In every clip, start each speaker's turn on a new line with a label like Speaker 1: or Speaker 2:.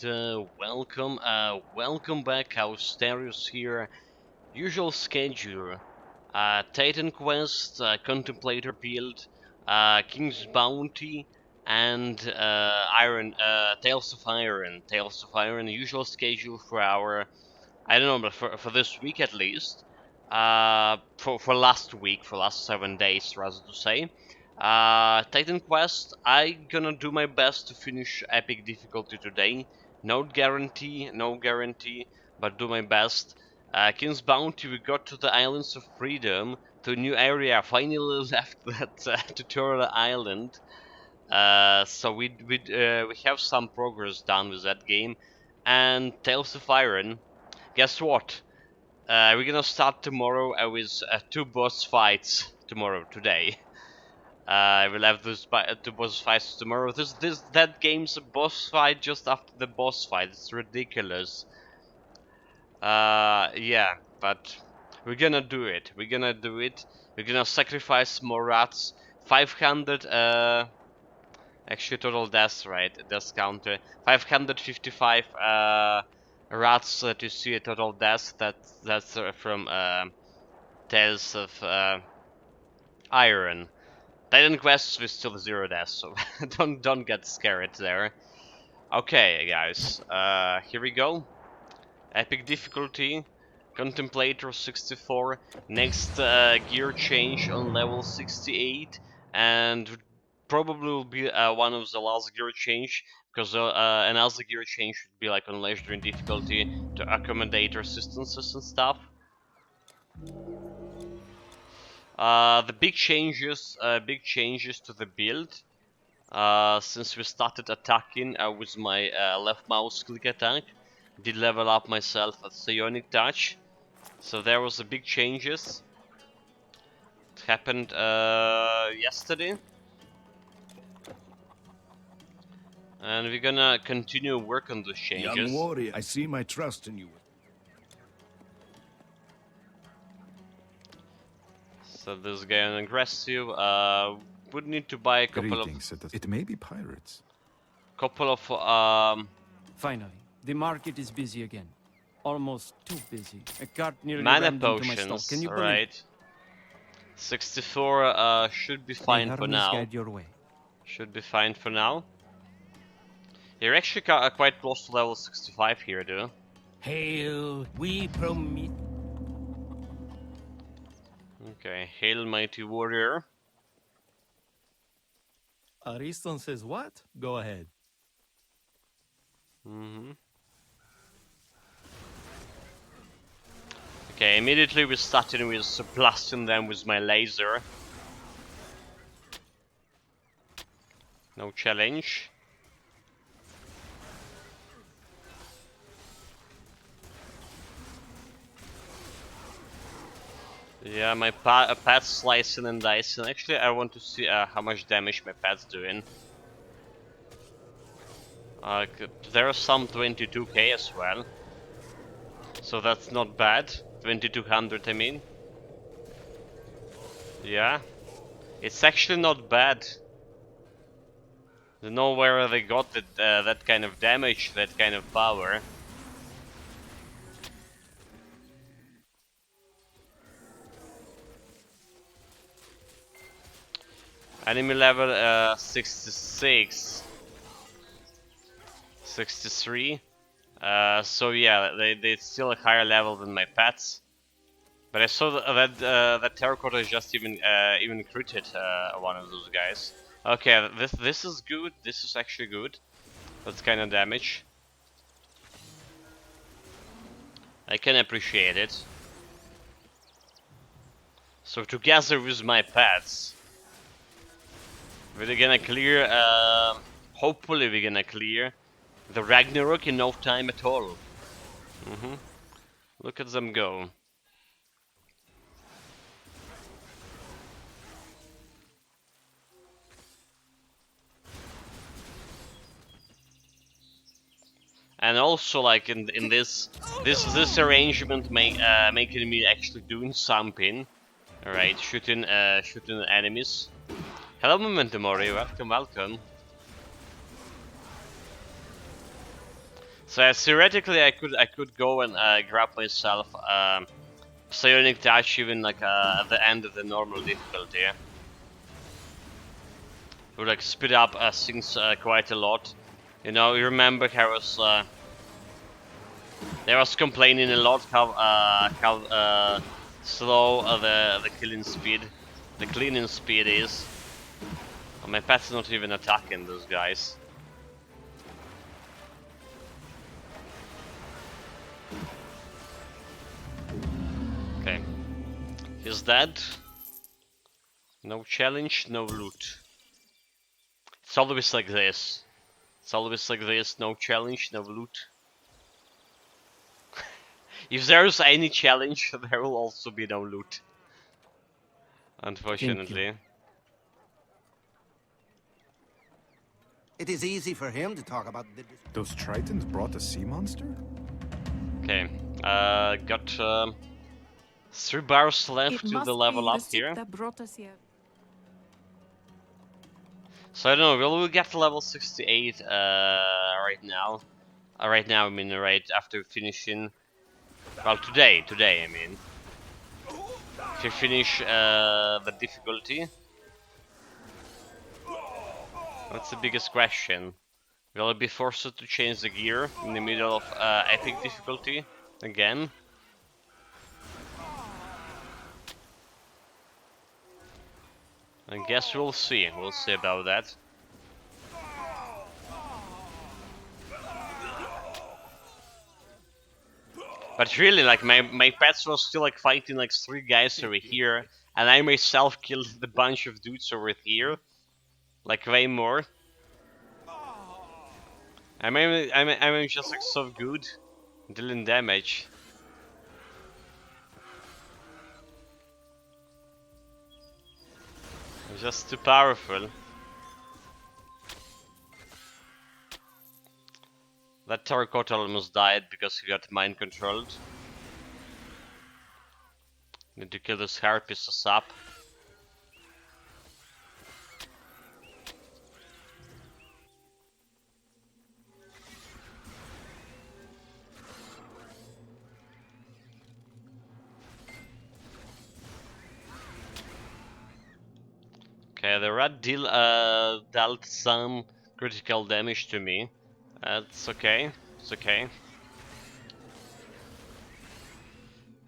Speaker 1: welcome back. Our Stereos here. Usual schedule. Titan Quest, Contemplator build, King's Bounty, and Tales of Iron. Tales of Iron. Usual schedule for our, I don't know, but for this week at least. For last week, for last 7 days, rather to say. Titan Quest, I gonna do my best to finish epic difficulty today. No guarantee, but do my best. King's Bounty, we got to the Islands of Freedom, to a new area. Finally left that tutorial island. So we have some progress done with that game. And Tales of Iron. Guess what? We're gonna start tomorrow with 2 boss fights today. We'll have those 2 boss fights tomorrow. That game's a boss fight just after the boss fight. It's ridiculous. Yeah, but we're gonna do it. We're gonna sacrifice more rats. 500. Actually, total deaths, right? Death counter. 555 rats to see a total death. That's from Tales of Iron. Titan quests with still 0 deaths, so don't get scared there. Okay, guys, here we go. Epic difficulty, Contemplator 64. Next gear change on level 68, and probably will be one of the last gear change, because another gear change should be like on legendary difficulty to accommodate resistances and stuff. The big changes to the build. Since we started attacking with my left mouse click attack, did level up myself at Psionic Touch, so there was a big changes. It happened yesterday, and we're gonna continue work on those changes.
Speaker 2: Young warrior, I see my trust in you.
Speaker 1: So this guy on aggressive. Would need to buy a couple
Speaker 2: Greetings. It may be pirates.
Speaker 3: Finally, the market is busy again. Almost too busy. A cart nearly
Speaker 1: mana
Speaker 3: rammed into my stall.
Speaker 1: potions.
Speaker 3: Can you believe
Speaker 1: Right. 64 should be fine for now.
Speaker 3: Guide your way.
Speaker 1: Should be fine for now. You're actually quite close to level 65 here, dude.
Speaker 3: Hail, we promise.
Speaker 1: Okay, hail mighty warrior.
Speaker 4: Ariston says what? Go ahead.
Speaker 1: Okay, immediately we started with blasting them with my laser. No challenge. Yeah, my pad's slicing and dicing. Actually, I want to see how much damage my pad's doing. There are some 22k as well. So that's not bad. 2200, I mean. Yeah. It's actually not bad. I don't know where they got that kind of damage, that kind of power. Enemy level 66, 63. So yeah, they're still a higher level than my pets. But I saw that Terracotta just even critted one of those guys. Okay, this is good. This is actually good. That's kind of damage. I can appreciate it. So together with my pets, we're gonna clear, hopefully we're gonna clear the Ragnarok in no time at all. Look at them go. And also, like in this arrangement, making me actually doing something, right? Shooting enemies. Hello, Momentumori. Welcome. So theoretically, I could go and grab myself psionic touch even like at the end of the normal difficulty. Would like speed up things quite a lot. You know, you remember I was complaining a lot how slow the cleaning speed is. My pet's not even attacking those guys. Okay, he's dead. No challenge, no loot. It's always like this. It's always like this. No challenge, no loot. If there's any challenge, there will also be no loot. Unfortunately.
Speaker 5: It is easy for him to talk about the...
Speaker 2: Those Tritons brought a sea monster?
Speaker 1: Okay, got 3 bars left to the level up here.
Speaker 6: That brought us here.
Speaker 1: So I don't know, will we get to level 68 right now? Right now, I mean, right after finishing... Well, today, I mean. If you finish the difficulty. That's the biggest question. Will I be forced to change the gear in the middle of epic difficulty again? I guess we'll see. We'll see about that. But really, like my pets was still like fighting like 3 guys over here, and I myself killed a bunch of dudes over here, like way more. I'm just like so good dealing damage. I'm just too powerful. That terracotta almost died because he got mind controlled. Need to kill those harpists up. Okay, the rat dealt some critical damage to me. It's okay. It's okay.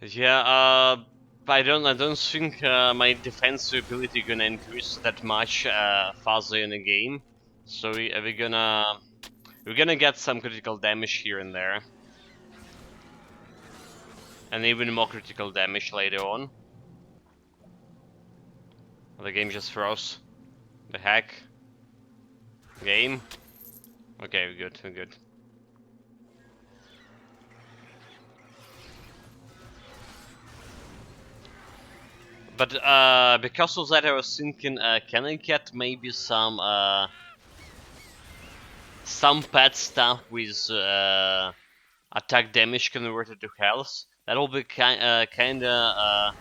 Speaker 1: Yeah, I don't think my defense ability gonna increase that much further in the game. So we're gonna get some critical damage here and there, and even more critical damage later on. The game just froze. The heck? Game? Okay, we're good, we're good. But because of that I was thinking, can I get maybe some pet stuff with attack damage converted to health? That will be kinda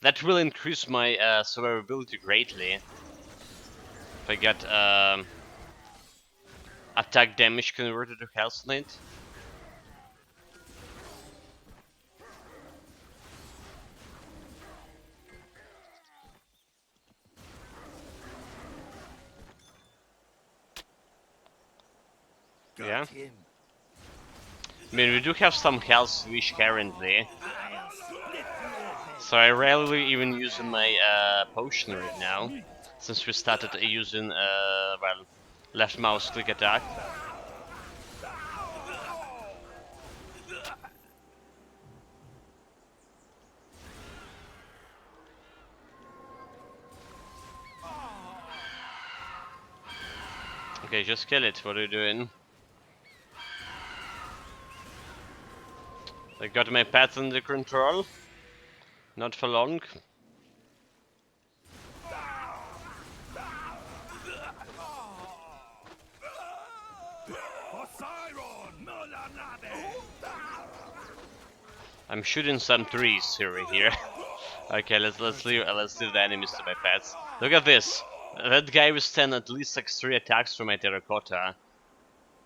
Speaker 1: that will increase my survivability greatly. If I get attack damage converted to health on it. Yeah. I mean, we do have some health wish currently. So I rarely even using my potion right now. Since we started using, well, left mouse click attack. Okay, just kill it. What are you doing? I got my pet under control. Not for long. I'm shooting some trees here. Okay, let's leave the enemies to my pets. Look at this. That guy was 10 at least like 3 attacks from my terracotta.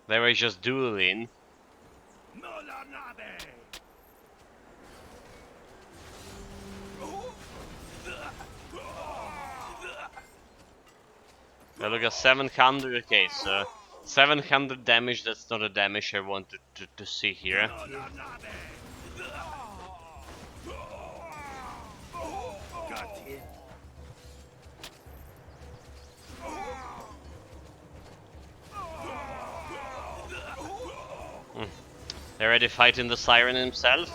Speaker 1: They were just dueling. Look at 700. Okay, so 700 damage. That's not a damage I wanted to see here. They're already fighting the Siren himself.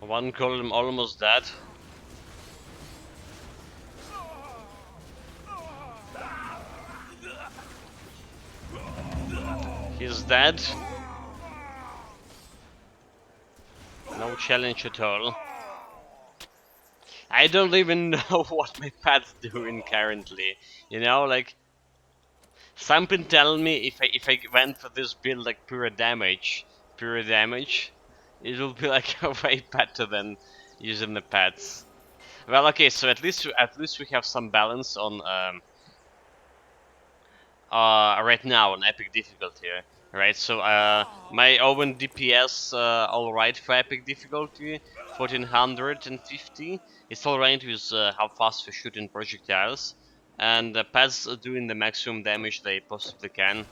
Speaker 1: One golem almost dead. He's dead. No challenge at all. I don't even know what my pet's doing currently. You know, like something tell me if I went for this build like pure damage, it will be like way better than using the pets. Well, okay, so at least we have some balance on right now on epic difficulty, right? So my own DPS alright for epic difficulty, 1450. It's alright with how fast we shoot in projectiles, and the pets are doing the maximum damage they possibly can.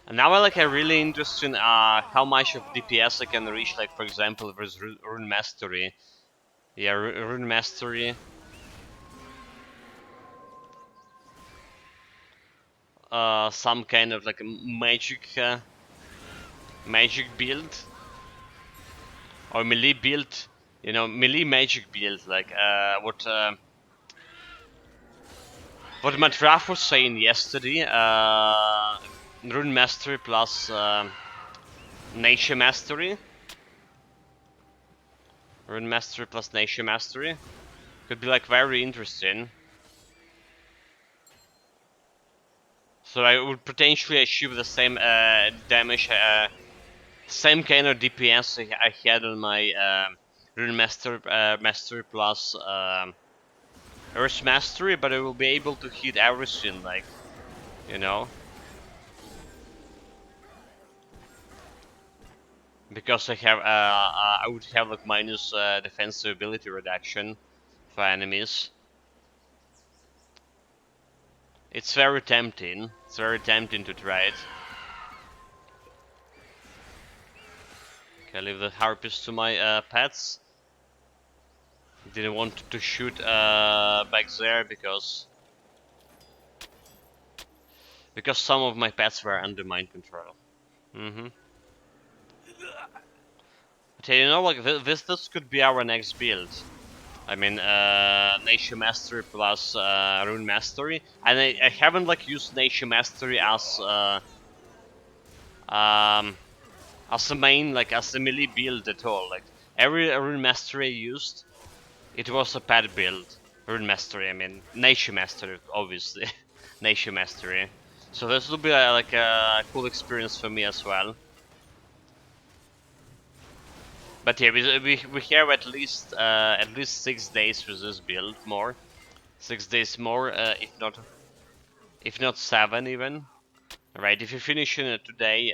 Speaker 1: And now I'm really interested in how much of DPS I can reach, like for example with Rune Mastery. Yeah, Rune Mastery. Some kind of like a magic build or melee build, you know, melee magic build, like what Matraf was saying yesterday. Rune Mastery plus Nature Mastery. Rune Mastery plus Nature Mastery could be like very interesting. So I would potentially achieve the same damage, same kind of DPS I had on my Rune Mastery plus Earth Mastery, but I will be able to hit everything, like, you know. Because I would have like minus defensive ability reduction for enemies. It's very tempting. It's very tempting to try it. Okay, I leave the harpies to my pets. Didn't want to shoot back there because some of my pets were under mind control. But you know, like this could be our next build. I mean, Nature Mastery plus Rune Mastery, and I haven't like used Nature Mastery as a main, like as a melee build at all. Like every Rune Mastery I used, it was a pet build. Rune Mastery, I mean Nature Mastery, obviously, Nature Mastery. So this will be like a cool experience for me as well. But yeah, we have at least 6 days with this build more, 6 days more, if not 7 even. Right, if you finish it today,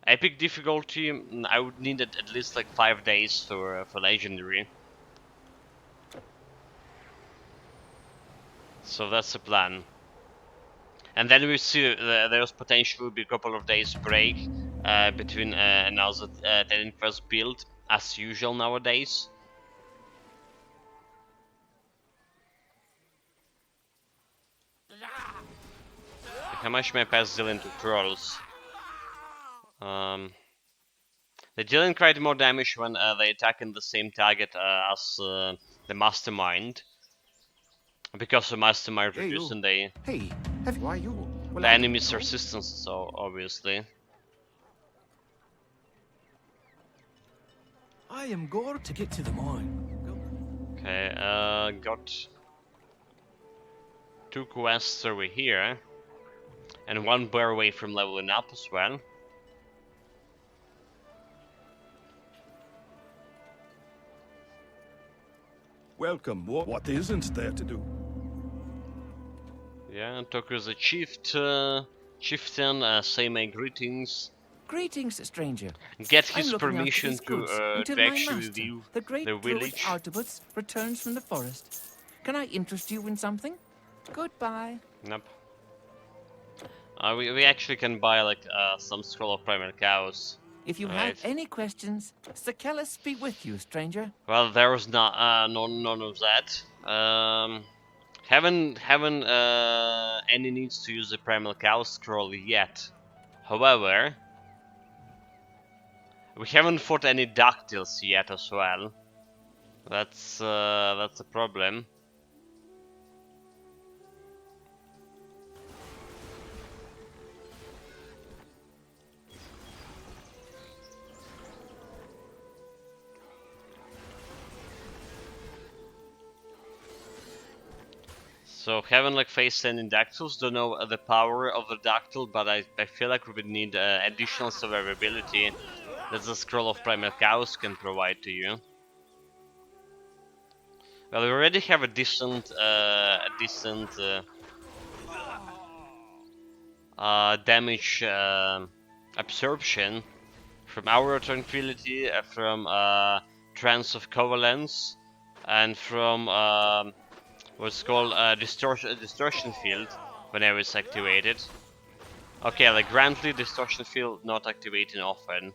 Speaker 1: epic difficulty, I would need at least like 5 days for legendary. So that's the plan. And then we see there's potentially be a couple of days break between another Neidan Quest build, as usual nowadays. How much my pass dealing to trolls? They dealing quite more damage when they attack in the same target as the Mastermind. Because the Mastermind reducing the enemy's resistance, so obviously.
Speaker 4: I am going to get to the mine.
Speaker 1: Okay, got 2 quests over here. And one bear away from leveling up as well.
Speaker 4: Welcome. What isn't there to do?
Speaker 1: Yeah, Toku's a chieftain, say my greetings.
Speaker 6: Greetings, stranger.
Speaker 1: Get
Speaker 6: I'm
Speaker 1: his
Speaker 6: looking after
Speaker 1: permission
Speaker 6: these goods until
Speaker 1: to
Speaker 6: my
Speaker 1: actually
Speaker 6: master,
Speaker 1: leave
Speaker 6: the great
Speaker 1: the
Speaker 6: druid
Speaker 1: village.
Speaker 6: Artabuts, returns from the forest. Can I interest you in something? Goodbye.
Speaker 1: Nope. We actually can buy like some scroll of primal cows.
Speaker 6: If you have any questions, Sakellus be with you, stranger.
Speaker 1: Well, there was not none of that. Haven't any needs to use the primal cow scroll yet. However, we haven't fought any dactyls yet as well. That's a problem. So haven't like faced any dactyls, don't know the power of the dactyl, but I feel like we would need additional survivability that the scroll of primal cows can provide to you. Well, we already have a decent damage absorption from Aura of Tranquility, from Trance of Covalence, and from what's called Distortion Field whenever it's activated. Okay, like Grantly Distortion Field not activating often.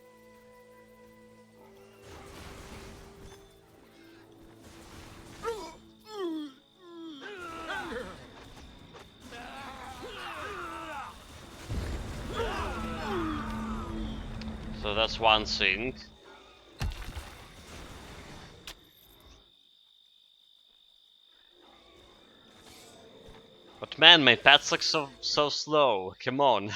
Speaker 1: So that's one thing. But man, my pets look so slow. Come on.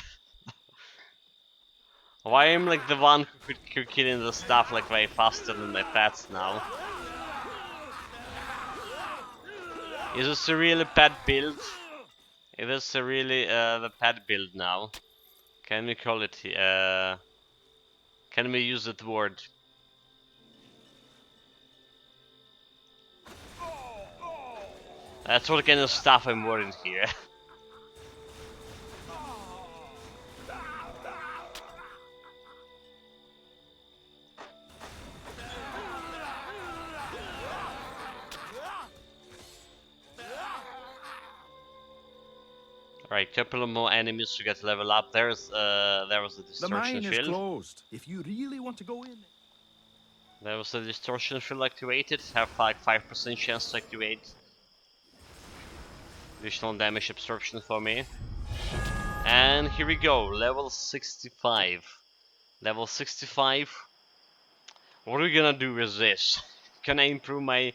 Speaker 1: Why am like the one who killing the stuff like way faster than my pets now? Is this a really pet build? Is this a really the pet build now? Can we call it? Can we use that word? That's what kind of stuff I'm worried here. Right, couple of more enemies to get level up. There was a
Speaker 4: The
Speaker 1: distortion
Speaker 4: mine is
Speaker 1: field.
Speaker 4: closed. If you really want to go in.
Speaker 1: There was a distortion field activated. Have like 5% chance to activate. Additional damage absorption for me. And here we go, level 65. Level 65. What are we gonna do with this? Can I improve my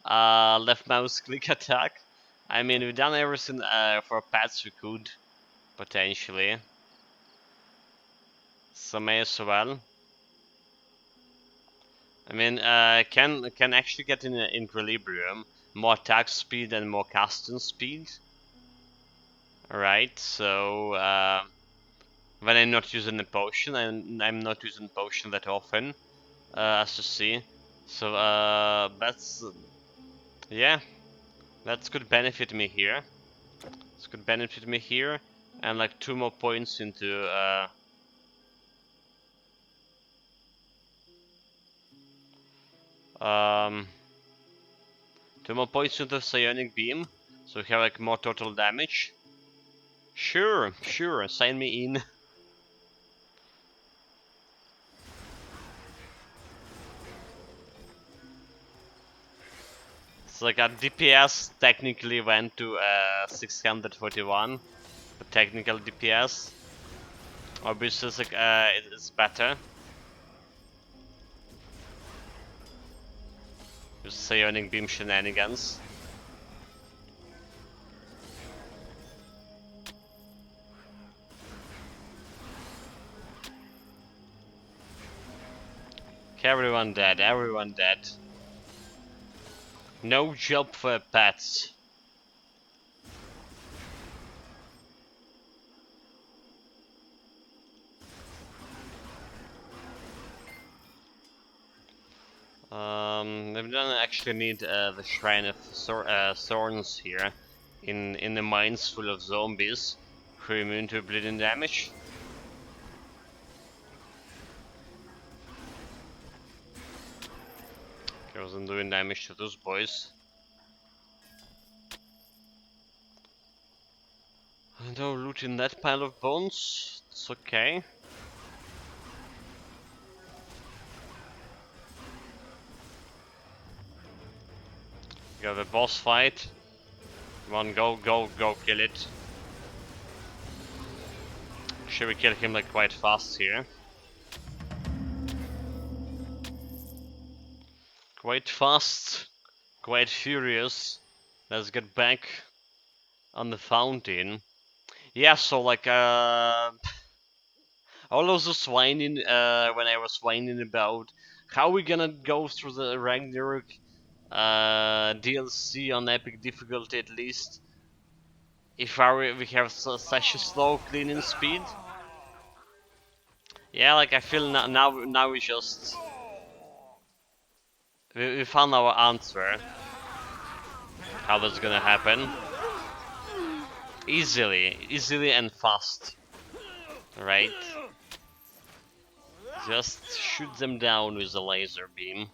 Speaker 1: left mouse click attack? I mean, we've done everything for pets we could, potentially. So may as well. I mean, can actually get in equilibrium, more attack speed and more casting speed. Alright, so when I'm not using the potion, I'm not using potion that often, as you see. So that's yeah, that's could benefit me here. This could benefit me here, and like 2 more points into um 2 more points into psionic beam, so we have like more total damage. Sure, sign me in. So like our DPS technically went to 641, the technical DPS. Obviously, it's like it's better. With psionic beam shenanigans. Okay, everyone dead, everyone dead. No job for pets. don't actually need the Shrine of Thorns here in the mines full of zombies who are immune to bleeding damage. I wasn't doing damage to those boys. And oh, looting that pile of bones, it's okay. Got the boss fight. Come on, go, kill it. Should we kill him like quite fast here? Quite fast, quite furious. Let's get back on the fountain. Yeah, so like all of this whining when I was whining about how we gonna go through the Ragnarok DLC on epic difficulty at least if we have such a slow cleaning speed. Yeah, like I feel now we just we found our answer how that's gonna happen easily and fast, right? Just shoot them down with a laser beam.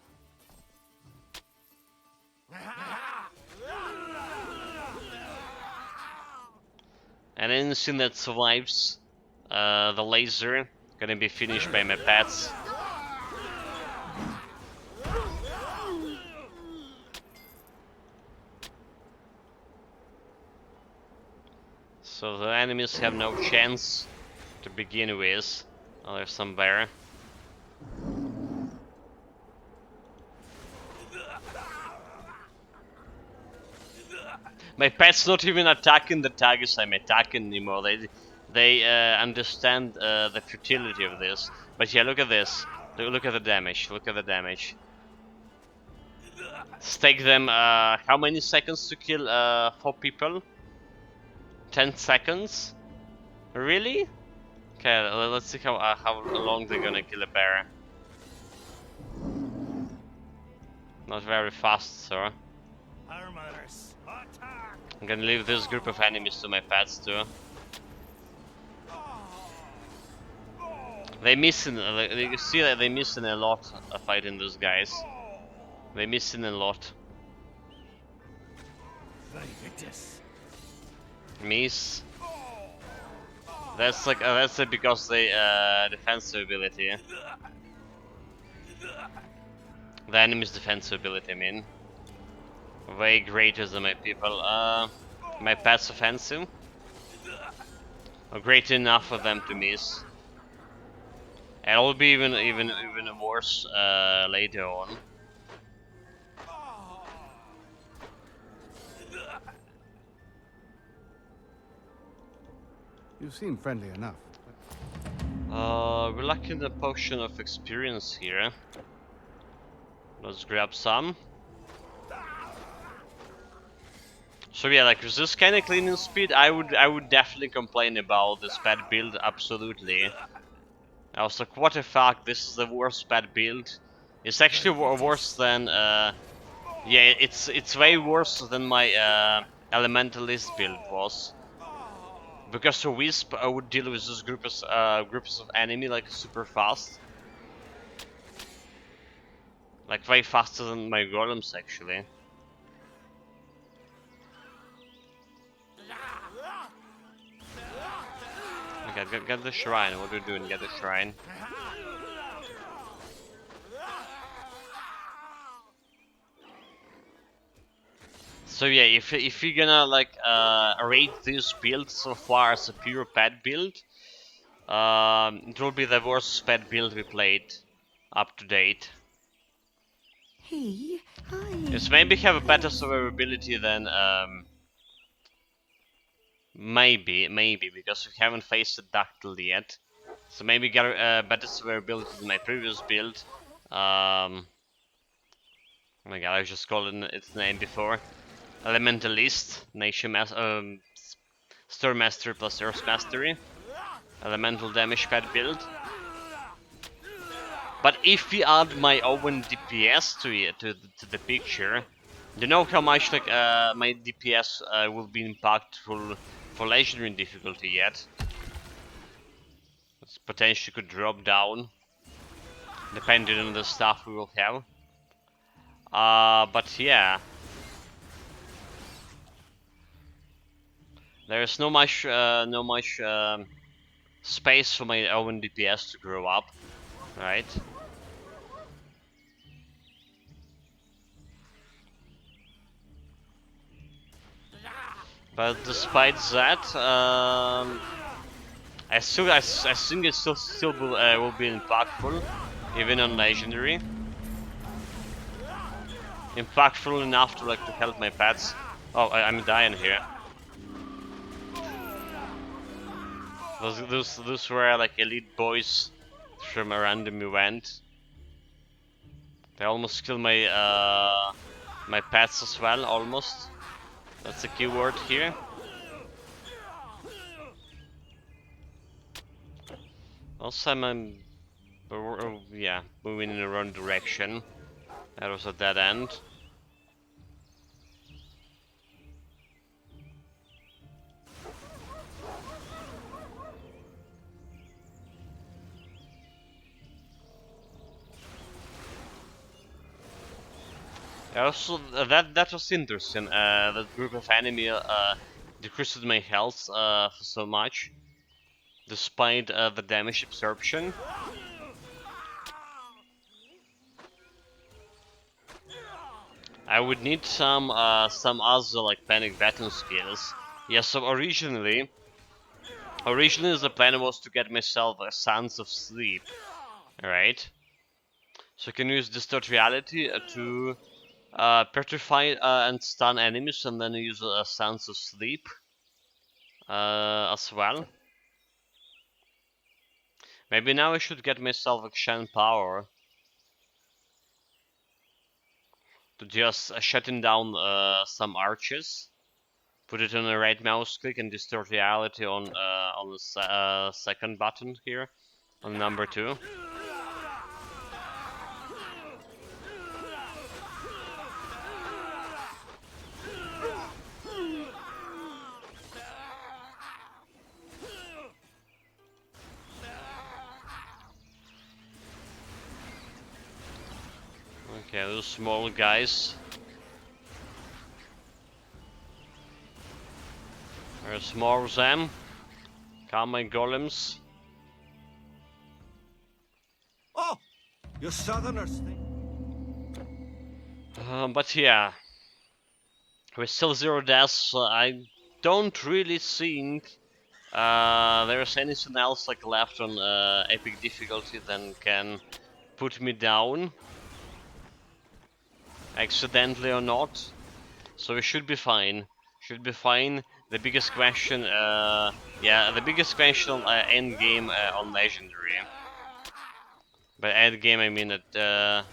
Speaker 1: And anything that survives the laser gonna be finished by my pets. So the enemies have no chance to begin with. Oh, there's some bear. My pet's not even attacking the targets I'm attacking anymore. They understand the futility of this. But yeah, look at this. Look at the damage. Look at the damage. Stake them. How many seconds to kill 4 people? 10 seconds? Really? Okay, let's see how long they're gonna kill a bear. Not very fast, sir. I'm gonna leave this group of enemies to my pets too. They missing. You see that they missing a lot fighting those guys. They missing a lot. Miss. That's like that's because they defensive ability. The enemy's defensive ability, I mean. Way greater than my people. My pet's offensive. Great enough for them to miss. And it'll be even worse later on.
Speaker 2: You seem friendly enough.
Speaker 1: We're lacking the potion of experience here. Let's grab some. So yeah, like with this kind of cleaning speed, I would definitely complain about this bad build, absolutely. I was like, what the fuck, this is the worst bad build. It's actually worse than yeah, it's way worse than my elementalist build was. Because a wisp I would deal with these groups of enemy like super fast. Like way faster than my golems actually. Okay, get the shrine. What are you doing? Get the shrine. So yeah, if you're gonna like rate this build so far as a pure pet build, it will be the worst pet build we played up to date.
Speaker 7: Hey, hi.
Speaker 1: It's maybe have a better survivability than maybe because we haven't faced a Ductile yet, so maybe get better survivability than my previous build. Oh my god, I just called it its name before. Elementalist, Nation Storm Mastery plus Earth Mastery. Elemental damage pad build. But if we add my own DPS to it, to the picture, do you know how much like my DPS will be impactful for legendary difficulty yet? This potentially could drop down, depending on the stuff we will have. But yeah, there's no much space for my own DPS to grow up, right? But despite that, I think it still will be impactful, even on legendary. Impactful enough to like to help my pets. Oh, I'm dying here. Those were like elite boys from a random event. They almost killed my my pets as well, almost. That's the keyword here. Also, I'm yeah, moving in the wrong direction. That was a dead end. Also, that was interesting. That group of enemy decreased my health so much, despite the damage absorption. I would need some other like panic button skills. Yeah. So originally the plan was to get myself a Sands of Sleep, right? So I can use Distort Reality to petrify and stun enemies, and then use a Sands of Sleep as well. Maybe now I should get myself a Shen Power to just shutting down some arches. Put it on the right mouse click and Distort Reality on the second button here, on number 2. Okay, those small guys. There's more of them. Calm my golems.
Speaker 5: Oh, you southerners think.
Speaker 1: But yeah, with still 0 deaths, I don't really think there's anything else like left on epic difficulty that can put me down, accidentally or not. So we should be fine. Should be fine. The biggest question, yeah, the biggest question on end game on legendary. By end game, I mean that.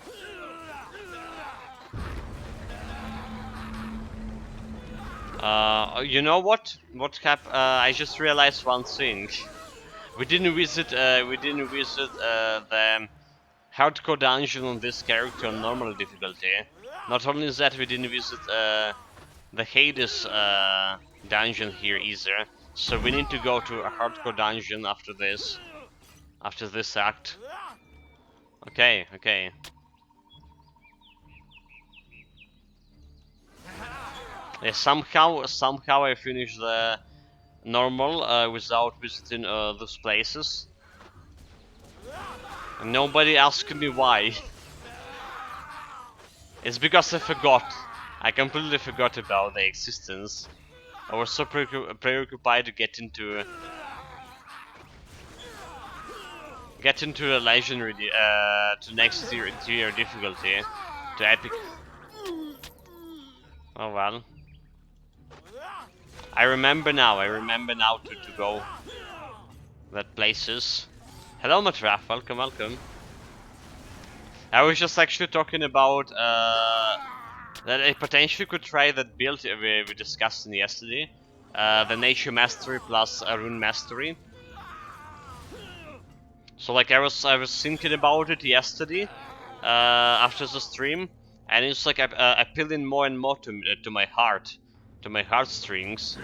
Speaker 1: You know what? What Cap? I just realized one thing. We didn't visit. The hardcore dungeon on this character on normal difficulty. Not only that, we didn't visit the Hades dungeon here either. So we need to go to a hardcore dungeon after this act. Okay, okay. Yeah, somehow I finished the normal without visiting those places. And nobody asked me why. It's because I forgot. I completely forgot about their existence. I was so preoccupied to get into a legendary to next tier difficulty, to epic. Oh well. I remember now to go that places. Hello Matraf, welcome, welcome. I was just actually talking about that I potentially could try that build we discussed yesterday. The Nature Mastery plus Rune Mastery. So like I was thinking about it yesterday, after the stream, and it's like appealing more and more to my heart, to my heartstrings.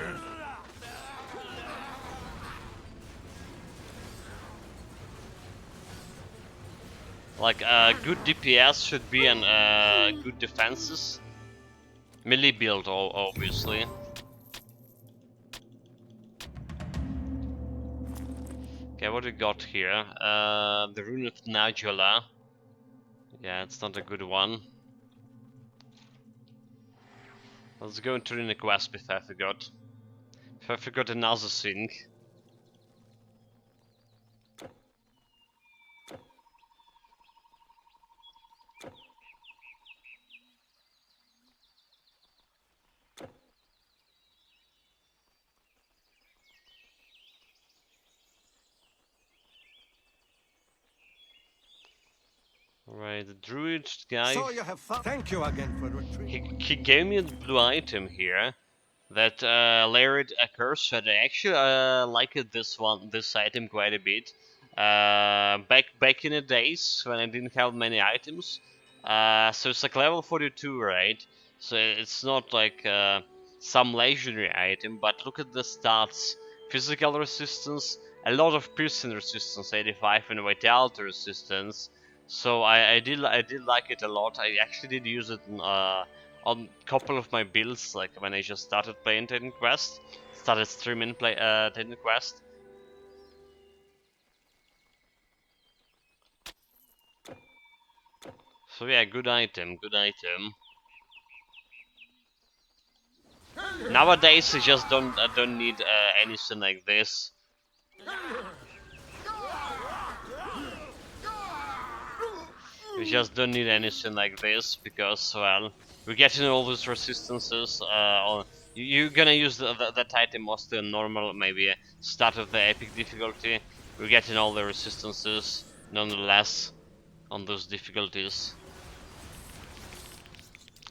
Speaker 1: Like good DPS should be and good defenses. Melee build, obviously. Okay, what we got here? The Rune of Najula. Yeah, it's not a good one. Let's go into Runic Wasp if I forgot. If I forgot another thing. Alright, the druid guy.
Speaker 5: So you have found. Thank you again for retrieving.
Speaker 1: He gave me a blue item here that layered a curse. And I actually liked this item quite a bit. Back in the days when I didn't have many items. So it's like level 42, right? So it's not like some legendary item, but look at the stats: physical resistance, a lot of piercing resistance, 85, and vitality resistance. So I did like it a lot. I actually did use it on a couple of my builds, like when I just started playing Titan Quest, started streaming Titan Quest. So yeah, good item, good item. Nowadays, I just don't need anything like this. We just don't need anything like this because, well, we're getting all these resistances. You're gonna use that item mostly on normal, maybe start of the epic difficulty. We're getting all the resistances nonetheless on those difficulties.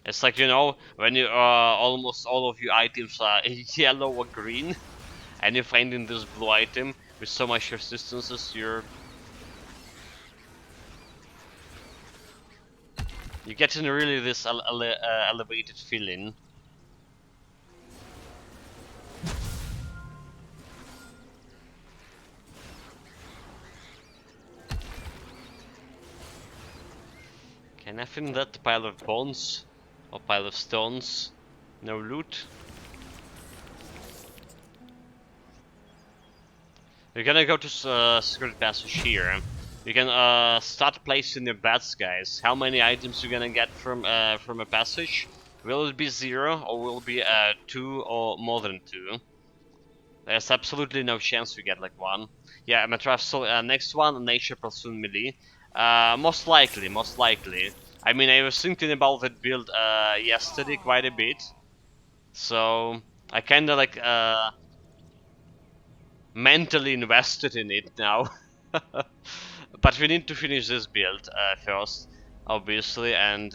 Speaker 1: It's like, you know, when you almost all of your items are yellow or green, and you find in this blue item with so much resistances, you're getting really this elevated feeling. Okay, nothing in that pile of bones or pile of stones. No loot. We're gonna go to secret passage here. You can start placing your bets, guys. How many items you gonna get from a passage? Will it be 0 or will it be 2 or more than 2? There's absolutely no chance we get like 1. Yeah, I'm gonna try. So next one, nature plus melee. Most likely, most likely. I mean, I was thinking about that build yesterday quite a bit, so I kind of like mentally invested in it now. But we need to finish this build first, obviously, and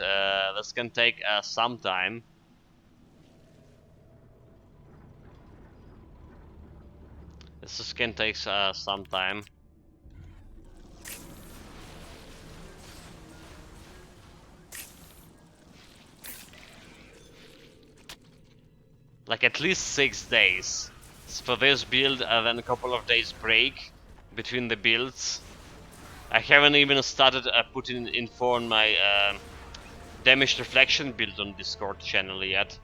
Speaker 1: this can take some time. This can take some time. Like at least 6 days for this build, and then a couple of days break between the builds. I haven't even started putting info on my damage reflection build on Discord channel yet.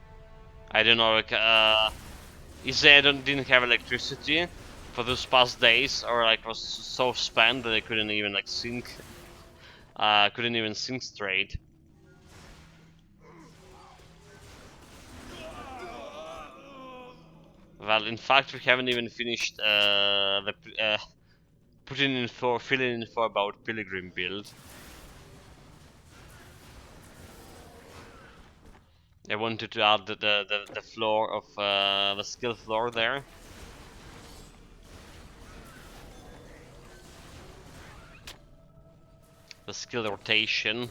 Speaker 1: I don't know, like, either I didn't have electricity for those past days, or like was so spammed that I couldn't even like sync, straight. Well, in fact, we haven't even finished filling in for about Pilgrim build. I wanted to add the floor of the skill floor there. The skill rotation.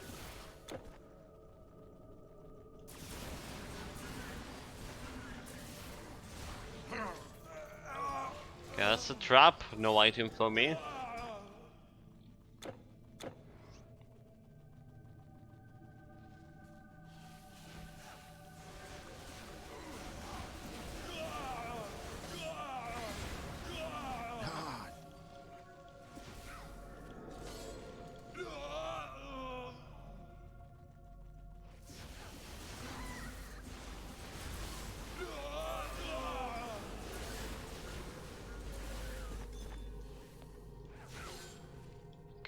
Speaker 1: Okay, that's a trap. No item for me.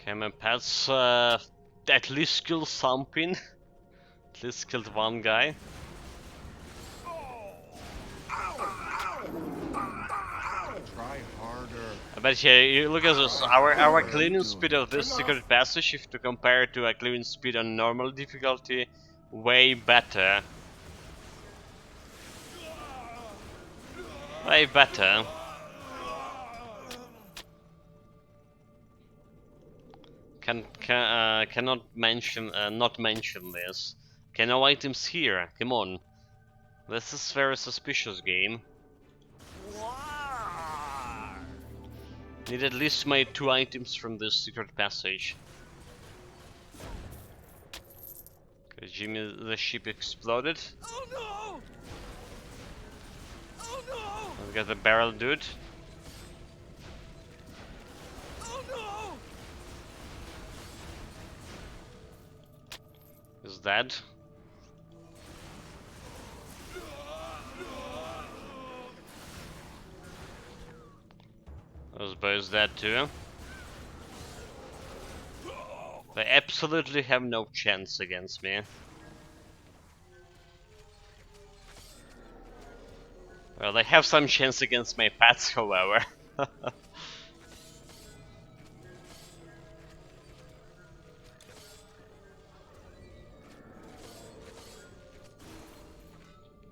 Speaker 1: Okay, my pets at least killed something. At least killed one guy.
Speaker 2: Try harder.
Speaker 1: I bet you look at this. Our cleaning speed of this secret passage, if to compare to a cleaning speed on normal difficulty, way better. Way better. Cannot mention not mention this. Okay, no items here. Come on. This is very suspicious game. Need at least my 2 items from this secret passage. Okay, Jimmy, the ship exploded.
Speaker 6: Oh no! Oh no!
Speaker 1: Let's get the barrel dude.
Speaker 6: Oh no!
Speaker 1: Is dead. Those boys dead too. They absolutely have no chance against me. Well, they have some chance against my pets, however.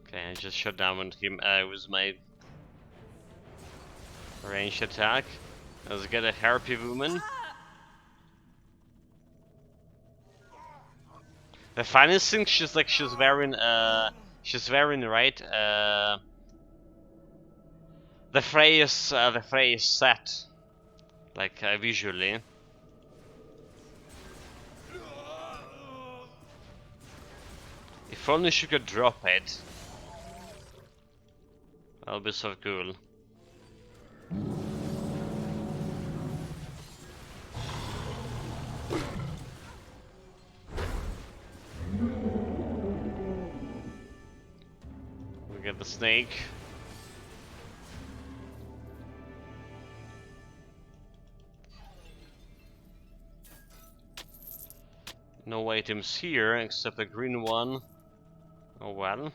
Speaker 1: Okay, I just shut down him with my ranged attack. Let's get a harpy woman. The funniest thing, she's wearing right the Freya's set, like visually. If only she could drop it. That'll be so cool. We get the snake. No items here except a green one. Oh well.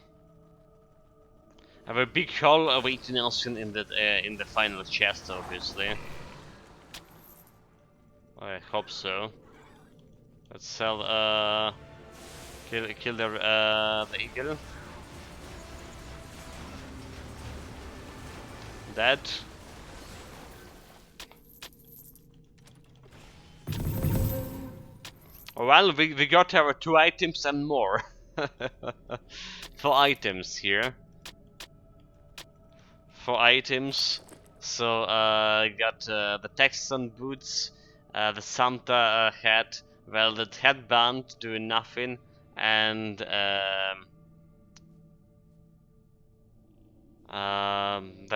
Speaker 1: I have a big haul awaiting us in the final chest, obviously. I hope so. Let's sell kill the eagle. Dead. Well, we got our 2 items and more. 4 items here. 4 items. So got the Texan boots, the Santa hat, welded headband doing nothing, and the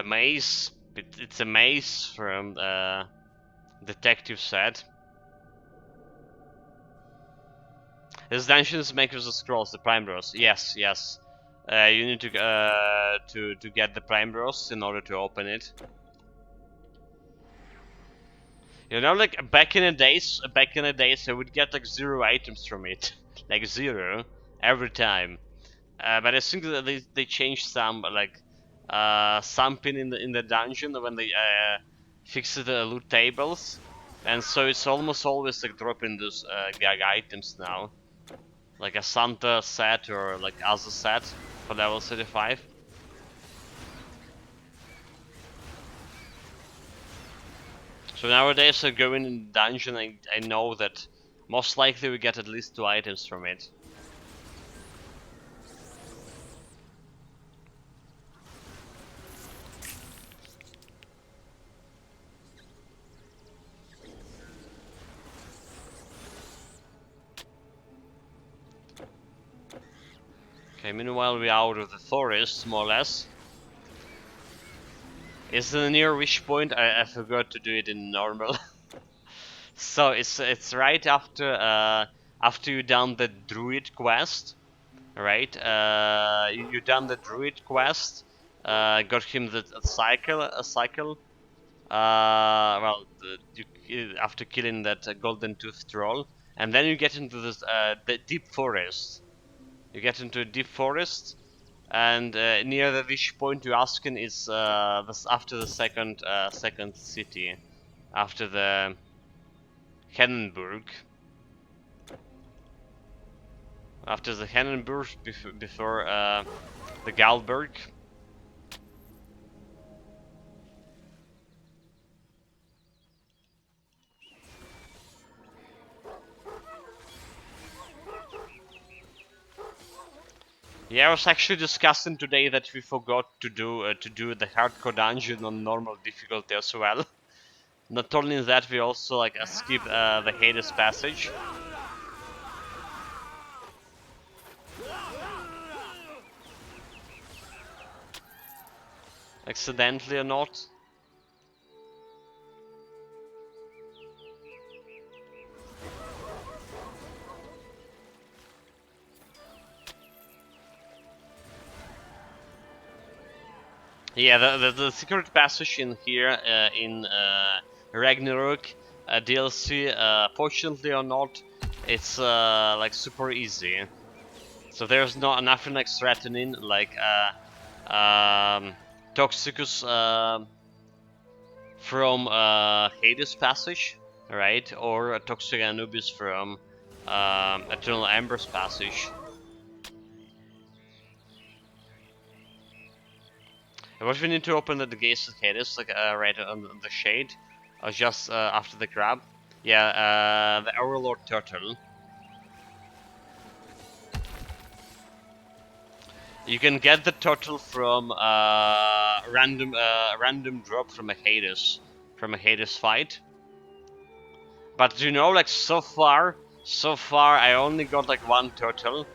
Speaker 1: mace. It's a mace from detective set. This dungeons make us the scrolls, the prime bros. Yes, yes. You need to get the prime bros in order to open it. You know, like back in the days, I would get like 0 items from it, like 0 every time. But I think that they changed some like something in the dungeon when they fixed the loot tables, and so it's almost always like dropping those gag items now. Like a Santa set or like other set for level 35. So nowadays I go in dungeon and I know that most likely we get at least 2 items from it. Okay, meanwhile we're out of the forest, more or less. Is the near wish point? I forgot to do it in normal. So it's right after after you done the druid quest, right? You done the druid quest, got him the cycle. Well, after killing that golden tooth troll, and then you get into this the deep forest. You get into a deep forest, and near the wish point you asking is this after the second city, after the Hennenburg. After the Hennenburg, before the Galberg. Yeah, I was actually discussing today that we forgot to do the hardcore dungeon on normal difficulty as well. Not only that, we also like skipped the Hades passage. Accidentally or not. Yeah, the secret passage in here in Ragnarok DLC, fortunately or not, it's like super easy. So there's not nothing like threatening, like Toxicus from Hades passage, right? Or Toxic Anubis from Eternal Embers passage. But we need to open the gates of Hades, like right on the shade, or just after the crab. Yeah, the Overlord Turtle. You can get the turtle from random drop from a Hades fight. But you know, like so far I only got like one turtle.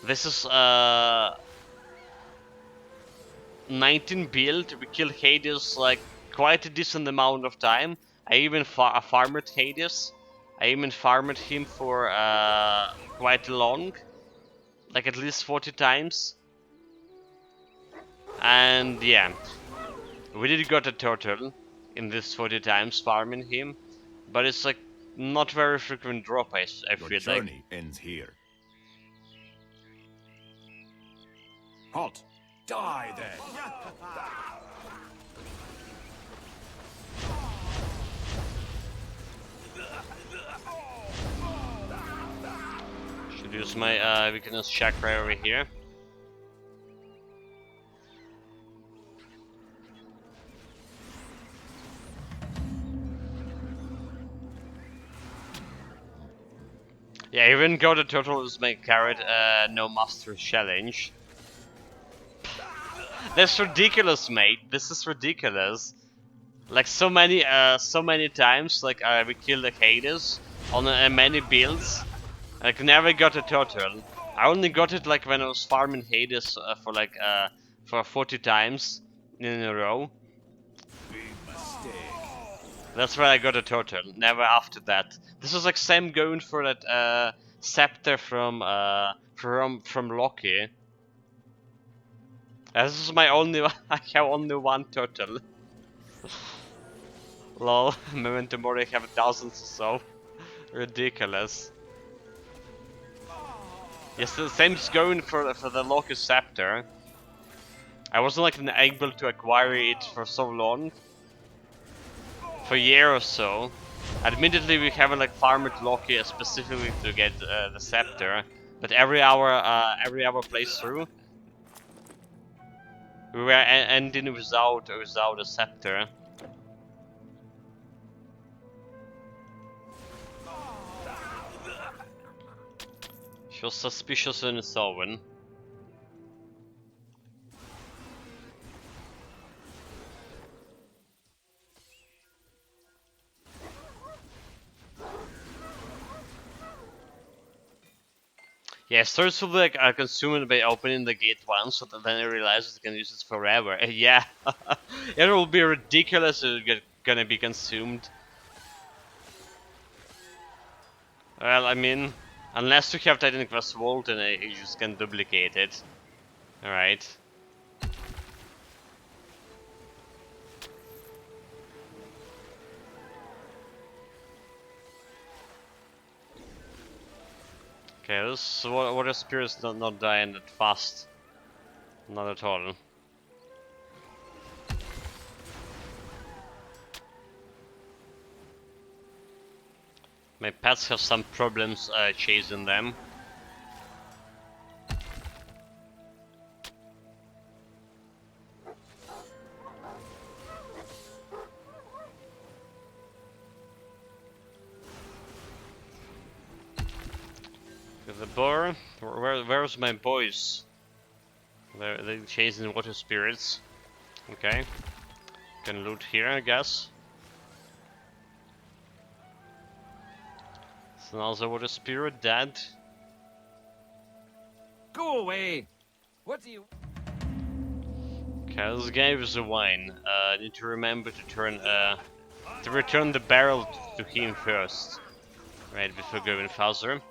Speaker 1: This is 19 build. We killed Hades like quite a decent amount of time. I even farmed Hades. I even farmed him for quite long, like at least 40 times. And yeah, we did got a turtle in this 40 times farming him, but it's like not very frequent drop. I
Speaker 4: Your
Speaker 1: feel
Speaker 4: journey ends here. Halt! Die then!
Speaker 1: Should use my weakness chakra over here. Yeah, even got a turtle is my carrot no master challenge. That's ridiculous, mate. This is ridiculous. Like so many times, like we killed the Hades on many builds. Like never got a turtle. I only got it like when I was farming Hades for like for 40 times in a row. That's where I got a turtle. Never after that. This was like same going for that scepter from Loki. This is my only one. I have only one turtle. Lol, Memento Mori have thousands or so. Ridiculous. Yes, the same is going for the Loki scepter. I wasn't like able to acquire it for so long. For a year or so. Admittedly, we haven't like farmed Loki specifically to get the scepter, but every hour playthrough, we were ending without a scepter. She was suspicious in its own. Yeah, starts to like consumed by opening the gate once, so then I realized it can use it forever. Yeah, it will be ridiculous if it's gonna be consumed. Well, I mean, unless you have Titanic Quest Vault, then you just can duplicate it. Alright. Okay, this water spirit's not dying that fast. Not at all. My pets have some problems chasing them. With the boar, where's my boys? They're chasing water spirits. Okay, can loot here, I guess. So now the water spirit dead.
Speaker 6: Go away! What do you...
Speaker 1: Okay, this guy with the wine. Need to remember to return the barrel to him first, right before going faster.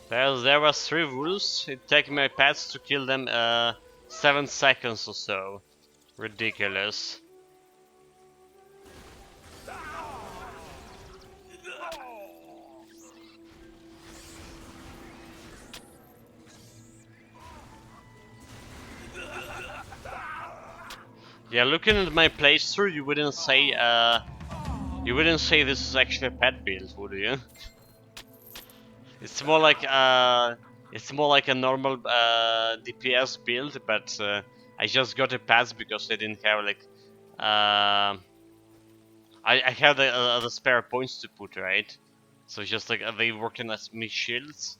Speaker 1: There was 3 wolves. It took my pets to kill them 7 seconds or so. Ridiculous. Yeah, looking at my playthrough, you wouldn't say this is actually a pet build, would you? It's more like a normal DPS build, but I just got a pass because I didn't have like I had the spare points to put, right? So just like they working as me shields.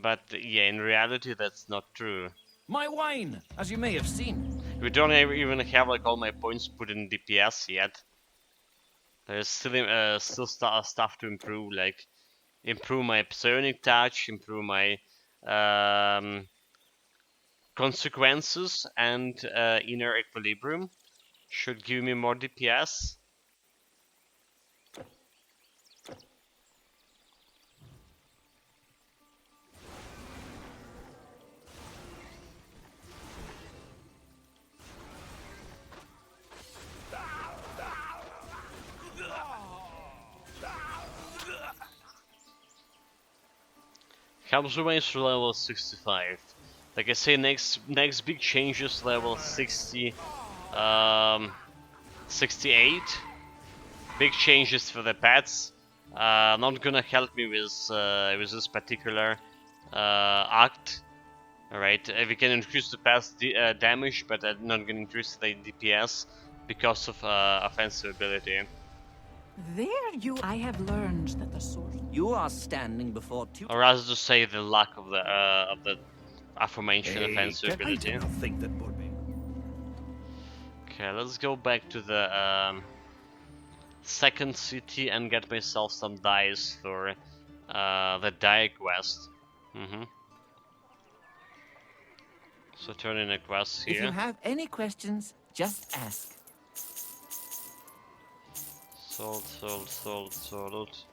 Speaker 1: But yeah, in reality that's not true.
Speaker 6: My wine, as you may have seen.
Speaker 1: We don't even have like all my points put in DPS yet. There's still stuff to improve, like improve my psionic touch, improve my consequences, and inner equilibrium. Should give me more DPS. Helps remains to level 65. Like I say, next big changes level 60, 68. Big changes for the pets. Not gonna help me with this particular act. Alright, we can increase the pets damage, but not gonna increase the DPS because of offensive ability.
Speaker 7: There you... I have learned that the sword...
Speaker 5: You are standing before two.
Speaker 1: Or rather to say the lack of the aforementioned
Speaker 4: Hey,
Speaker 1: offensive
Speaker 4: I
Speaker 1: ability.
Speaker 4: did not think that would be.
Speaker 1: Okay, let's go back to the second city and get myself some dice for the die quest. So turn in a quest
Speaker 6: If you
Speaker 1: here.
Speaker 6: have any questions, just ask.
Speaker 1: Salt, salt, salt, salt.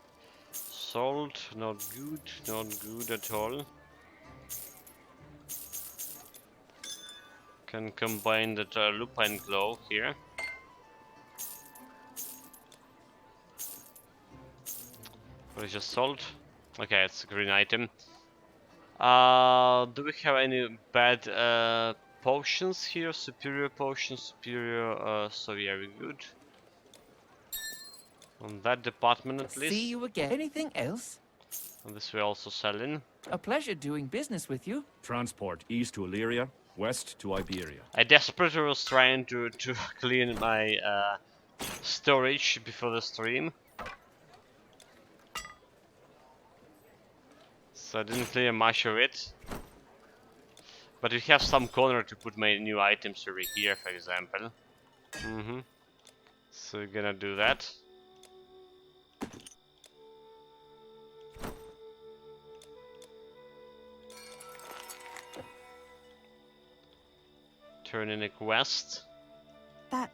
Speaker 1: Salt, not good at all. Can combine that lupine glow here. What is just salt? Okay, it's a green item. Do we have any bad potions here? Superior potions, superior, so yeah, we're good. On that department at least.
Speaker 6: See you again. Anything else?
Speaker 1: And this we're also selling.
Speaker 6: A pleasure doing business with you.
Speaker 4: Transport east to Illyria, west to Iberia.
Speaker 1: I desperately was trying to clean my storage before the stream. So I didn't clear much of it. But we have some corner to put my new items over here, for example. So we're gonna do that. Turn in a quest
Speaker 7: That...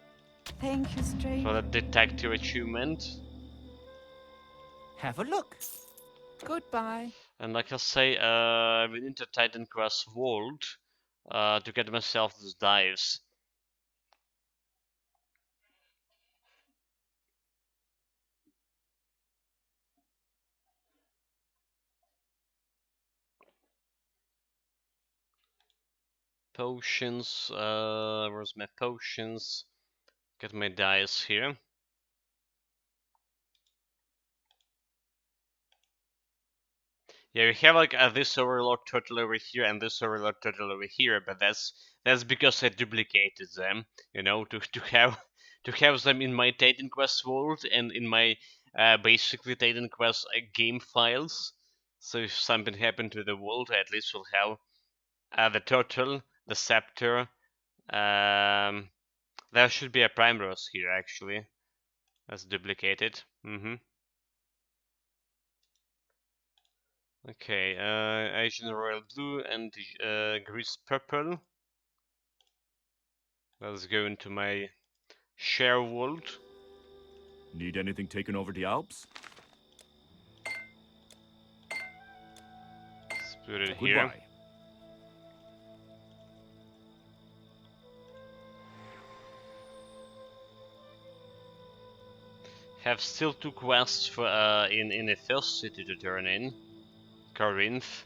Speaker 7: Thank you, stranger.
Speaker 1: for the detective achievement.
Speaker 6: Have a look. Goodbye.
Speaker 1: And like I say, within the Titan Quest Vault, to get myself those dives. Potions, where's my potions? Get my dice here. Yeah, we have like this overlord turtle over here and this overlord turtle over here, but that's because I duplicated them, you know, to have them in my Titan Quest world and in my basically Titan Quest game files. So if something happened to the world, I at least will have the turtle, the scepter. There should be a Primrose here actually. That's duplicated. Okay, Asian Royal Blue and Grease Purple. Let's go into my share world.
Speaker 4: Need anything taken over the Alps?
Speaker 1: Let's put it here.
Speaker 4: Goodbye.
Speaker 1: Have still 2 quests for in the first city to turn in, Corinth.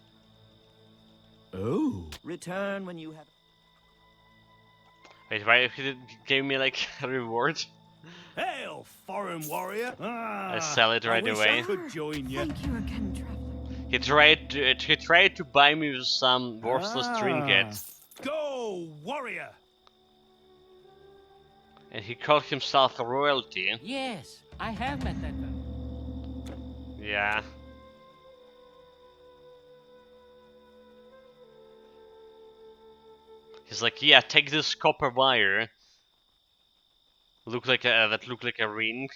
Speaker 4: Oh.
Speaker 6: Return when you have.
Speaker 1: Wait, why he did gave me like a reward?
Speaker 4: Hail, foreign warrior!
Speaker 1: I sell it right
Speaker 4: I wish
Speaker 1: away.
Speaker 4: I could join you.
Speaker 7: Thank you again, traveler.
Speaker 1: He tried to buy me with some worthless trinket,
Speaker 4: Go, warrior!
Speaker 1: and he called himself a royalty.
Speaker 6: Yes, I have met that fellow.
Speaker 1: Yeah. He's like, yeah, take this copper wire. Look like that look like a ring.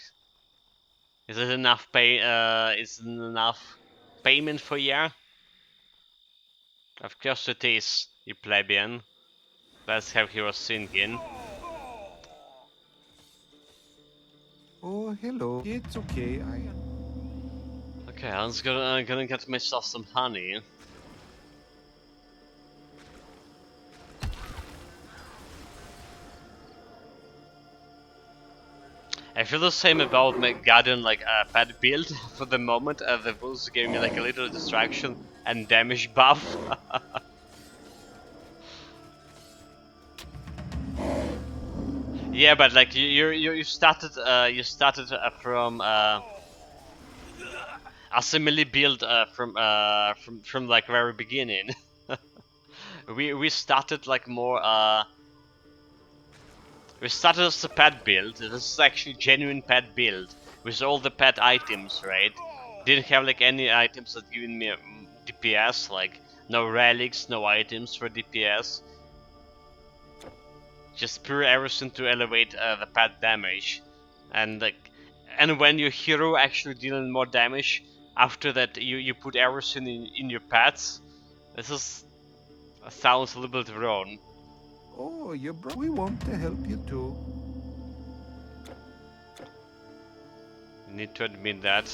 Speaker 1: Is it enough is it enough payment for you? Of course it is, you plebeian. That's how he was singing.
Speaker 2: Oh, hello. It's okay.
Speaker 1: Okay, I'm gonna get myself some honey. I feel the same about my garden like pet build for the moment. The wolves gave me like a little distraction and damage buff. Yeah, but like you started from as a melee build from like very beginning. we started like more we started as a pet build. This is actually genuine pet build with all the pet items, right? Didn't have like any items that giving me DPS, like no relics, no items for DPS. Just pure everything to elevate the pet damage, and like, and when your hero actually dealing more damage, after that you put everything in your pets. This is sounds a little bit wrong.
Speaker 2: Oh, we want to help you too.
Speaker 1: You need to admit that.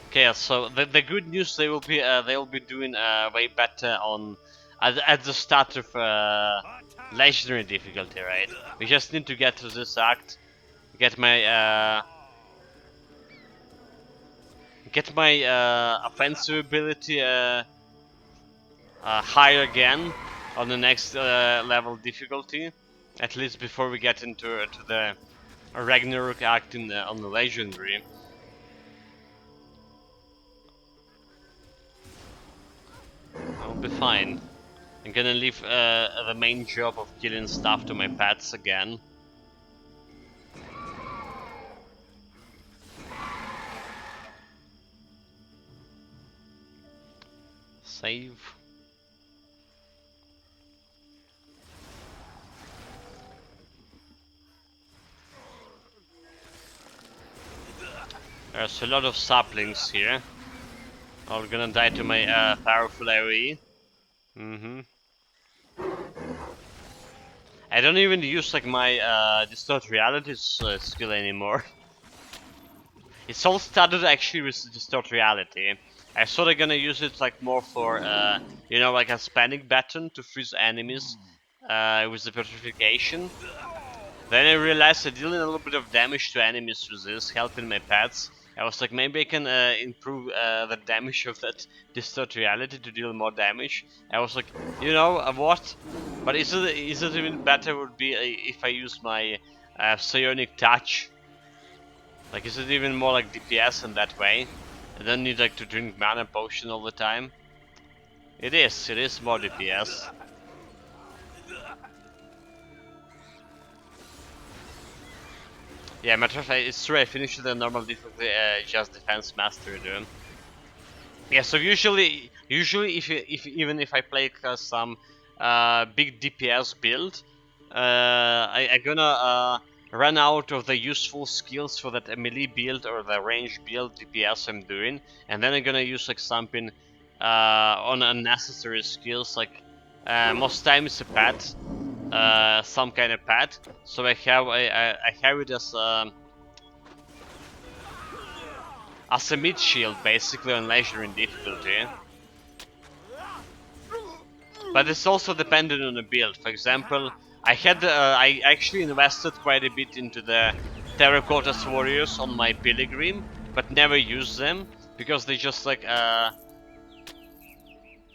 Speaker 1: Okay, so the good news, they will be doing way better on at the start of legendary difficulty, right? We just need to get to this act, get my offensive ability higher again on the next level difficulty, at least before we get into the Ragnarok act on the legendary. I'll be fine. I'm gonna leave the main job of killing stuff to my pets again. Save. There's a lot of saplings here. All gonna die to my powerful AoE. I don't even use like my distort reality skill anymore. It's all started actually with Distort Reality. I thought they're gonna use it like more for, you know, like a panic button to freeze enemies with the petrification. Then I realized I dealing a little bit of damage to enemies with this, helping my pets. I was like, maybe I can improve the damage of that Distort Reality to deal more damage. I was like, you know, what? But is it even better would be if I use my Psionic Touch? Like, is it even more like DPS in that way? I don't need like to drink mana potion all the time. It is more DPS. Yeah, matter of fact, it's true. I finished the normal difficulty, just defense mastery doing. Yeah, so usually if even if I play some big DPS build, I gonna run out of the useful skills for that melee build or the range build DPS I'm doing, and then I'm gonna use like something on unnecessary skills, like most times a pet, some kind of pet. So I have it as a mid shield basically on legendary difficulty. But it's also dependent on the build. For example, I actually invested quite a bit into the Terracotta Warriors on my Pilgrim, but never used them because they just like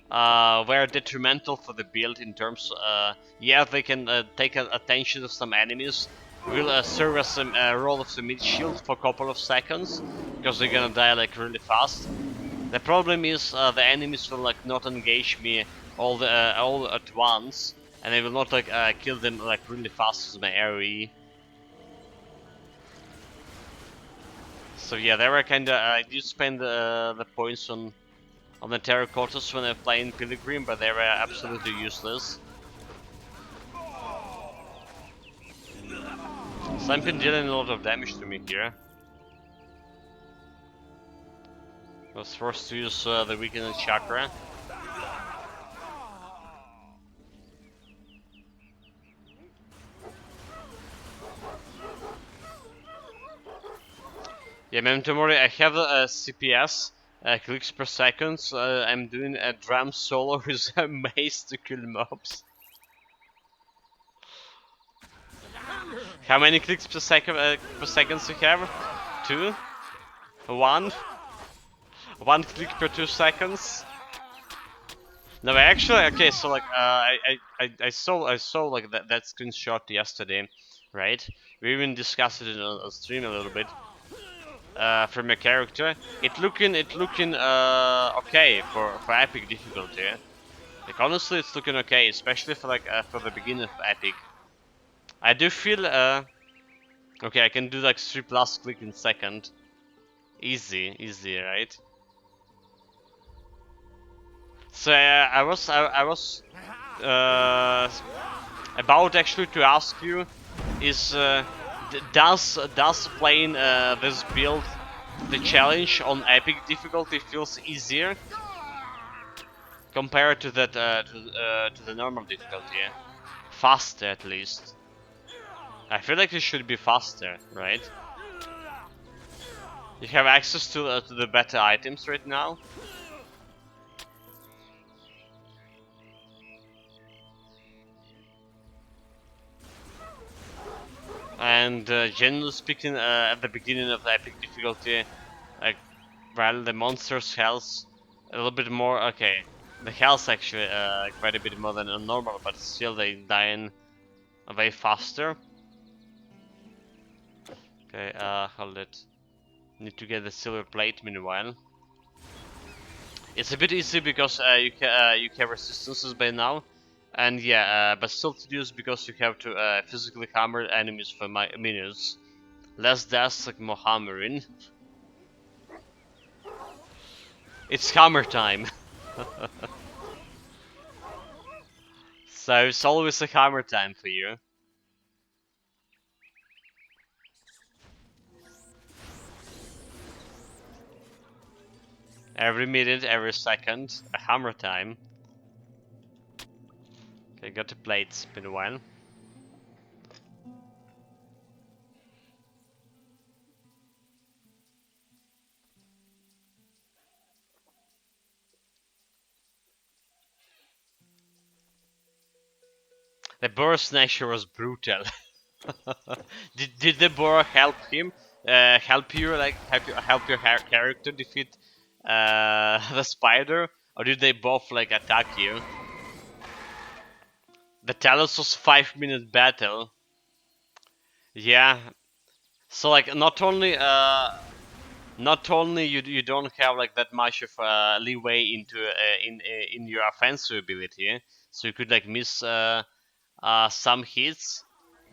Speaker 1: were detrimental for the build in terms. Yeah, they can take attention of some enemies. Will serve as a role of the mid shield for a couple of seconds because they're gonna die like really fast. The problem is the enemies will like not engage me all at once, and I will not like kill them like really fast with my AoE. So yeah, they were kinda. I did spend the points on the terracottas when I play in Pilgrim, but they were absolutely useless. So I've been dealing a lot of damage to me here. I was forced to use the weakened chakra. Yeah, man, tomorrow I have a CPS, clicks per second, so I'm doing a drum solo with a mace to kill mobs. How many clicks per second you have? 2? 1? 1 click per 2 seconds? No, actually, okay, so like, I saw like that screenshot yesterday, right? We even discussed it on stream a little bit. From your character, it looking okay for epic difficulty. Like honestly, it's looking okay, especially for like for the beginning of epic. I do feel okay. I can do like 3+ click in second, easy, right? So I was about actually to ask you, is does playing this build, the challenge on epic difficulty, feels easier compared to that to the normal difficulty? Yeah? Faster at least. I feel like it should be faster, right? You have access to the better items right now. And generally speaking, at the beginning of the epic difficulty, like, while the monster's health a little bit more, okay, the health actually quite a bit more than a normal, but still they dying way faster. Okay, hold it. Need to get the silver plate meanwhile. It's a bit easy because you have resistances by now, and yeah, but still tedious because you have to physically hammer enemies for minutes. Less deaths, like more hammering. It's hammer time. So it's always a hammer time for you. Every minute, every second, a hammer time. Okay, got the plates, been a while. The boar snatcher was brutal. did the boar help him? Help you like help your character defeat the spider, or did they both like attack you? The Talos was 5-minute battle. Yeah. So like not only you don't have like that much of leeway into in your offensive ability, so you could like miss some hits.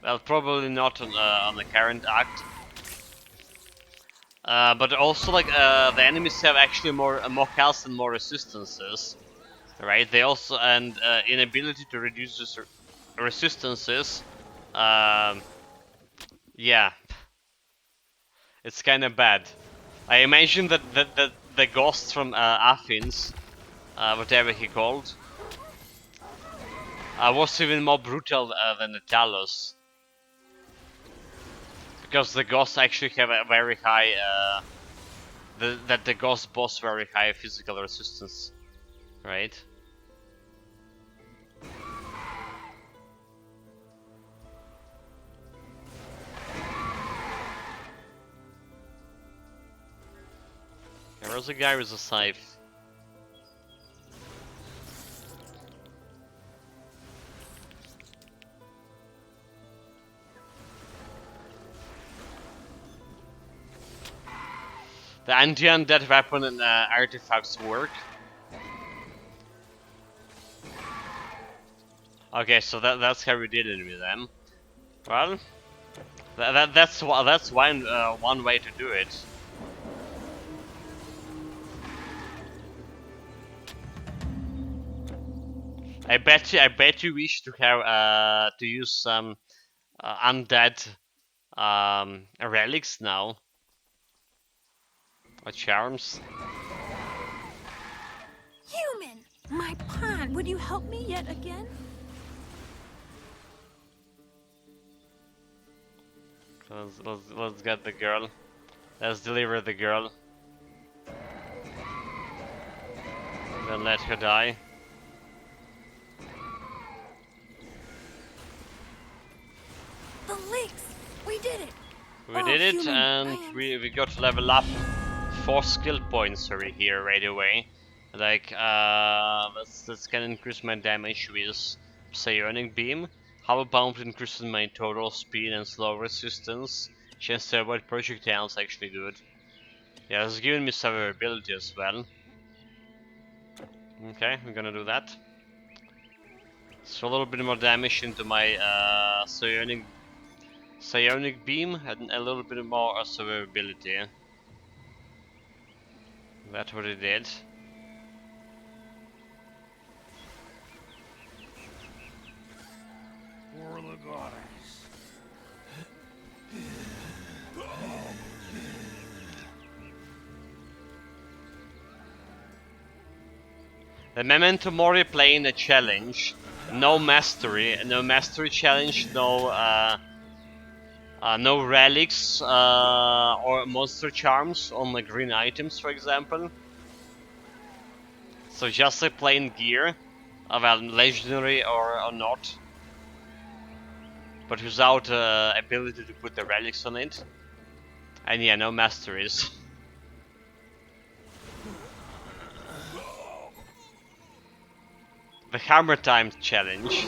Speaker 1: Well, probably not on the current act. But also like the enemies have actually more health and more resistances, right? They also and inability to reduce this resistances. Um, yeah, it's kind of bad. I imagine that the ghost from Athens, whatever he called, was even more brutal than the Talos, because the ghosts actually have a very high the ghost boss very high physical resistance, right? There was a guy with a scythe. The anti-undead weapon and artifacts work. Okay, so that's how we did it with them. Well, that's one way to do it. I bet you wish to have to use some undead relics now or charms.
Speaker 7: Human! My pawn, would you help me yet again?
Speaker 1: Let's get the girl. Let's deliver the girl. Then let her die.
Speaker 7: The lakes! We did it!
Speaker 1: We did it,
Speaker 7: human,
Speaker 1: and we got to level up 4 skill points over here right away. Like that's gonna increase my damage with psionic beam. How about increasing my total speed and slow resistance? Chance to avoid projectiles actually good. Yeah, it's giving me survivability as well. Okay, we're gonna do that. So a little bit more damage into my psionic beam and a little bit more survivability. That's what it did.
Speaker 4: For the goddess.
Speaker 1: The Memento Mori playing a challenge. No mastery challenge, no relics or monster charms on the green items, for example. So just a plain gear, well, legendary or not, but without ability to put the relics on it. And yeah, no masteries. The Hammer Time challenge.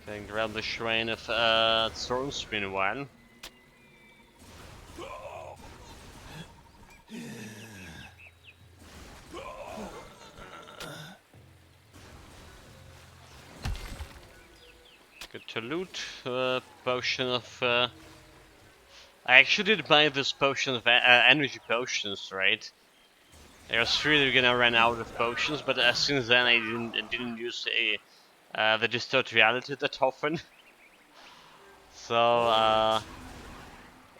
Speaker 1: Can grab the Shrine of Thorns meanwhile. Good to loot. Potion of. I actually did buy this potion of energy potions, right? I was really gonna run out of potions, but since then I didn't use the distort reality that often. So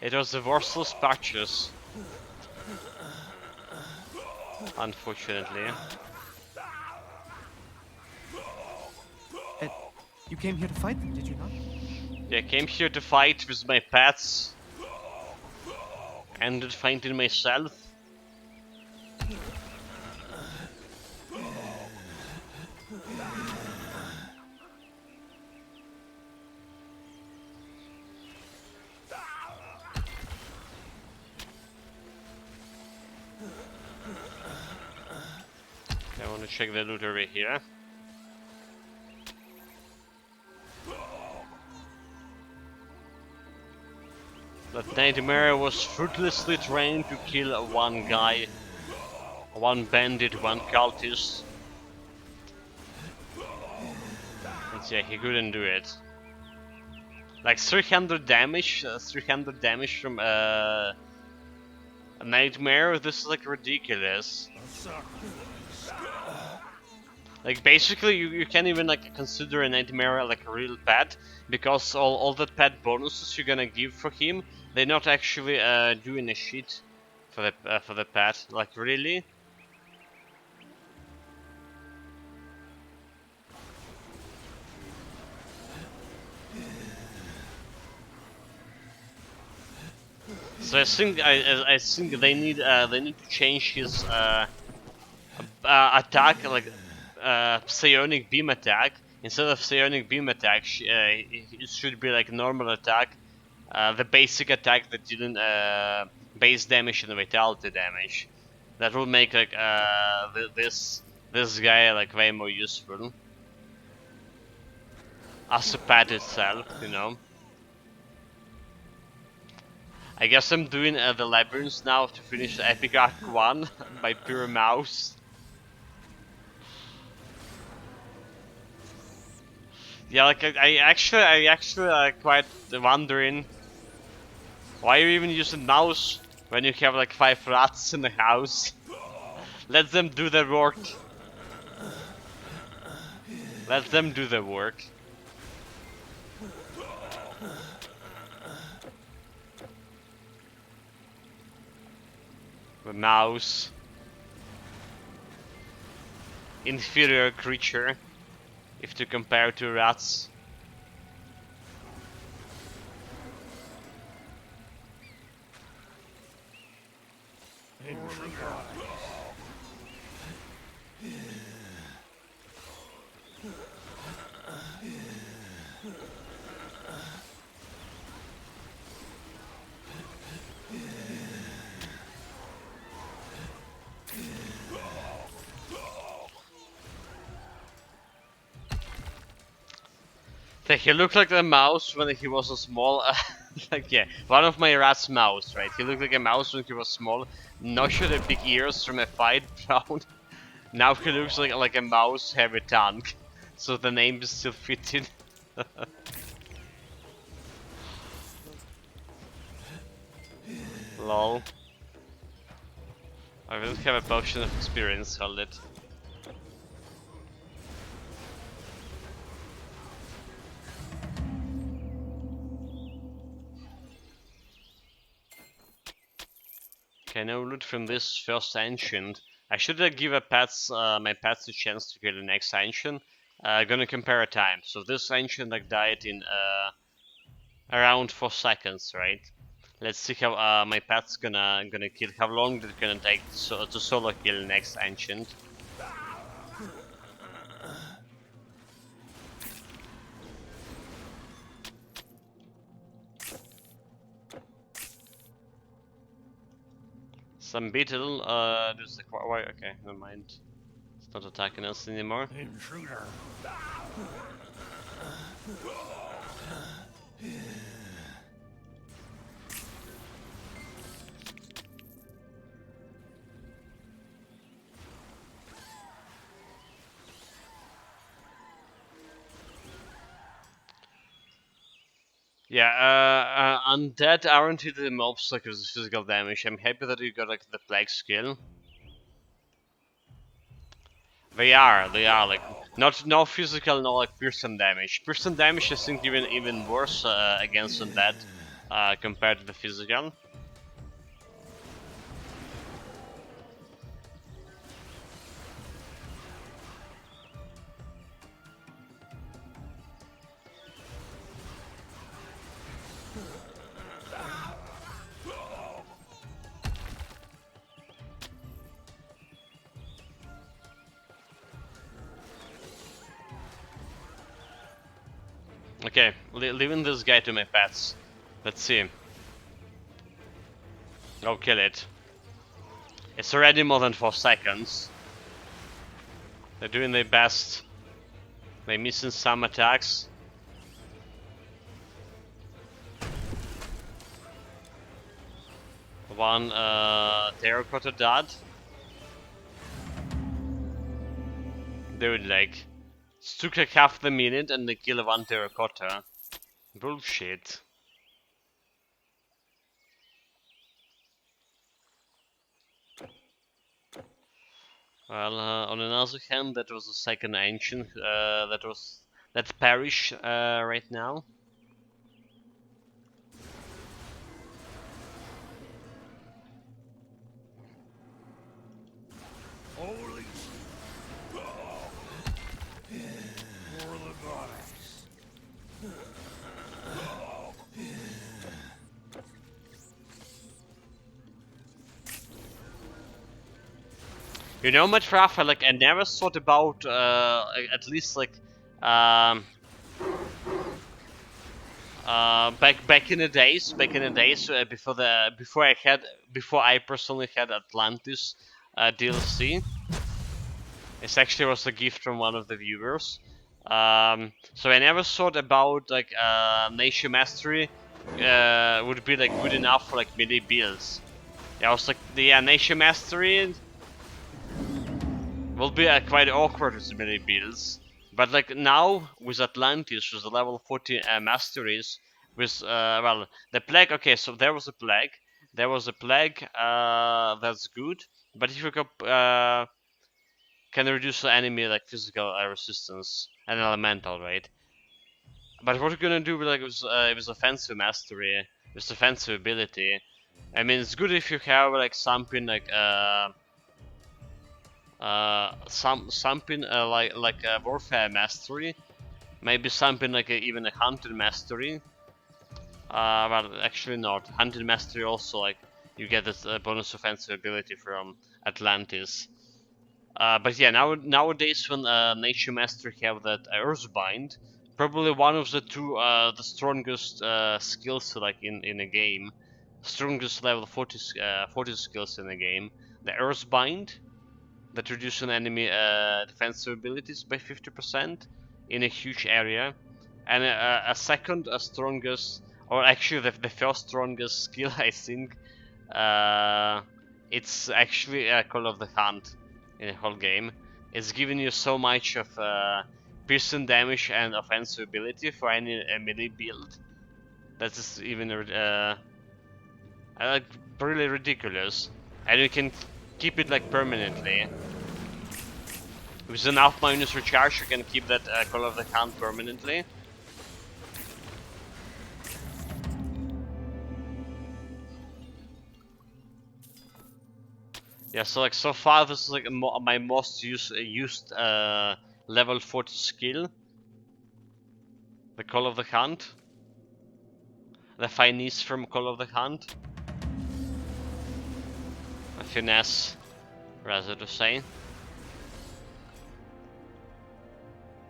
Speaker 1: it was a worthless purchase, unfortunately.
Speaker 3: You came here to fight them, did you not?
Speaker 1: Yeah, I came here to fight with my pets. Ended fighting myself. I want to check the loot over here. That Nightmare was fruitlessly trying to kill one guy, one bandit, one cultist. And yeah, he couldn't do it. Like 300 damage, 300 damage from a Nightmare. This is like ridiculous. Like basically, you can't even like consider a Nightmare like a real pet because all the pet bonuses you're gonna give for him, they're not actually doing a shit for the pet. Like really. So I think they need to change his attack, like psionic beam attack. Instead of psionic beam attack, it should be like normal attack, the basic attack that didn't base damage and vitality damage. That will make like this guy like way more useful as a pet itself, you know. I guess I'm doing the labyrinths now to finish Epic Arc 1 by pure mouse. Yeah, like I actually quite wondering why you even use a mouse when you have like 5 rats in the house. Let them do their work. Let them do their work. The mouse. Inferior creature, if to compare to rats. So he looked like a mouse when he was a small, like yeah, one of my rat's mouse, right? He looked like a mouse when he was small. Not sure the big ears from a fight brown. Now he looks like a mouse heavy tank. So the name is still fitting. Lol. I don't have a potion of experience, hold it. Okay, no loot from this first ancient. I should give my pets a chance to get the next ancient. Gonna compare a time. So this ancient like died in around 4 seconds, right? Let's see how my pet's gonna kill. How long did it gonna take to solo kill next ancient? Some beetle. There's the why? Okay, never mind. It's not attacking us anymore.
Speaker 4: Intruder.
Speaker 1: Yeah, undead aren't the mobs like with physical damage. I'm happy that you got like the plague skill. They are like not no physical, no like piercing damage. Piercing damage I think even worse against undead compared to the physical. Okay, leaving this guy to my pets. Let's see. Go kill it. It's already more than 4 seconds. They're doing their best. They're missing some attacks. One terracotta dot. Dude, like, it took like half the minute and they kill one terracotta. Bullshit. Well, on another hand, that was the second ancient that's parish right now.
Speaker 4: Holy for the goddess.
Speaker 1: You know, much Rafa, like I never thought about at least like um, back in the days, before I personally had Atlantis DLC. It actually was a gift from one of the viewers. So I never thought about like Nation Mastery would be like good enough for like melee builds. Yeah, I was like, the Nation Mastery will be quite awkward with melee builds. But like now with Atlantis, with the level 40 masteries, with well the plague. Okay, so there was a plague. There was a plague. That's good. But if you can reduce the enemy like physical resistance and elemental, right? But what we're gonna do with offensive mastery, with offensive ability. I mean, it's good if you have like something like something like a warfare mastery, maybe something like even a hunter mastery. Well, actually not. Hunter mastery also like you get this bonus offensive ability from Atlantis. But yeah, nowadays when Nature Master have that Earthbind, probably one of the two the strongest skills like in a game, strongest level 40 skills in the game. The Earthbind that reduces an enemy defensive abilities by 50% in a huge area, and a second strongest, or actually the first strongest skill I think. It's actually Call of the Hunt in the whole game. It's giving you so much of piercing damage and offensive ability for any melee build. That is even like really ridiculous, and you can keep it like permanently. With enough minus recharge, you can keep that Call of the Hunt permanently. Yeah, so like so far this is like my most used level 40 skill. The Call of the Hunt. The finesse from Call of the Hunt. A finesse, rather to say.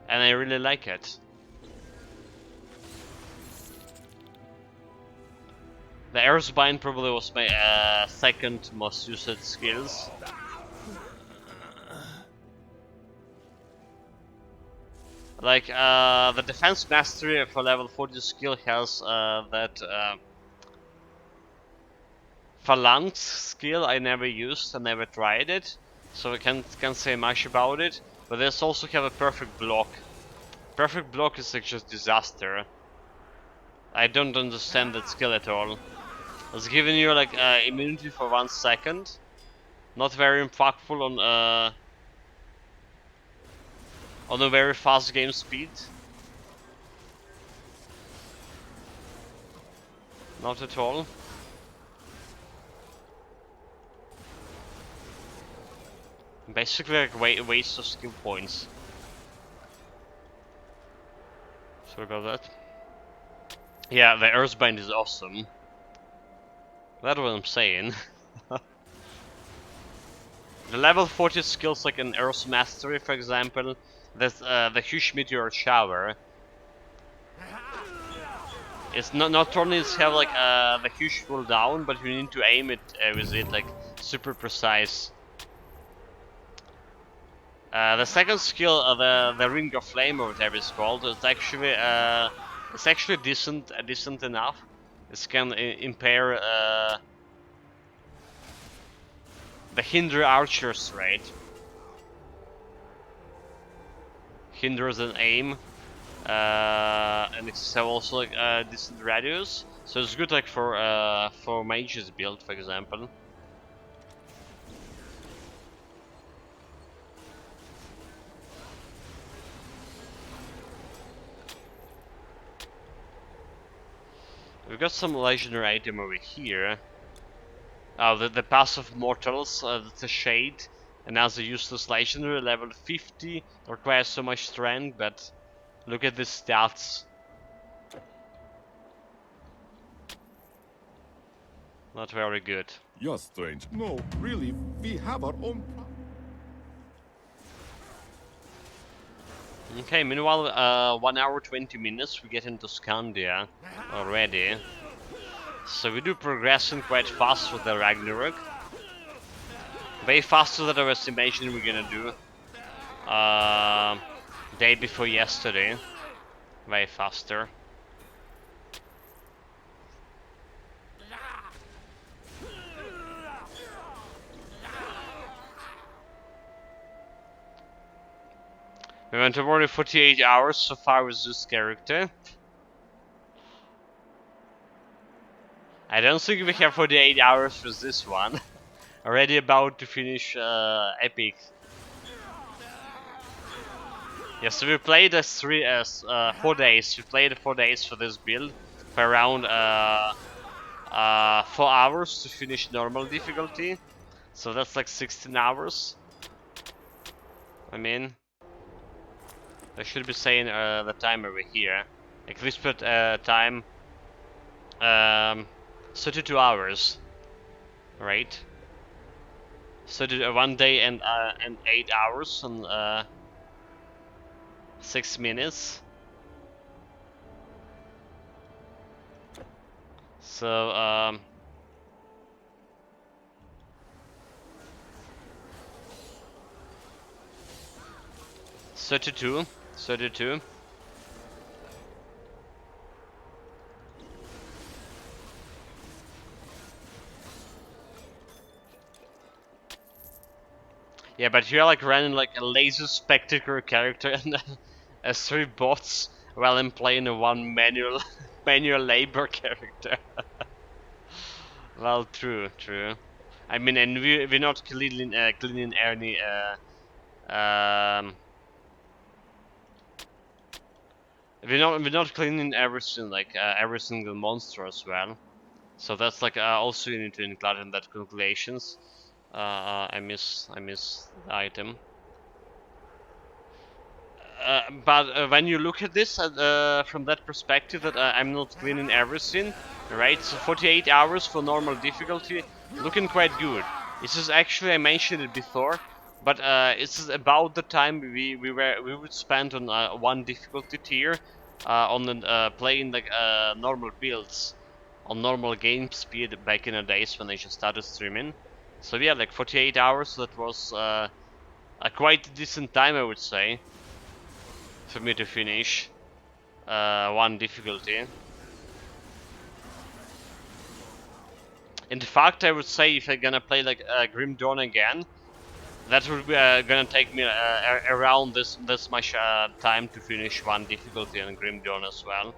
Speaker 1: And I really like it. The Earthbind probably was my second most used skills. Like, the Defense Mastery for level 40 skill has that Phalanx skill I never used, I never tried it, so I can't say much about it. But there's also have a Perfect Block. Perfect Block is like just disaster. I don't understand that skill at all. It's giving you like immunity for 1 second. Not very impactful on a very fast game speed. Not at all. Basically like waste of skill points. Sorry about that. Yeah, the Earthbind is awesome. That's what I'm saying. The level 40 skills like an Earth Mastery, for example, there's the huge meteor shower. It's not only does it have like the huge cooldown, but you need to aim it with it like super precise. The second skill, the Ring of Flame or whatever it's called, it's actually decent enough. It can impair the hinder archers rate, hinders an aim, and it's also like a decent radius. So it's good like for mages build, for example. We've got some legendary item over here. Oh, the Pass of Mortals, that's a shade. And as a useless legendary, level 50, requires so much strength, but look at the stats. Not very good.
Speaker 4: You're strange. No, really, we have our own.
Speaker 1: Okay, meanwhile, 1 hour 20 minutes, we get into Scandia already. So we do progressing quite fast with the Ragnarok. Way faster than I was imagining we're gonna do. Day before yesterday. Way faster. We went over 48 hours so far with this character. I don't think we have 48 hours with this one. Already about to finish Epic. Yeah, so we played 4 days. We played 4 days for this build. For around 4 hours to finish normal difficulty. So that's like 16 hours. I mean, I should be saying the time over here. Like this put time 32 hours, right? So 1 day and 8 hours and 6 minutes. So 32. Yeah, but you're like running like a laser spectacle character and as 3 bots while I'm playing a 1 manual manual labor character. Well, true. I mean, and we're not cleaning any um we're not cleaning everything like every single monster as well. So that's like also you need to include in that calculations. I miss the item. But when you look at this from that perspective, that I'm not cleaning everything, right? So 48 hours for normal difficulty, looking quite good. This is actually I mentioned it before, but it's about the time we would spend on one difficulty tier on playing like normal builds on normal game speed back in the days when I just started streaming. So yeah, like 48 hours. That was a quite decent time, I would say, for me to finish one difficulty. In fact, I would say if I'm gonna play like Grim Dawn again, that would be gonna take me around this much time to finish one difficulty on Grim Dawn as well.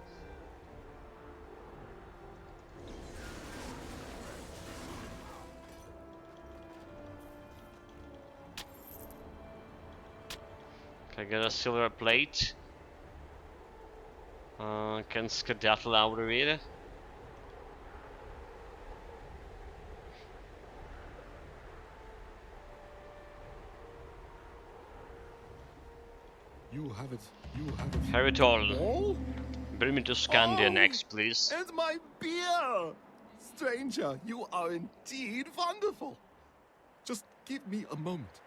Speaker 1: Can I get a silver plate? Can skedaddle out of it.
Speaker 4: You have it. You have it.
Speaker 1: Have it all.
Speaker 4: All?
Speaker 1: Bring me to Scandia
Speaker 4: Oh,
Speaker 1: next, please.
Speaker 4: And my beer! Stranger, you are indeed wonderful. Just give me a moment.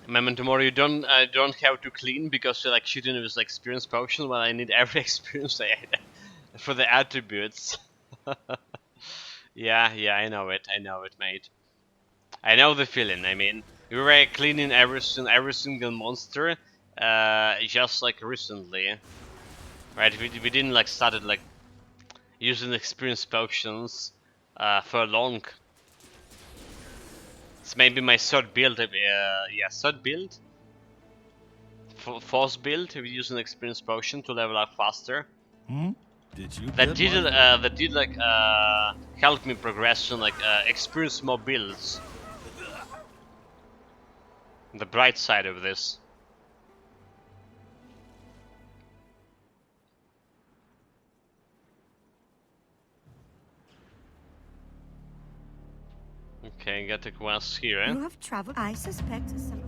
Speaker 1: Memento Mori, you don't have to clean because you're like shooting with like experience potion. Well, I need every experience for the attributes. Yeah, I know it, mate. I know the feeling. I mean, we were cleaning every single monster, just like recently, right? We didn't like started like using experience potions, for long. It's maybe my third build. Yeah, third build. Fourth build. We use an experience potion to level up faster.
Speaker 4: Did you
Speaker 1: That
Speaker 4: get
Speaker 1: did
Speaker 4: my...
Speaker 1: that did like help me progress and like experience more builds. The bright side of this. Okay, got a quest here.
Speaker 8: You have traveled. I suspect some.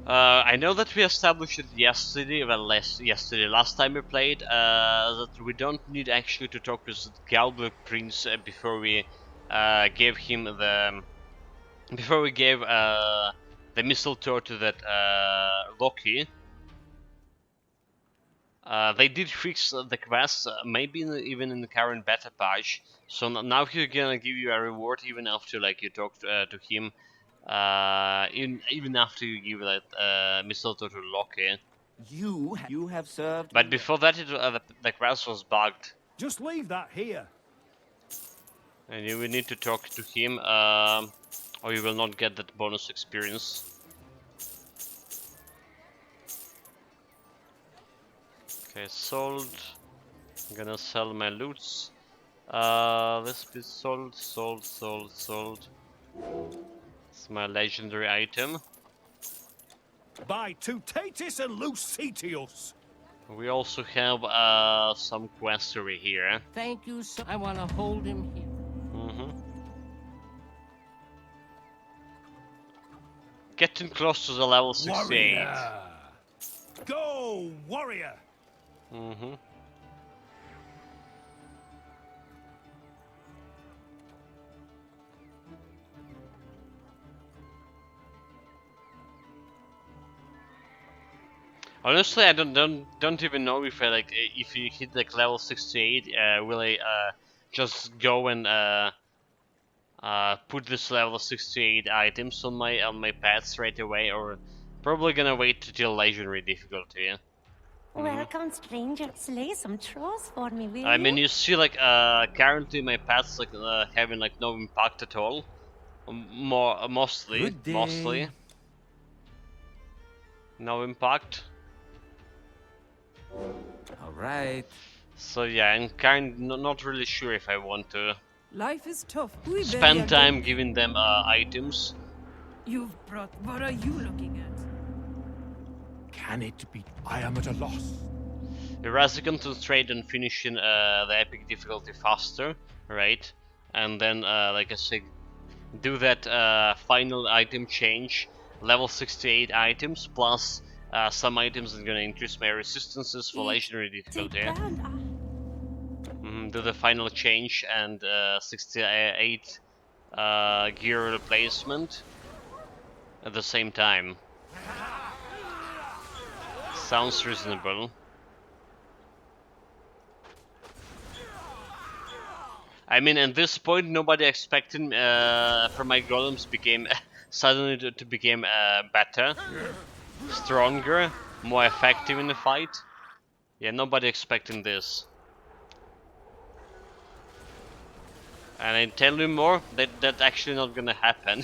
Speaker 1: I know that we established it yesterday, well, last time we played, that we don't need actually to talk with the Galbur Prince before we gave him the the mistletoe to that Loki. They did fix the quest, maybe even in the current beta patch. So now he's gonna give you a reward even after like you talk to him, even after you give that mistletoe to Loki.
Speaker 6: You have served.
Speaker 1: But before that, the quest was bugged,
Speaker 2: Just leave that here.
Speaker 1: and you will need to talk to him, or you will not get that bonus experience. Okay, sold. I'm gonna sell my loots. This be sold. It's my legendary item.
Speaker 2: By Tutatis and Lucetius.
Speaker 1: We also have some questery here.
Speaker 6: Thank you, sir. I want to hold him here.
Speaker 1: Getting close to the level 68.
Speaker 2: Warrior. Go, warrior.
Speaker 1: Honestly, I don't even know if I like if you hit like level 68, will I just go and put this level 68 items on my pad straight away, or probably gonna wait till legendary difficulty.
Speaker 8: Welcome, stranger. Slay some trolls for me, will
Speaker 1: I
Speaker 8: you?
Speaker 1: mean, you see, like currently my pads like having like no impact at all. Mostly,
Speaker 6: Good day.
Speaker 1: mostly no impact.
Speaker 6: All right.
Speaker 1: So yeah, I'm not really sure if I want to
Speaker 7: Life is tough.
Speaker 1: spend time giving them items.
Speaker 7: You've brought. What are you looking at?
Speaker 2: Can it be? I am at a loss.
Speaker 1: You rather concentrate on finishing the epic difficulty faster, right? And then, like I said, do that final item change, level 68 items plus some items that are gonna increase my resistances for legendary difficulty. Do the final change and 68 gear replacement at the same time. Sounds reasonable. I mean, at this point, nobody expected for my golems became suddenly to become better, stronger, more effective in the fight. Yeah, nobody expecting this. And I tell you more, that's actually not gonna happen.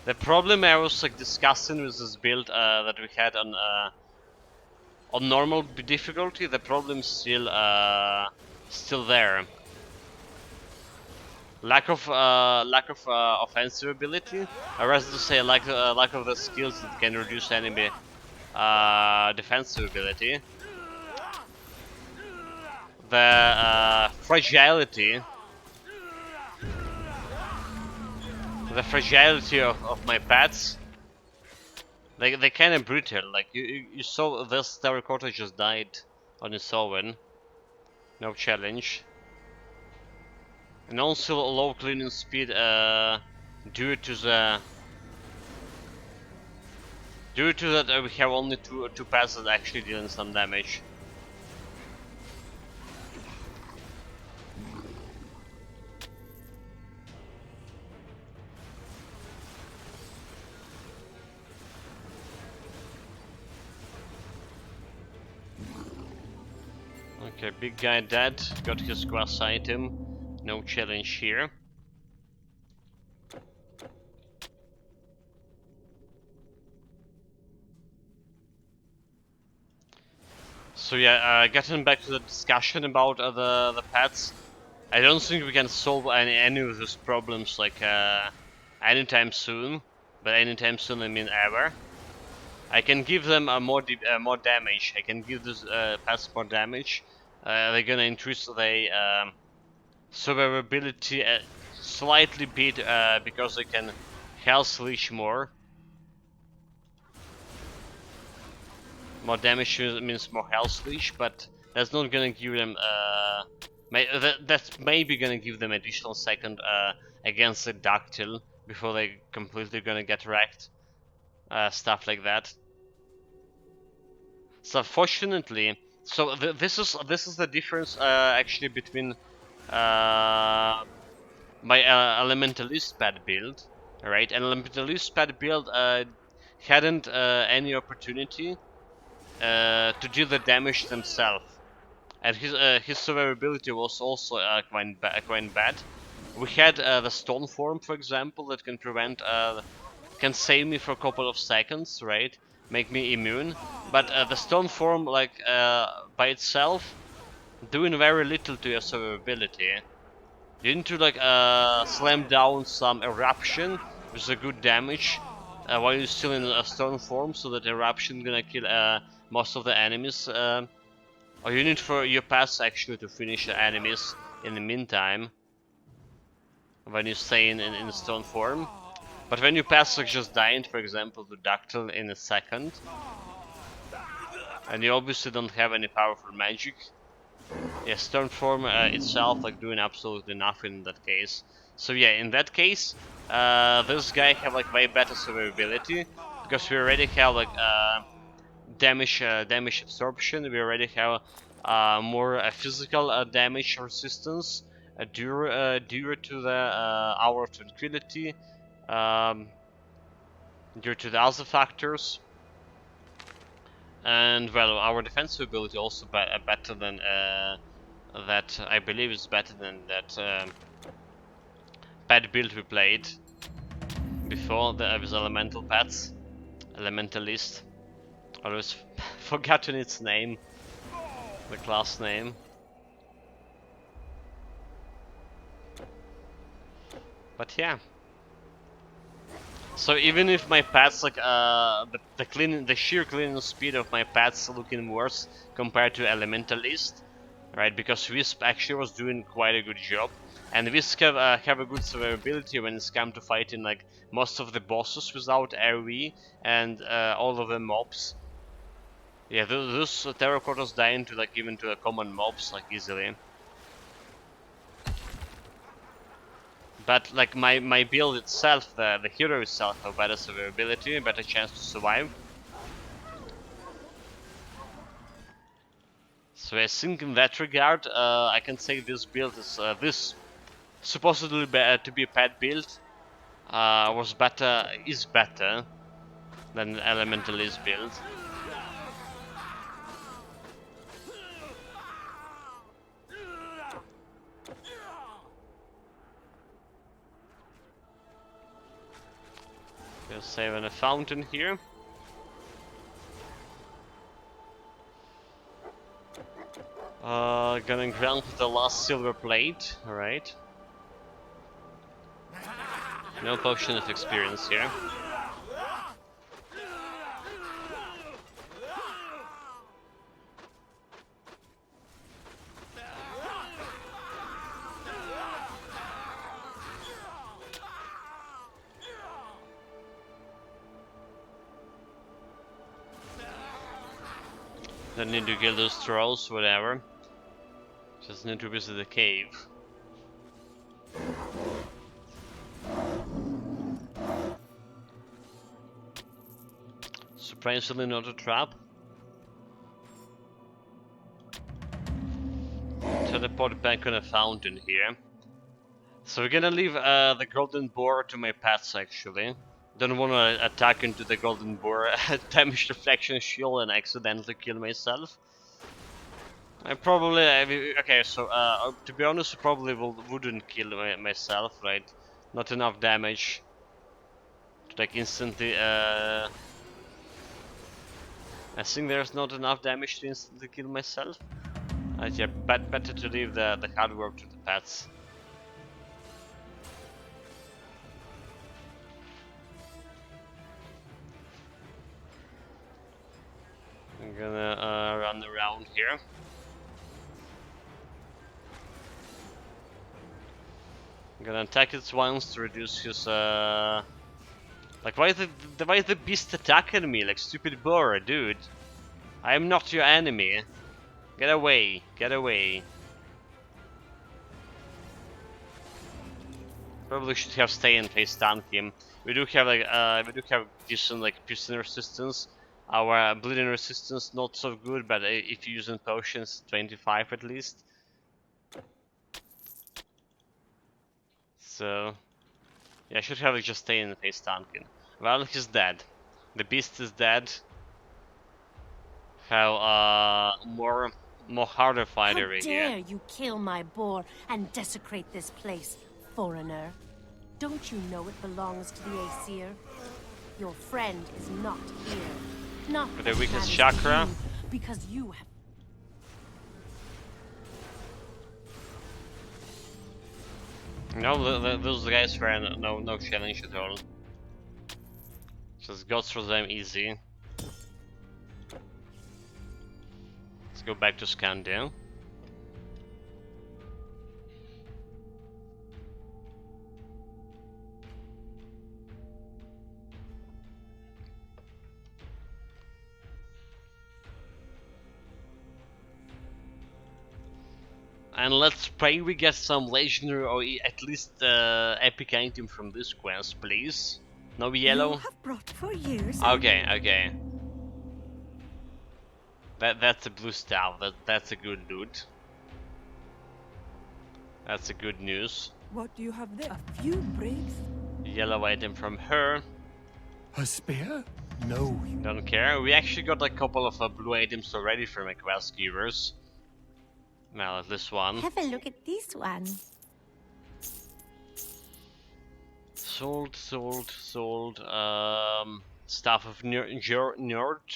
Speaker 1: The problem I was like discussing with this build that we had on normal difficulty, the problem's still there. Lack of offensive ability, or rather to say lack of the skills that can reduce enemy defensive ability. The fragility of my pets. They kind of brutal. Like you saw this terracotta just died on its own. No challenge. And also low cleaning speed due to that we have only two pads that actually dealing some damage. Okay, big guy dead, got his grass item, no challenge here. So yeah, getting back to the discussion about the pets, I don't think we can solve any of those problems like anytime soon, but anytime soon I mean ever. I can give them more damage. I can give this pets more damage. They're gonna increase their survivability slightly bit because they can health leash more. More damage means more health leash, but that's not gonna give them that's maybe gonna give them additional second against the Ductile before they completely gonna get wrecked. Stuff like that. So fortunately, so this is the difference actually between my Elementalist pad build, right? And Elementalist pad build hadn't any opportunity to deal the damage themselves, and his survivability was also quite bad. We had the Stone Form, for example, that can prevent can save me for a couple of seconds, right? Make me immune. But the Stone Form, like by itself, doing very little to your survivability. You need to like slam down some eruption with a good damage while you're still in a Stone Form, so that eruption gonna kill most of the enemies. Or you need for your pass actually to finish the enemies in the meantime when you stay in Stone Form. But when you pass like just dying, for example, to Ductile in a second, and you obviously don't have any powerful magic, yeah, Stone Form itself like doing absolutely nothing in that case. So yeah, in that case, this guy have like way better survivability because we already have like damage absorption. We already have more physical damage resistance due to the Hour of Tranquility, um, due to the other factors. And well, our defensive ability also better than that. I believe is better than that pet build we played before with elemental pets, elementalist. Always forgotten its name, the class name. But yeah. So even if my pets like the sheer cleaning speed of my pets looking worse compared to elementalist, right? Because Wisp actually was doing quite a good job, and Wisp have a good survivability when it's come to fighting like most of the bosses without AoE and all of the mobs. Yeah, those terracottas dying to like even to the common mobs like easily. But like my build itself, the hero itself have better survivability, better chance to survive. So I think in that regard, I can say this build is this supposedly to be a pet build is better than the Elementalist build. We're saving a fountain here. Gonna grant the last silver plate, alright. No potion of experience here. Don't need to kill those trolls, whatever. Just need to visit the cave. Strangely not a trap. Teleport back on a fountain here. So we're gonna leave the golden boar to my pets actually. Don't wanna attack into the golden boar, damage deflection shield and accidentally kill myself. I probably, okay, so to be honest, I probably wouldn't kill myself, right? Not enough damage to like instantly, I think there's not enough damage to instantly kill myself. Yeah, better to leave the hard work to the pets. I'm gonna run around here. I'm gonna attack it once to reduce his like why is the beast attacking me like stupid boar, dude? I am not your enemy. Get away, get away. Probably should have stay and face tank him. We do have like decent like piercing resistance. Our bleeding resistance not so good, but if you're using potions, 25 at least. So yeah, I should have like, just stay and face tanking. Well, he's dead. The beast is dead. Have more harder fighter
Speaker 8: How
Speaker 1: here.
Speaker 8: dare you kill my boar and desecrate this place, foreigner? Don't you know it belongs to the Aesir? Your friend is not here. Not
Speaker 1: With the weakest
Speaker 8: as
Speaker 1: chakra.
Speaker 8: you, because you have.
Speaker 1: No, those guys were no challenge at all. Just got through them easy. Let's go back to Scandia. And let's pray we get some legendary or at least epic item from this quest, please. No
Speaker 7: You
Speaker 1: yellow?
Speaker 7: have brought for years.
Speaker 1: Okay, okay. That's a blue staff. That's a good loot. That's a good news.
Speaker 7: What do you have there? A few breaks.
Speaker 1: Yellow item from her.
Speaker 4: A spear? No.
Speaker 1: Don't care. We actually got a couple of blue items already from my quest givers. Well, at least one.
Speaker 8: Have a look at this one.
Speaker 1: Sold. Staff of Njord.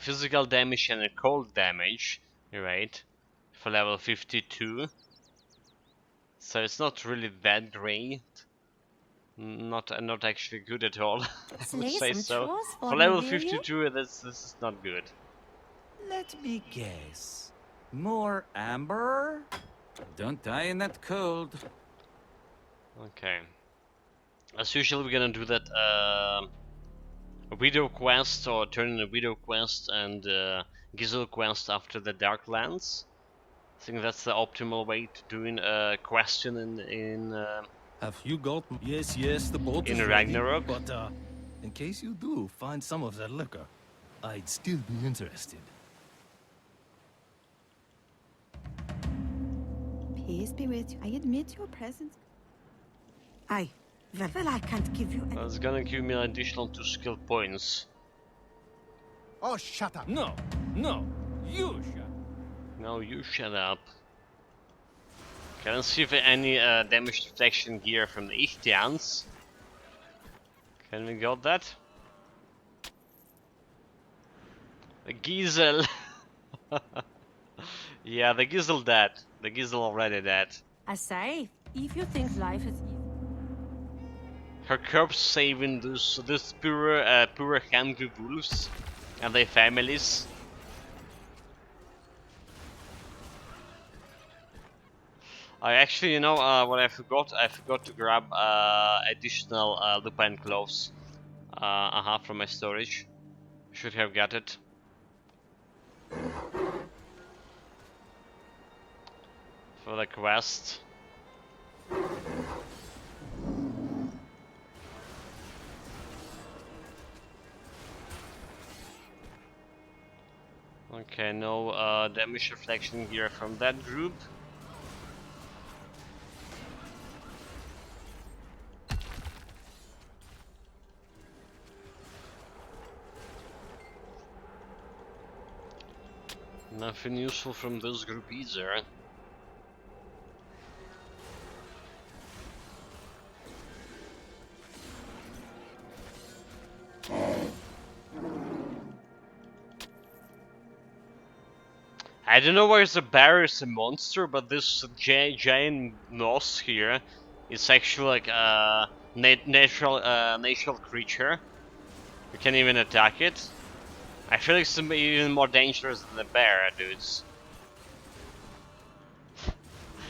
Speaker 1: Physical damage and a cold damage, right? For level 52. So it's not really that great. Not actually good at all. I would
Speaker 8: Slay
Speaker 1: say
Speaker 8: some
Speaker 1: so.
Speaker 8: trolls
Speaker 1: For
Speaker 8: for
Speaker 1: level
Speaker 8: me, will you?
Speaker 1: 52, this is not good.
Speaker 6: Let me guess. More amber? Don't die in that cold.
Speaker 1: Okay. As usual, we're gonna do that a widow quest or turn in a widow quest and Gizzle quest after the Darklands. I think that's the optimal way to doing a question in
Speaker 9: Have you got? Yes, the boat
Speaker 1: In
Speaker 9: is
Speaker 1: Ragnarok?
Speaker 9: ready, but in case you do find some of that liquor, I'd still be interested.
Speaker 7: Peace be with you. I admit your presence. Aye. Well, I can't give you any.
Speaker 1: That's gonna give me an additional 2 skill points.
Speaker 4: Oh, shut up.
Speaker 3: No, you shut.
Speaker 1: No, you shut up. Can I see if any damage detection gear from the Ichtians? Can we got that? The Gizel. Yeah, the Gizel dead. The Gizel already dead.
Speaker 8: I say, if you think life is easy.
Speaker 1: Her corpse saving those poor hungry wolves and their families. I actually, you know, what I forgot to grab additional lupine cloves from my storage. Should have got it. For the quest. Okay, no damage reflection gear from that group. Nothing useful from this group either. I don't know why the bear is a monster, but this giant moss here is actually like a natural creature. You can't even attack it. I feel like it's even more dangerous than the bear, dudes.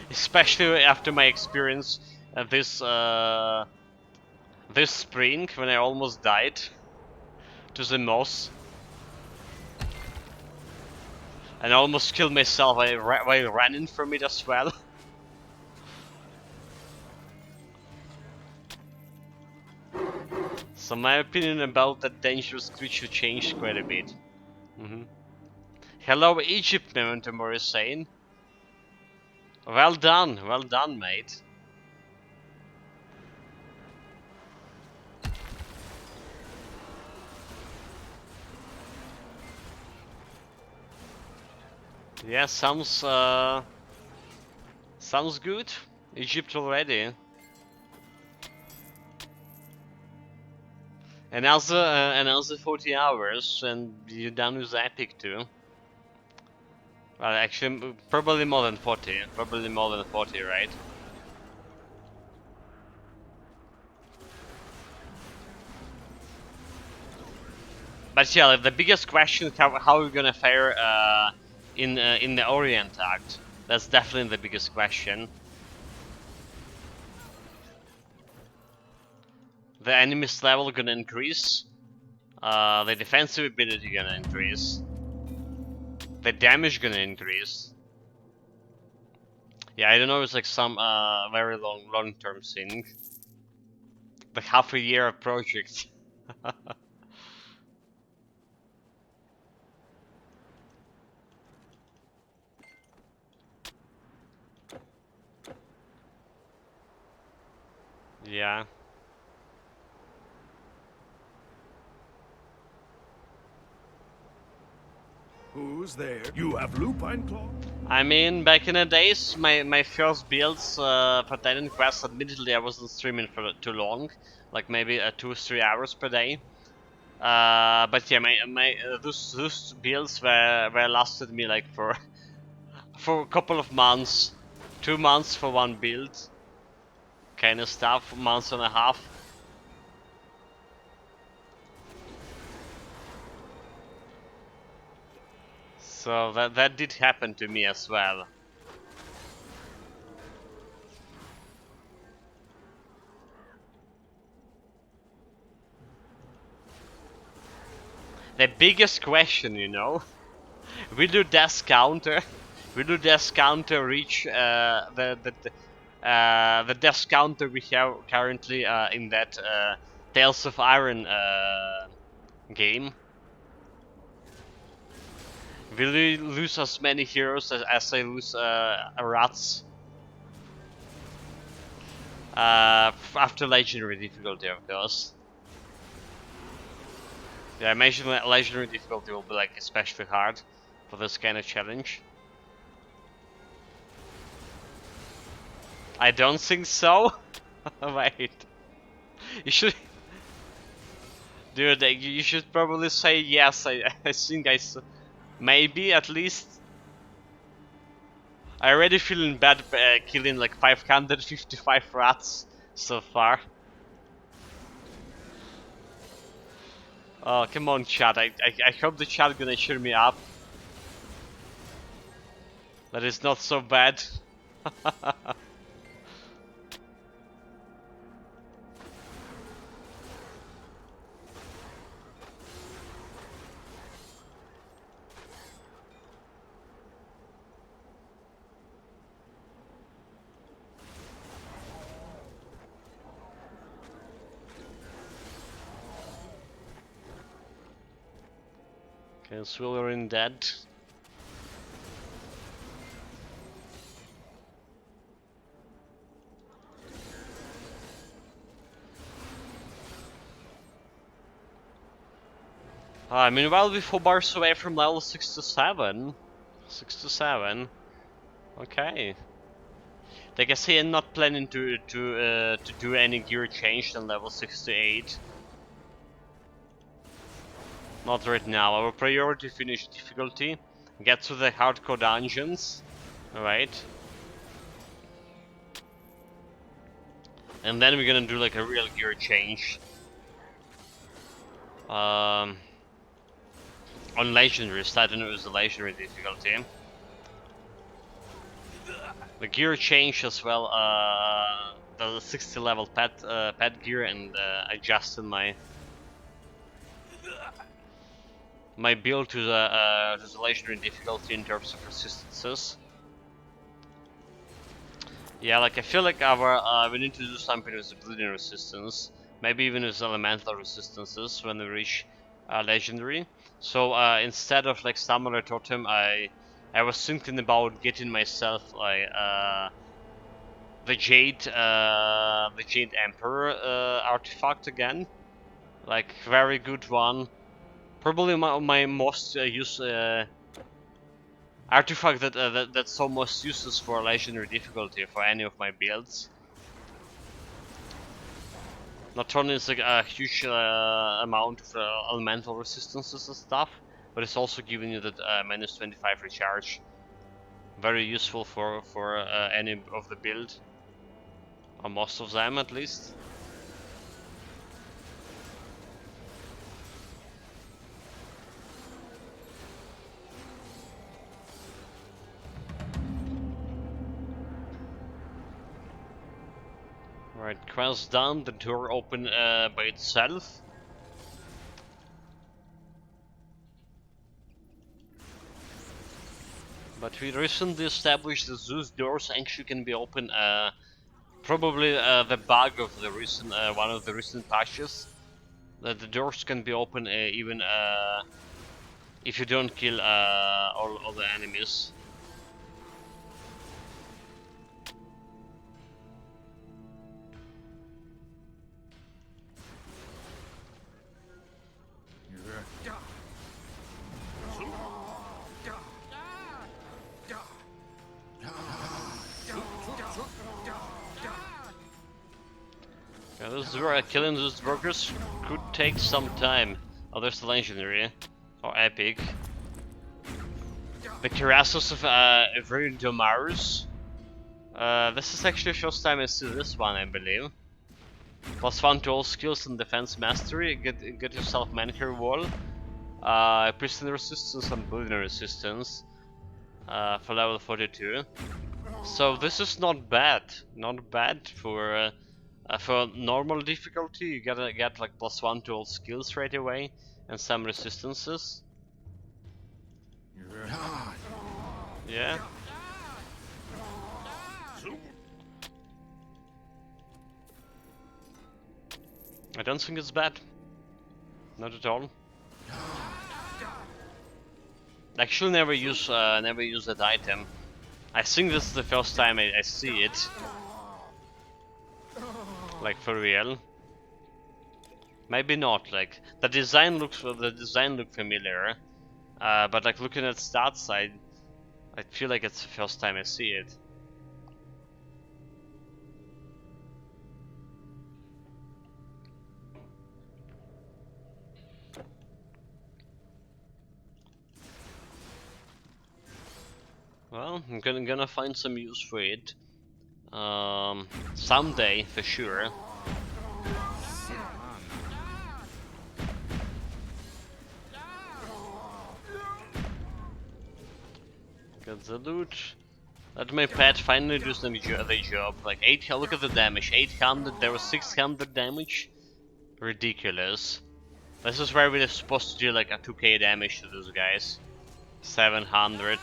Speaker 1: Especially after my experience this spring when I almost died to the moss and I almost killed myself while running from it as well. So my opinion about that dangerous creature changed quite a bit. Hello Egypt, Memento Mori saying. Well done, mate. Yeah, sounds good. Egypt already. Another 40 hours and you're done with Epic too. Well, actually, probably more than 40. Probably more than 40, right? But yeah, the biggest question is how we're gonna fare in the Orient Act. That's definitely the biggest question. The enemy's level gonna increase. The defensive ability gonna increase. The damage gonna increase. Yeah, I don't know. It's like some very long-term thing. Like half a year of project. Yeah.
Speaker 2: Who's there? You have lupine claw?
Speaker 1: I mean, back in the days, my first builds for Titan Quest, admittedly I wasn't streaming for too long, like maybe 2 or 3 hours per day. But yeah, my those builds were lasted me like for for a couple of months, 2 months for one build, kind of stuff, months and a half. So that did happen to me as well. The biggest question, you know, will do death counter? Will do death counter reach the death counter we have currently in that Tales of Iron game? Will we lose as many heroes as I lose rats? After legendary difficulty, of course. Yeah, I imagine that legendary difficulty will be like especially hard for this kind of challenge. I don't think so. Wait, you should, dude. You should probably say yes. I think maybe at least. I already feeling bad killing like 555 rats so far. Oh, come on, chat. I hope the chat gonna cheer me up. That is not so bad. Okay, Swillerin dead. Meanwhile, we 4 bars away from level 67. 67. Okay. Like I say, I'm not planning to do any gear change than level 68. Not right now. Our priority finish difficulty, get to the hardcore dungeons, alright? And then we're gonna do like a real gear change. On legendary, starting with the legendary difficulty. The gear change as well. The 60 level pet gear and adjusting my build to the legendary difficulty in terms of resistances. Yeah, like I feel like our we need to do something with the bleeding resistance, maybe even with elemental resistances when we reach legendary. So instead of like summon a totem, I was thinking about getting myself like the Jade Emperor artifact again, like very good one. Probably my most used artifact that's almost useless for legendary difficulty for any of my builds. Not only is like a huge amount of elemental resistances and stuff, but it's also giving you that minus 25 recharge. Very useful for any of the build, or most of them at least. Alright, quest done, the door open by itself. But we recently established that those doors actually can be open, probably the bug of the recent, one of the recent patches. That the doors can be open even if you don't kill all the enemies. Killing those workers could take some time. Oh, there's the legendary or epic. The Cuirassiers of Domarus. This is actually the first time I see this one, I believe. +1 to all skills and defense mastery. Get yourself Manicure Wall. Prison resistance and bleeding resistance. For level 42. So this is not bad. Not bad for normal difficulty. You gotta get like +1 to all skills right away and some resistances. Yeah. I don't think it's bad. Not at all. Actually, never use that item. I think this is the first time I see it. Like for real. Maybe not. Like the design looked familiar, but like looking at stats, I feel like it's the first time I see it. Well, I'm gonna find some use for it. Someday for sure. Get the loot. Let my pet finally do some the job. Like 8, look at the damage. 800, there was 600 damage. Ridiculous. This is where we're supposed to do like a 2k damage to those guys. 700.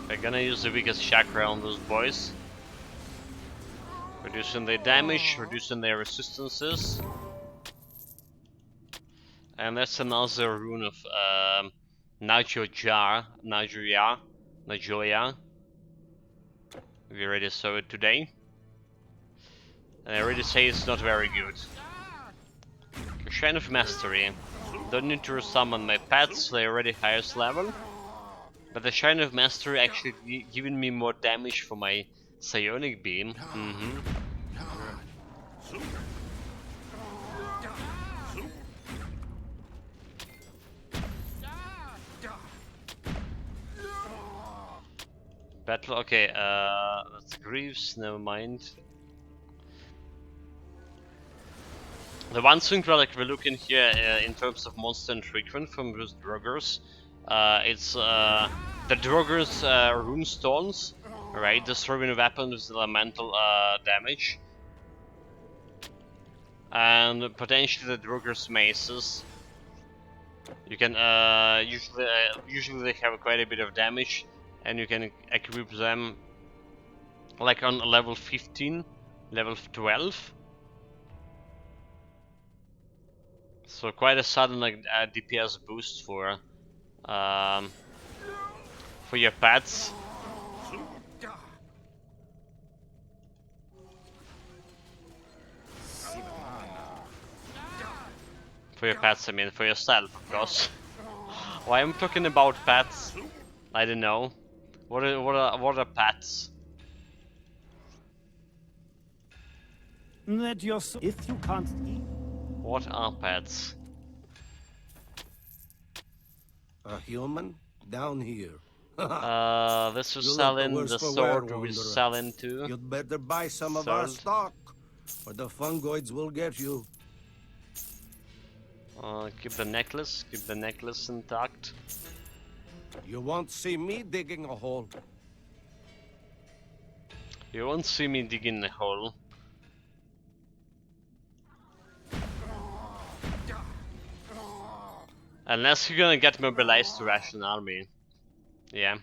Speaker 1: We're gonna use the weakest chakra on those boys. Reducing their damage, reducing their resistances. And that's another rune of Najoya. We already saw it today. And I already say it's not very good. Shrine of Mastery. Don't need to summon my pets, they're already highest level. But the Shrine of Mastery actually giving me more damage for my Psionic Beam. Battle, okay, that's Greaves, never mind. The one thing we're looking here in terms of monster and frequent from those Droggers, it's the Droggers rune stones, right? Destroying weapon with elemental damage. And potentially the Droggers maces. You can usually they have quite a bit of damage, and you can equip them like on level 15, level 12. So quite a sudden like DPS boost for your pets. For your pets, I mean, for yourself, of course. Why am I talking about pets? I don't know. What are pets?
Speaker 3: Let your if you can't eat.
Speaker 1: What are pets?
Speaker 5: A human? Down here.
Speaker 1: This was
Speaker 5: You look the
Speaker 1: selling,
Speaker 5: worse
Speaker 1: the
Speaker 5: for wear,
Speaker 1: sword was
Speaker 5: wanderer.
Speaker 1: selling too.
Speaker 5: You'd better buy some of our
Speaker 1: Sold.
Speaker 5: stock, or the fungoids will get you.
Speaker 1: Keep the necklace intact.
Speaker 5: You won't see me digging a hole.
Speaker 1: You won't see me digging a hole. Unless you're gonna get mobilized to Russian army. Yeah.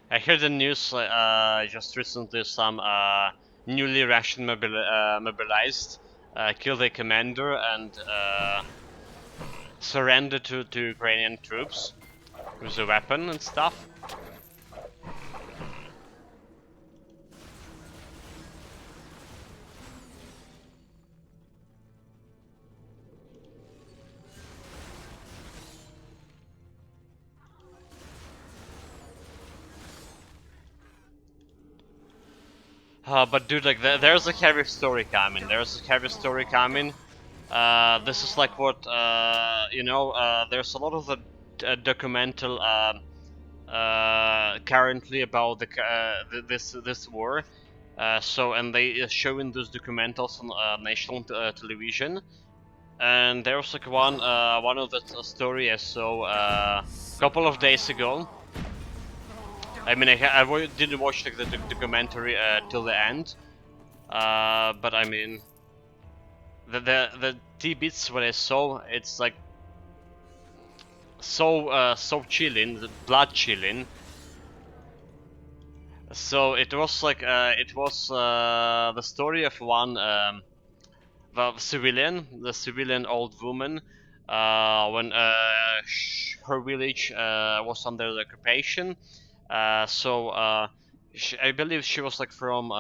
Speaker 1: I heard the news just recently. Some newly Russian mobilized killed their commander and surrendered to Ukrainian troops with a weapon and stuff. But dude, like, there's a heavy story coming. There's a heavy story coming. This is like what, you know, there's a lot of the documental currently about this war. So, and they are showing those documentals on national television. And there was like one of the story I saw a couple of days ago. I mean, I didn't watch like, the documentary till the end, but I mean, the tidbits what I saw, it's like so chilling, blood chilling. So it was like it was the story of one the civilian old woman when her village was under the occupation. I believe she was like from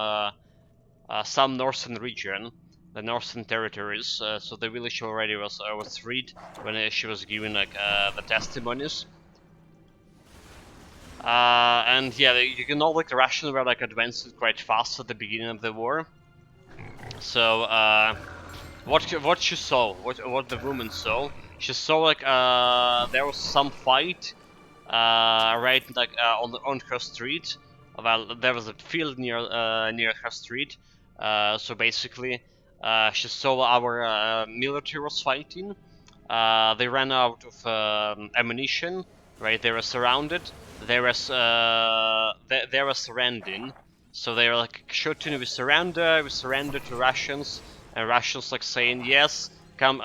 Speaker 1: some northern region, the northern territories. So the village already was freed when she was given like the testimonies. And yeah, you know, like the Russians were like advancing quite fast at the beginning of the war. So what she saw, what the woman saw, she saw like there was some fight right like on her street. Well, there was a field near her street. So basically, she saw our military was fighting. They ran out of ammunition. Right, they were surrounded. They were surrendering. So they were like shooting. We surrender to Russians, and Russians like saying yes, come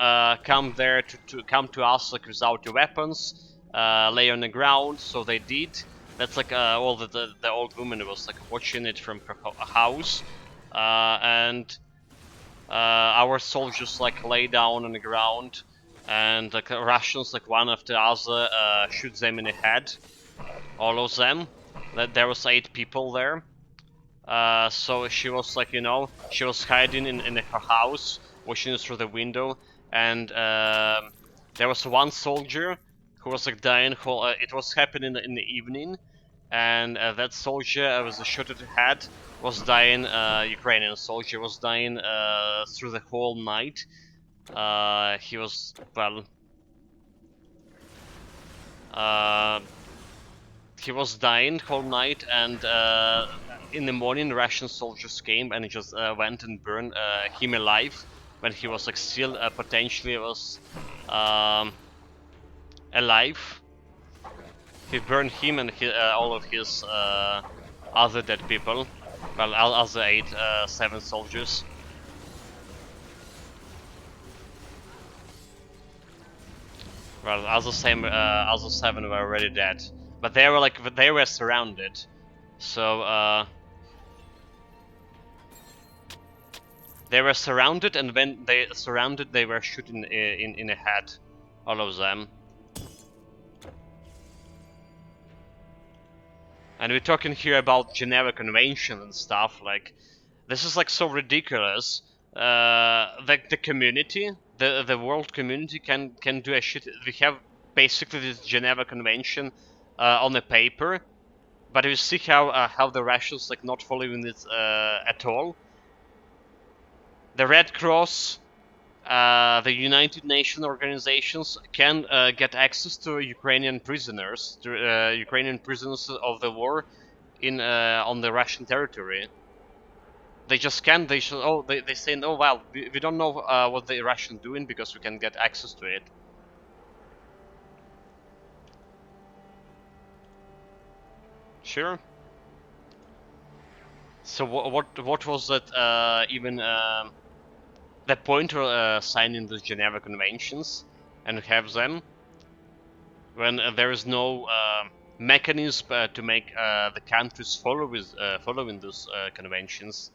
Speaker 1: there to come to us like without your weapons. Lay on the ground. So they did. That's like all the old woman was like watching it from her house, and our soldiers like lay down on the ground, and the Russians like one after the other shoot them in the head, all of them. There was 8 people there. So she was like, you know, she was hiding in her house, watching through the window, and there was one soldier who was like dying. It was happening in the evening, and that soldier with a shot at the head was dying. Ukrainian soldier was dying through the whole night. He was well. Uh, he was dying whole night, and in the morning Russian soldiers came and just went and burned him alive when he was like still potentially was alive. He burned him and all of his other dead people, well, other 7 soldiers. Well, other 7 were already dead, but they were surrounded, so they were surrounded, and when they surrounded, they were shooting in the head, all of them. And we're talking here about Geneva Convention and stuff. Like, this is like so ridiculous. The community, the world community can do a shit. We have basically this Geneva Convention on the paper, but you see how the Russians like not following it at all. The Red Cross, the United Nations organizations can get access to Ukrainian prisoners, of the war in on the Russian territory. They just can. They should. Oh, they say, oh well, we don't know what the Russians doing because we can get access to it. Sure. So what was that even the point of signing the Geneva Conventions and have them when there is no mechanism to make the countries following those conventions?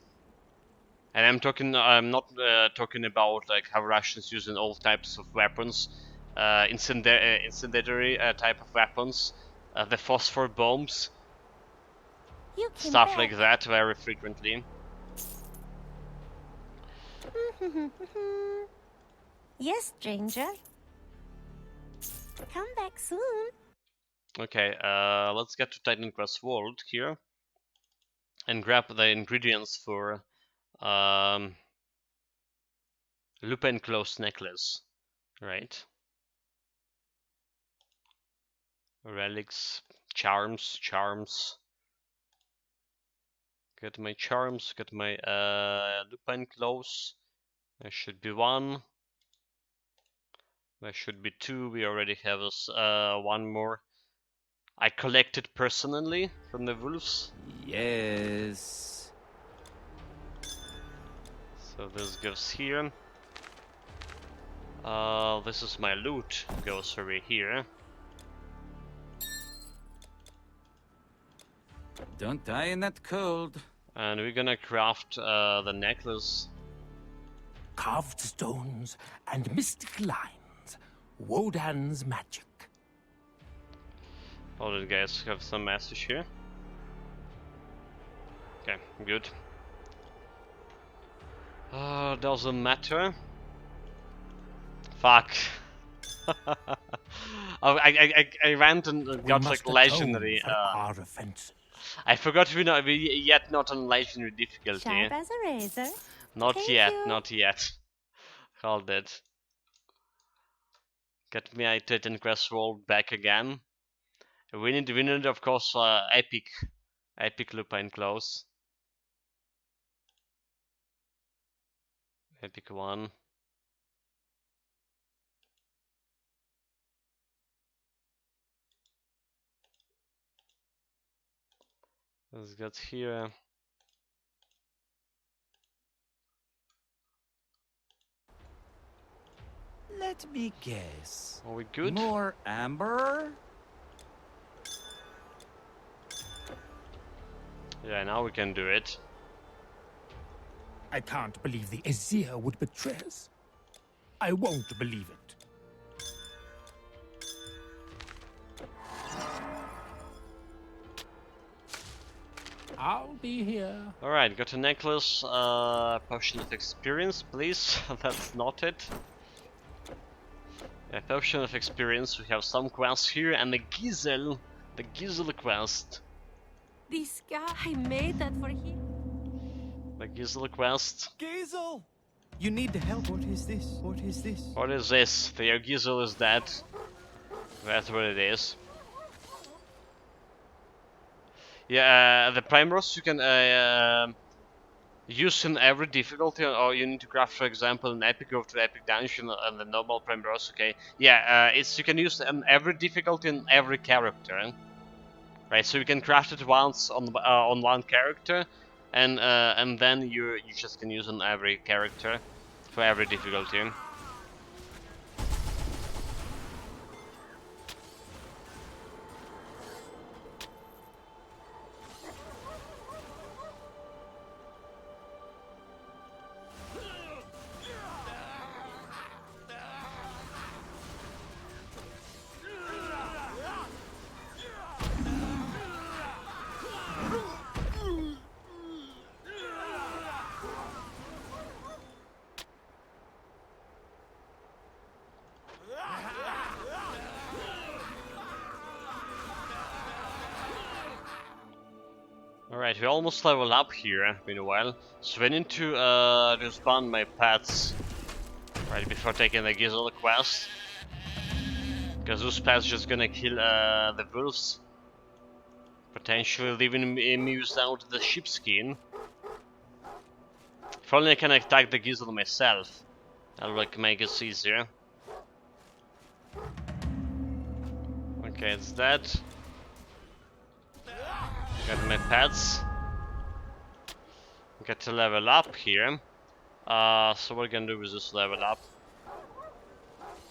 Speaker 1: And I'm not talking about like how Russians using all types of weapons, incendiary type of weapons, the phosphor bombs,
Speaker 8: You came
Speaker 1: stuff
Speaker 8: back.
Speaker 1: like that very frequently.
Speaker 8: Yes, stranger. Come back soon.
Speaker 1: Okay, let's get to Titan Quest World here and grab the ingredients for Lupin Close Necklace, right? Relics, charms. Get my charms, get my Lupin Close. There should be 1. There should be 2. We already have us 1 more. I collected personally from the wolves.
Speaker 6: Yes.
Speaker 1: So this goes here. This is my loot. Goes over here.
Speaker 6: Don't die in that cold.
Speaker 1: And we're gonna craft the necklace.
Speaker 10: Carved stones and mystic lines. Wodan's magic.
Speaker 1: All the guys have some message here. Okay, good. Doesn't matter. Fuck. Oh, I went and got like legendary.
Speaker 10: Our offenses.
Speaker 1: I forgot we yet not on legendary difficulty.
Speaker 8: Sharp as a razor.
Speaker 1: Not
Speaker 8: Thank
Speaker 1: yet,
Speaker 8: you.
Speaker 1: not yet. Hold it. Get me Titan Quest World back again. We need of course epic Lupine Close. Epic 1. Let's get here.
Speaker 10: Let me guess.
Speaker 1: Are we good?
Speaker 6: More amber?
Speaker 1: Yeah, now we can do it.
Speaker 10: I can't believe the Aesir would betray us. I won't believe it. I'll be here.
Speaker 1: Alright, got a necklace, potion of experience, please. That's not it. Yeah, potion of experience, we have some quests here, and the Gizel quest.
Speaker 8: This guy, I made that for him.
Speaker 1: The Gizel quest.
Speaker 3: Gizel! You need the help. What is this? What is this?
Speaker 1: What is this? The Gizel is dead. That's what it is. Yeah, the Primrose you can use in every difficulty, or you need to craft, for example, an epic go to epic dungeon and the normal Primrose. Okay, yeah, it's you can use in every difficulty in every character, right? So you can craft it once on one character, and then you just can use on every character for every difficulty. Alright, we almost level up here, been a while. So we need to respawn my pets right before taking the Gizzle quest. Because those pets just gonna kill the wolves. Potentially leaving me without the sheepskin. If only I can attack the Gizzle myself. That'll like make it easier. Okay, it's dead. Got my pets. Get to level up here. So what we're gonna do is just level up.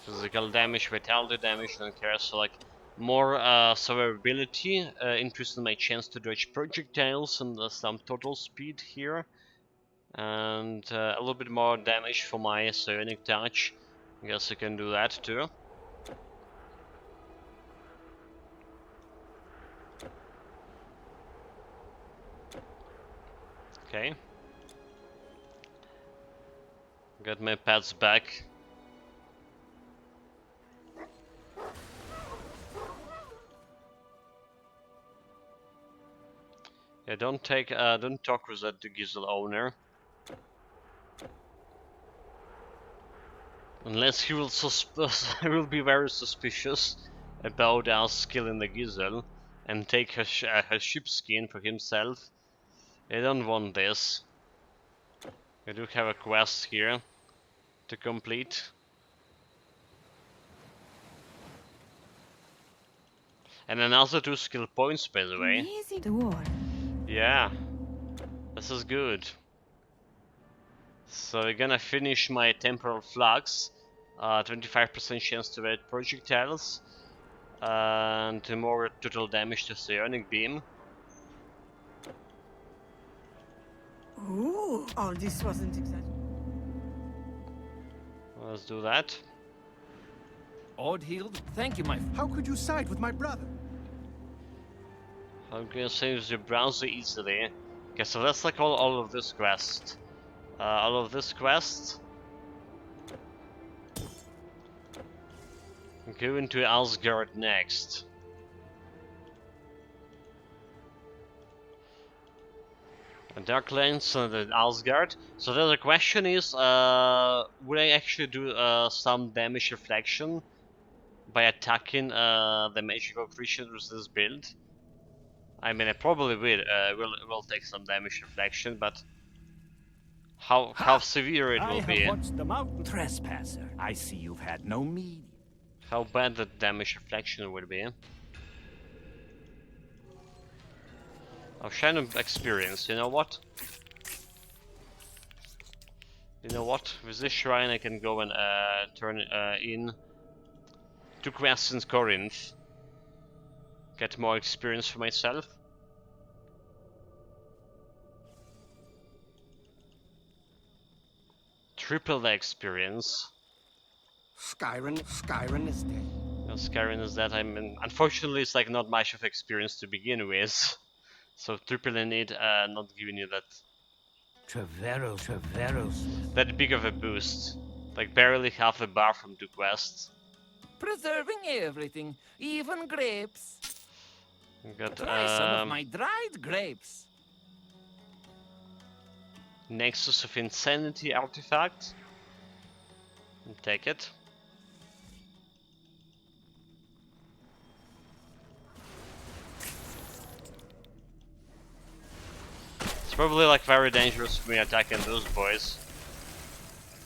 Speaker 1: Physical damage, vitality damage, don't care. So like more survivability, increasing my chance to dodge projectiles and some total speed here. And a little bit more damage for my psionic touch. I guess I can do that too. Okay. Got my pets back. Yeah, don't talk with that Gizzle owner. Unless he will he will be very suspicious about us killing the Gizzle and take her sheepskin for himself. I don't want this. I do have a quest here to complete. And another 2 skill points, by the way.
Speaker 7: Amazing. The war.
Speaker 1: Yeah, this is good. So we're gonna finish my temporal flux. 25% chance to avoid projectiles. And more total damage to psionic beam.
Speaker 7: Ooh, oh, this wasn't exactly.
Speaker 1: Let's do that.
Speaker 3: Odd healed? Thank you, my
Speaker 2: How could you side with my brother?
Speaker 1: I'm gonna save the browser easily. Okay, so that's like all of this quest. All of this quest. Go into Asgard next. Darklands and Asgard. So the question is, would I actually do some damage reflection by attacking the magical creatures with this build? I mean, I probably will take some damage reflection, but how severe it will be?
Speaker 10: Watched the mountain trespasser. I see you've had no meat.
Speaker 1: How bad the damage reflection will be? Oh, Shannon experience. You know what? You know what? With this shrine, I can go and turn in 2 quests in Corinth. Get more experience for myself. triple the experience.
Speaker 5: Skyrim is dead.
Speaker 1: You know, Skyrim is that. I mean, unfortunately, it's like not much of experience to begin with, so tripling it, not giving you that big of a boost. Like barely half a bar from 2 quests.
Speaker 6: Preserving everything, even grapes.
Speaker 1: We got
Speaker 6: Try some of my dried grapes.
Speaker 1: Nexus of Insanity artifact. Take it. It's probably like very dangerous for me attacking those boys.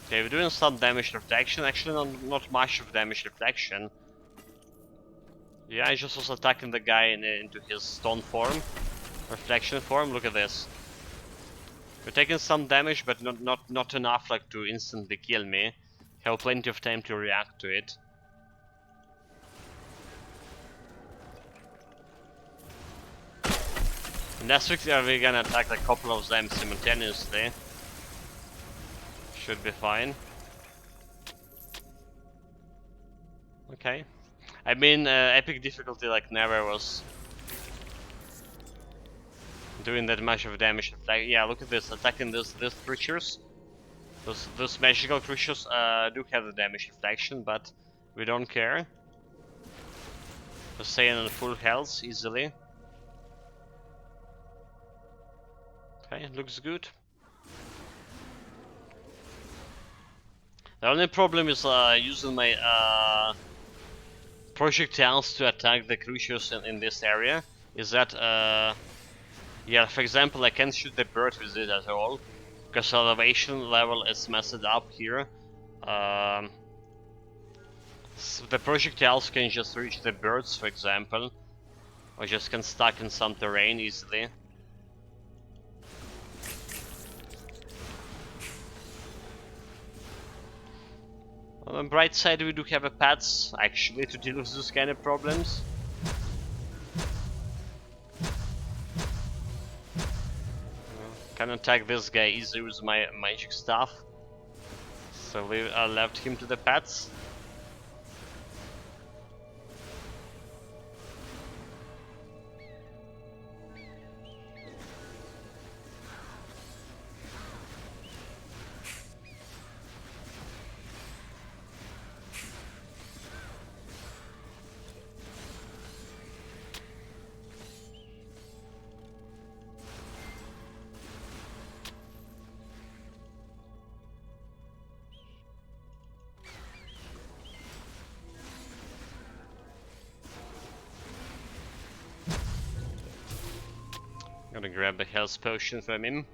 Speaker 1: Okay, we're doing some damage reflection. Actually, not much of damage reflection. Yeah, I just was attacking the guy into his stone form, reflection form. Look at this. We're taking some damage, but not enough like to instantly kill me. Have plenty of time to react to it. And that's why we're gonna attack a couple of them simultaneously. Should be fine. Okay. I mean, epic difficulty like never was doing that much of damage. Like, yeah, look at this, attacking these creatures. Those magical creatures do have the damage reflection, but we don't care. We're staying on full health easily. Okay, looks good. The only problem is using my projectiles to attack the creatures in this area. Is that, yeah, for example, I can't shoot the bird with it at all, because elevation level is messed up here. So the projectiles can just reach the birds, for example, or just can stuck in some terrain easily. On the bright side, we do have a pets, actually, to deal with those kind of problems. Can attack this guy easily with my magic staff. So we left him to the pets. Gonna grab the health potion from him.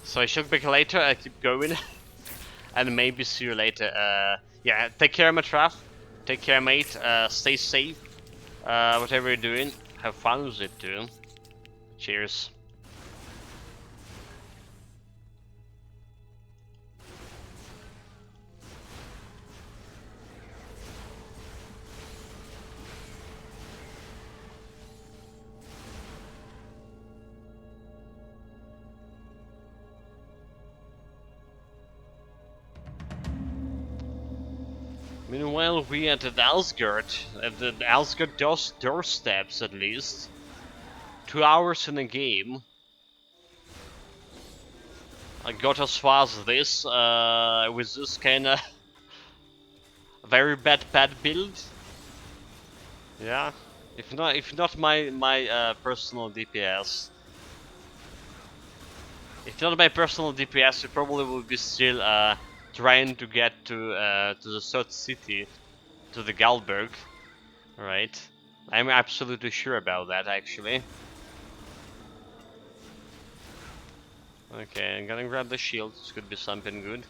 Speaker 1: So I should back later, I keep going. And maybe see you later. Yeah, take care, Matraf. Take care, mate. Stay safe. Whatever you're doing, have fun with it too. Cheers. Meanwhile, we at Asgard, at the Asgard doorsteps at least. 2 hours in the game. I got as far as this, with this kinda very bad pad build. Yeah, if not my personal DPS. If not my personal DPS, we probably would be still trying to get to the third city, to the Galberg, right? I'm absolutely sure about that, actually. Okay, I'm gonna grab the shield. This could be something good.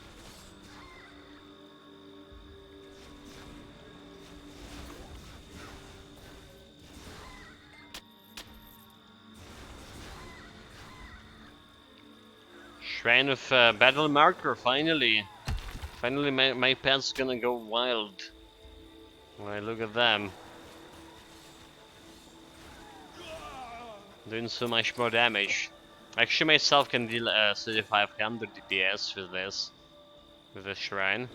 Speaker 1: Shrine of Battle Marker, finally. Finally my pet's gonna go wild. Why, look at them. Doing so much more damage. Actually, myself can deal 3500 DPS with this shrine.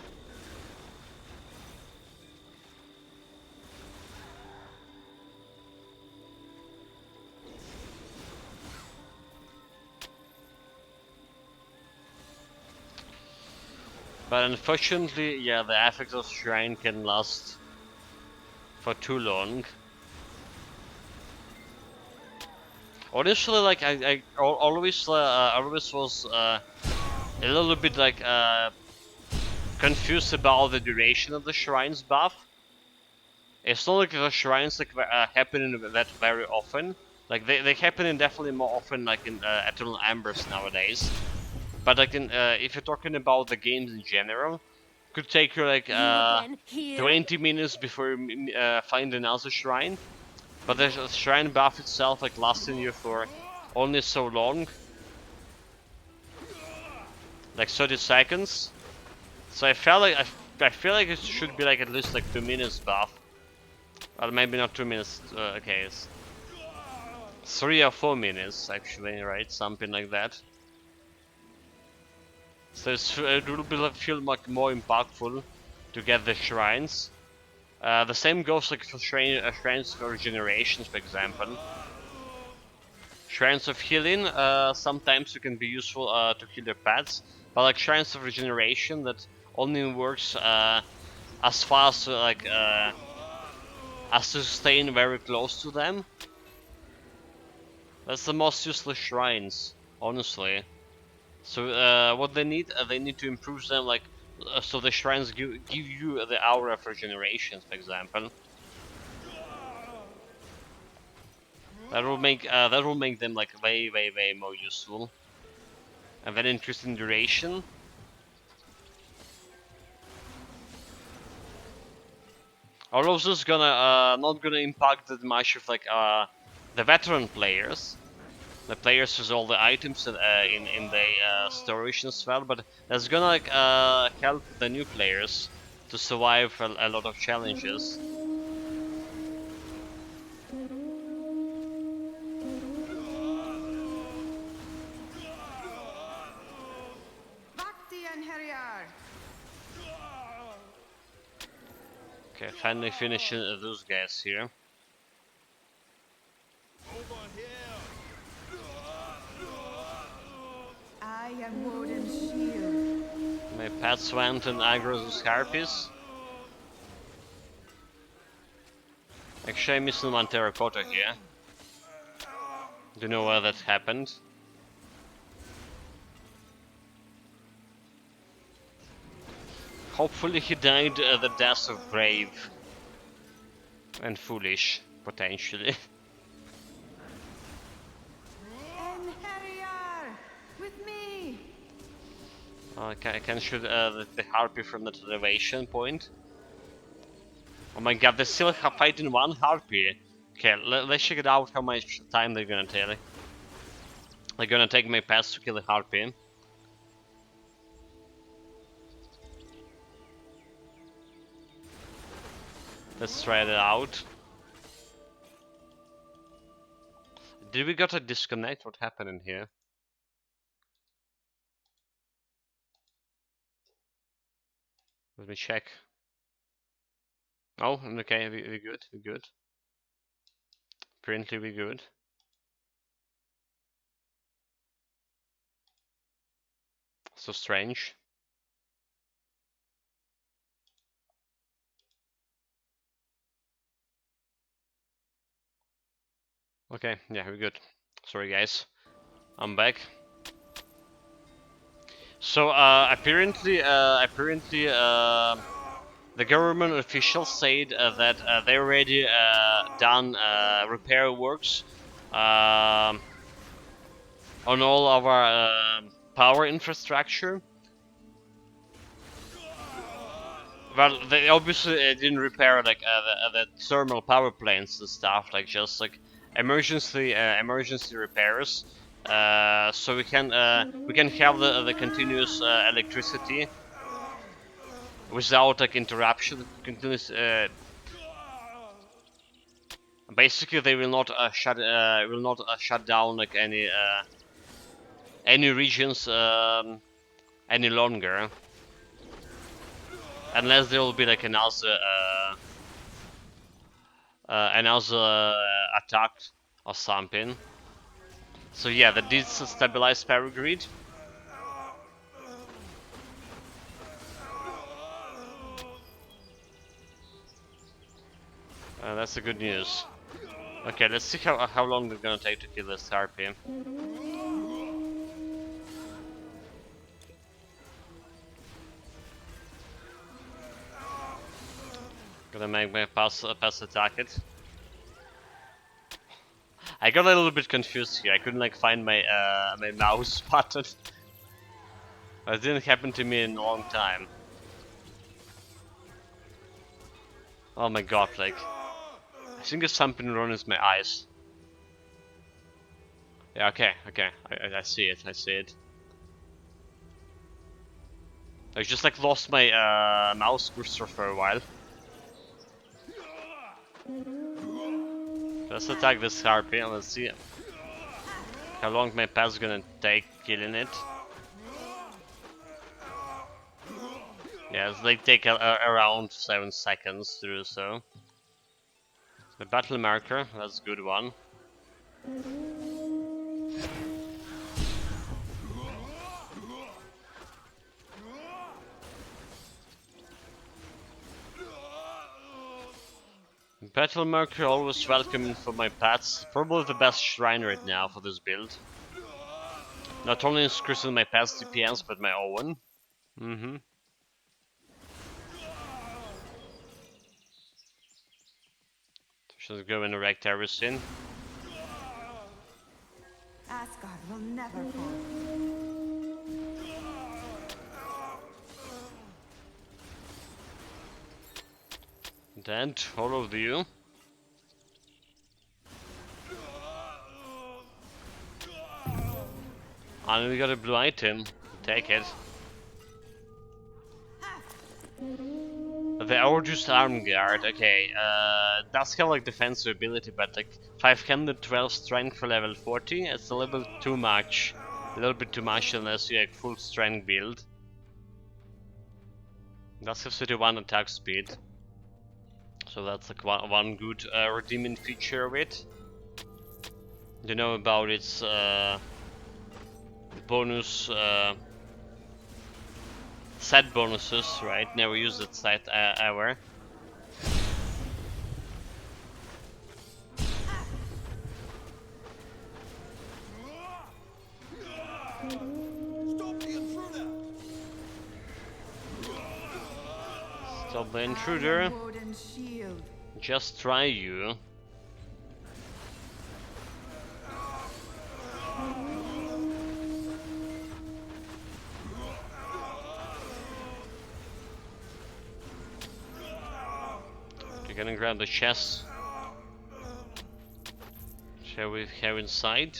Speaker 1: But unfortunately, yeah, the effects of shrine can last for too long. Honestly, like always was a little bit like confused about the duration of the shrine's buff. It's not like the shrines like happen that very often. Like they happen in definitely more often like in Eternal Embers nowadays. But like if you're talking about the games in general, could take you like 20 minutes before you find another shrine. But the shrine buff itself like lasting you for only so long. Like 30 seconds. So I felt like I feel like it should be like at least like 2 minutes buff. Well, maybe not 2 minutes. Okay, it's 3 or 4 minutes actually, right? Something like that. So it will feel like more impactful to get the shrines. The same goes like for shrines for regenerations, for example. Shrines of healing, sometimes it can be useful to heal your pets, but like shrines of regeneration that only works as fast like as to stay very close to them. That's the most useless shrines, honestly. So what they need to improve them, like so the shrines give you the aura of regenerations, for example. That will make them like way more useful, and then interesting duration. All of this gonna not gonna impact that much of like the veteran players, the players with all the items in the storage as well, but that's gonna like help the new players to survive a lot of challenges. Okay, finally finishing those guys here.
Speaker 7: I am Woden's shield.
Speaker 1: My pets went and aggro those harpies. Actually, I'm missing one terracotta here. Do you know where that happened? Hopefully he died the death of brave and foolish, potentially.
Speaker 7: And Harrier, with me.
Speaker 1: Okay, I can shoot the harpy from that elevation point. Oh my god, they still have fighting one harpy. Okay, let's check it out how much time they're gonna take. They're gonna take my pass to kill the harpy. Let's try it out. Did we got a disconnect? What happened in here? Let me check. Oh, okay, we good, we good. Apparently we good. So strange. Okay, yeah, we're good. Sorry guys, I'm back. So apparently, the government officials said that they already done repair works on all of our power infrastructure. Well, they obviously didn't repair like the thermal power plants and stuff, like just like emergency repairs. So we can have the continuous electricity without like interruption. Continuous. Basically, they will not shut down like any any regions any longer, unless there will be like another attack or something. So yeah, that did stabilize Power Grid. That's the good news. Okay, let's see how long we're gonna take to kill this harpy. Gonna make my pass attack it. I got a little bit confused here. I couldn't like find my my mouse button. That didn't happen to me in a long time. Oh my god, like I think there's something wrong with my eyes. Yeah, okay, I see it, I see it. I just like lost my mouse cursor for a while. Let's attack this harpy and let's see how long my pass is gonna take killing it. Yeah, it's like take around 7 seconds to do so. The battle marker, that's a good one. Battle marker always welcome for my pets. Probably the best shrine right now for this build. Not only increasing my pet's DPS, but my own. Just go and erect everything.
Speaker 7: Asgard will never fall.
Speaker 1: And all of you. And we got a blue item. Take it. The Orjus Arm Guard. Okay, that's kind of like defensive ability, but like 512 strength for level 40. It's a little bit too much. A little bit too much unless you like full strength build. That's have 31 attack speed. So that's like one good redeeming feature of it. You know about its bonus set bonuses, right? Never used it set ever. Stop the intruder. Just try you. You're gonna grab the chest. Shall we have inside?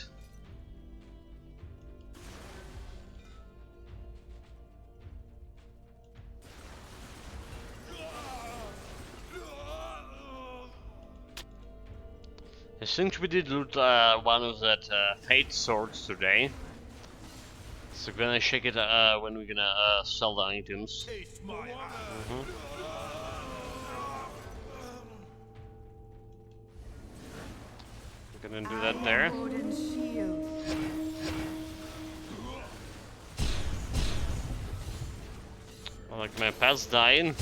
Speaker 1: I think we did loot one of that fate swords today. So we're gonna check it when we're gonna sell the items. We're gonna do that there. I like my pet's dying.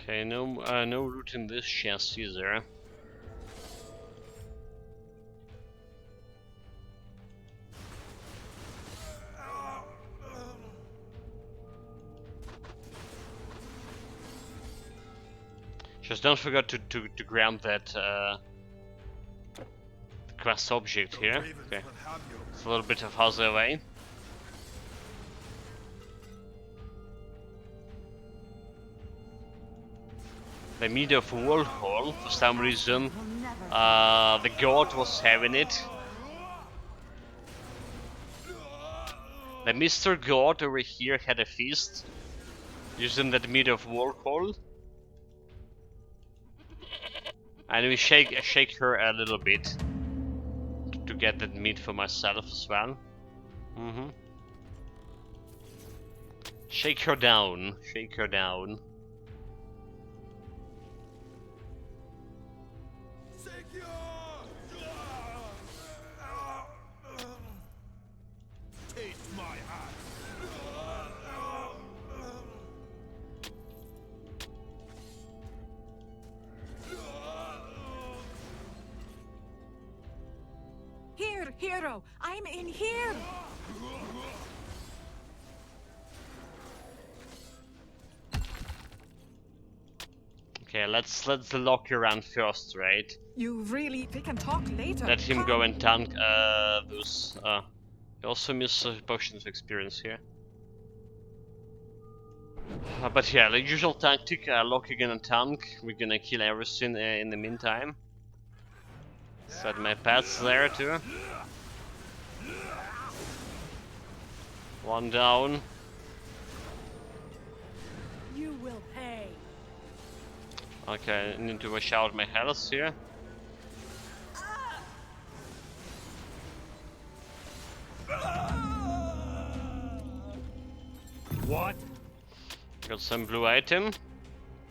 Speaker 1: Okay, no loot in this chest either. Just don't forget to grab that quest object here. Okay, it's a little bit of further away. The meat of Warhol, for some reason, the god was having it. The Mr. God over here had a feast using that meat of Warhol. And we shake her a little bit to get that meat for myself as well. Shake her down, shake her down.
Speaker 4: Taste my ass.
Speaker 7: Here, hero. I'm in here.
Speaker 1: Okay, let's lock you around first, right?
Speaker 7: You really... We can talk later.
Speaker 1: Let him go and tank those. You also miss potions of experience here. But yeah, the usual tactic, locking in a tank. We're gonna kill everything in the meantime. Set my pets there too. One down.
Speaker 8: You will pay.
Speaker 1: Okay, I need to wash out my health here.
Speaker 10: What?
Speaker 1: Got some blue item.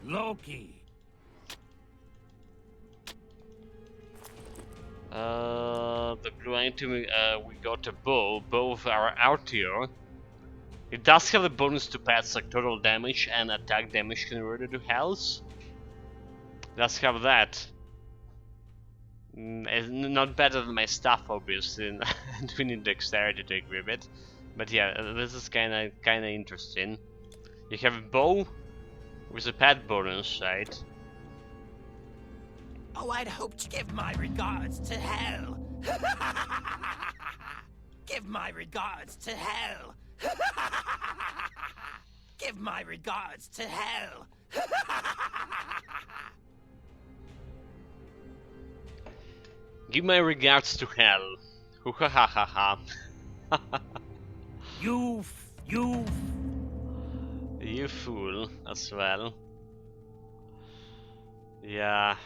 Speaker 10: Loki.
Speaker 1: The blue item, we got a bow of our Artior. It does have the bonus to pets like total damage and attack damage converted to health. Let's have that. It's not better than my stuff, obviously, and we need dexterity to equip it. But yeah, this is kinda interesting. You have a bow with a pet bonus, right?
Speaker 5: Oh, I'd hope to give my regards to hell. Give my regards to hell. Give my regards to hell.
Speaker 1: Give my regards to hell. Hoo ha ha ha ha.
Speaker 10: You
Speaker 1: You fool as well. Yeah.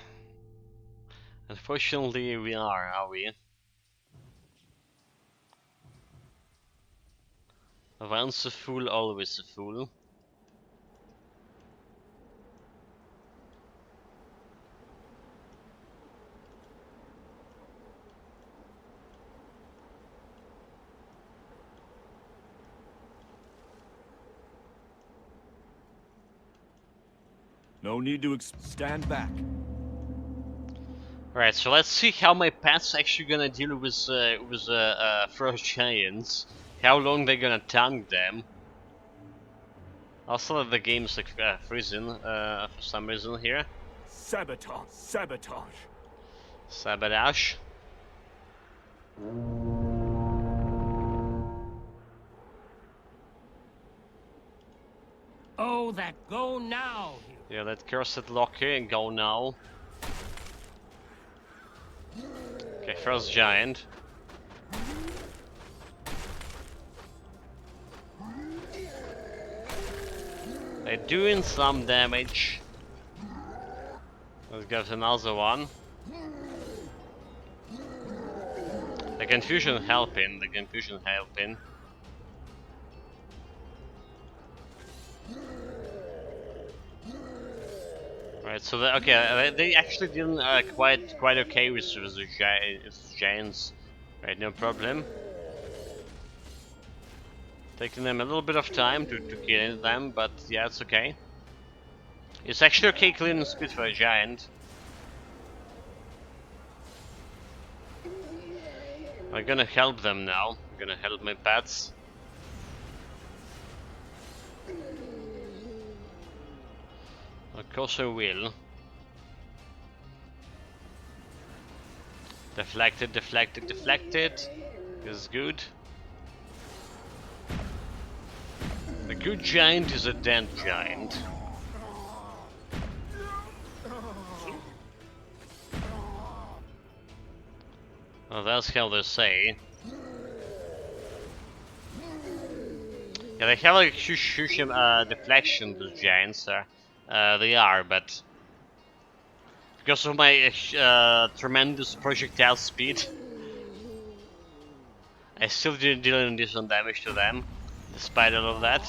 Speaker 1: Unfortunately, we are we? Once a fool, always a fool.
Speaker 9: No need to stand back.
Speaker 1: Right, so let's see how my pet's actually gonna deal with frost giants. How long they're gonna tank them. Also, the game's like freezing for some reason here.
Speaker 10: sabotage.
Speaker 1: Sabotage.
Speaker 10: Oh, that go now.
Speaker 1: Yeah, let cursed lock here and go now. Okay, first giant. They're doing some damage. Let's get another one. The confusion helping, Right, so they actually did quite okay with the giants. Right, no problem. Taking them a little bit of time to kill them, but yeah, it's okay. It's actually okay cleaning speed for a giant. I'm gonna help them now. I'm gonna help my pets. Of course I will. Deflected. Is good. A good giant is a dead giant. Well, that's how they say. Yeah, they have like huge deflection, those giants. They are, but because of my tremendous projectile speed, I still didn't deal decent damage to them, despite all of that.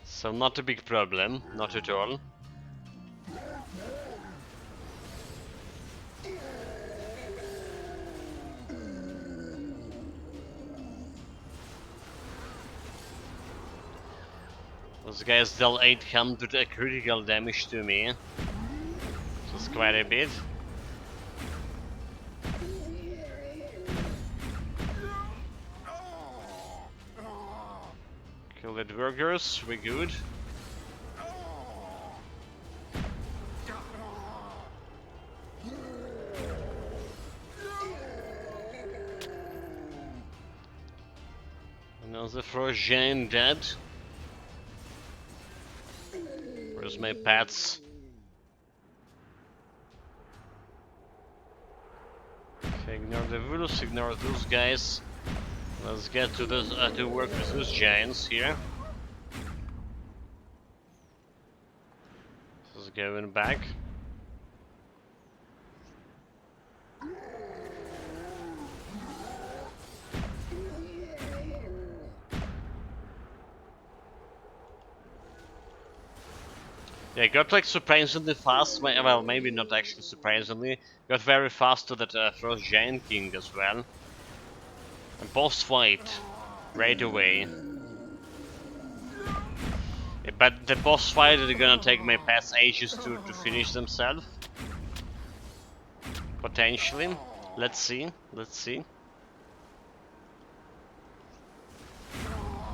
Speaker 1: So not a big problem, not at all. Those guys dealt 800 critical damage to me. That's quite a bit. Kill the workers, we're good. Another frost giant dead. Where's my pets? Okay, ignore the wolves, ignore those guys. Let's get to this to work with those giants here. This is going back. Yeah, got like surprisingly fast. Well, maybe not actually surprisingly. Got very fast to that Frost Giant King as well. And boss fight right away. Yeah, but the boss fight is gonna take my past ages to finish themselves. Potentially. Let's see. Let's see.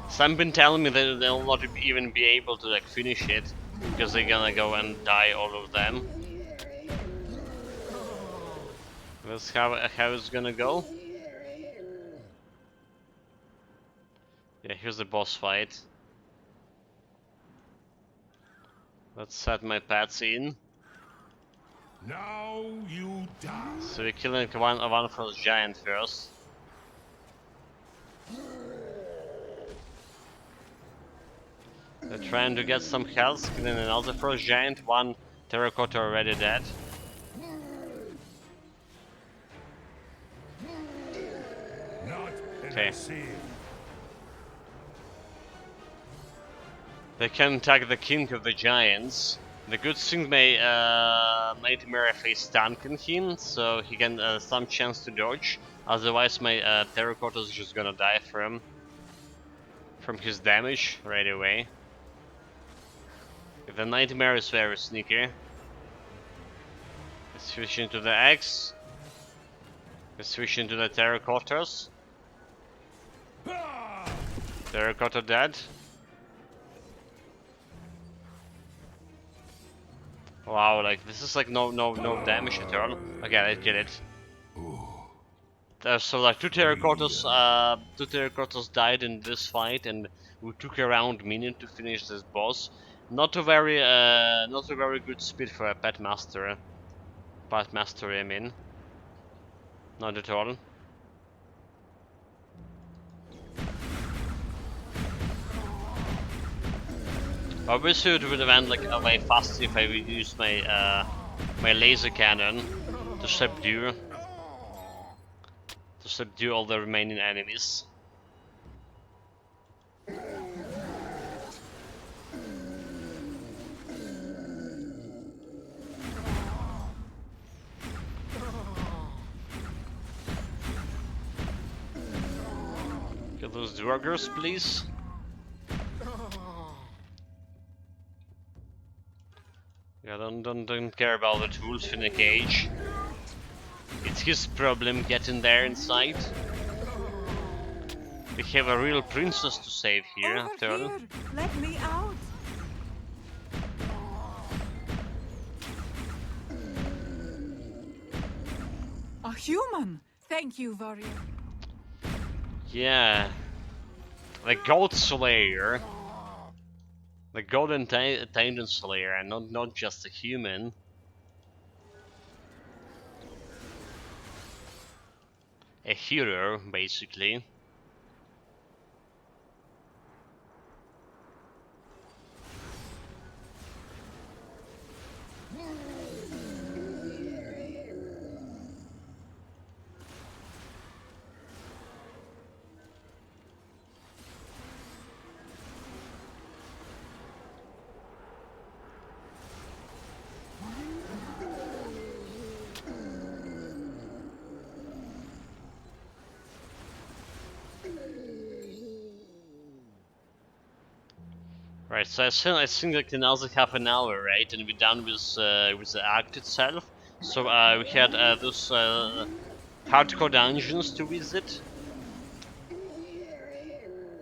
Speaker 1: Some been telling me that they'll not even be able to like finish it because they're gonna go and die all of them. That's how it's gonna go. Yeah, here's the boss fight. Let's set my pets in.
Speaker 10: Now you die.
Speaker 1: So we're killing one frost giant first. They're trying to get some health, killing another frost giant, one terracotta already dead. Okay. They can attack the king of the giants. The good thing Nightmare face stunking him, so he can some chance to dodge. Otherwise, my terracotta is just gonna die from his damage right away. The Nightmare is very sneaky. Let's switch into the X. Let's switch into the terracottas. Terracotta dead. Wow, like this is like no damage at all. Okay, I get it. So like two terracottas died in this fight, and we took around minute to finish this boss. Not a very good speed for a pet master. Pet mastery, I mean. Not at all. Obviously, it would have went like way faster if I would use my my laser cannon to subdue all the remaining enemies. Kill those druggers, please. Yeah, don't care about the wolf in the cage. It's his problem getting there inside. We have a real princess to save here, after all.
Speaker 7: Let me out. A human. Thank you, warrior.
Speaker 1: Yeah. The Goat Slayer. The Golden Titan Slayer, and not just a human. a hero, basically. Right, so I think like another half an hour, right, and we're done with the act itself. So we had those hardcore dungeons to visit,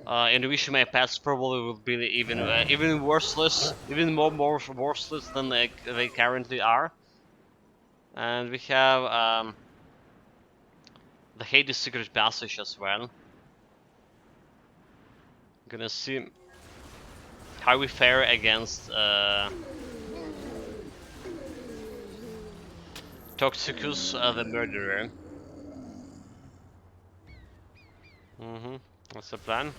Speaker 1: and which my paths probably will be even worthless, even more worthless than they currently are. And we have the Hades secret passage as well. Gonna see how we fare against Toxicus, the murderer. What's the plan?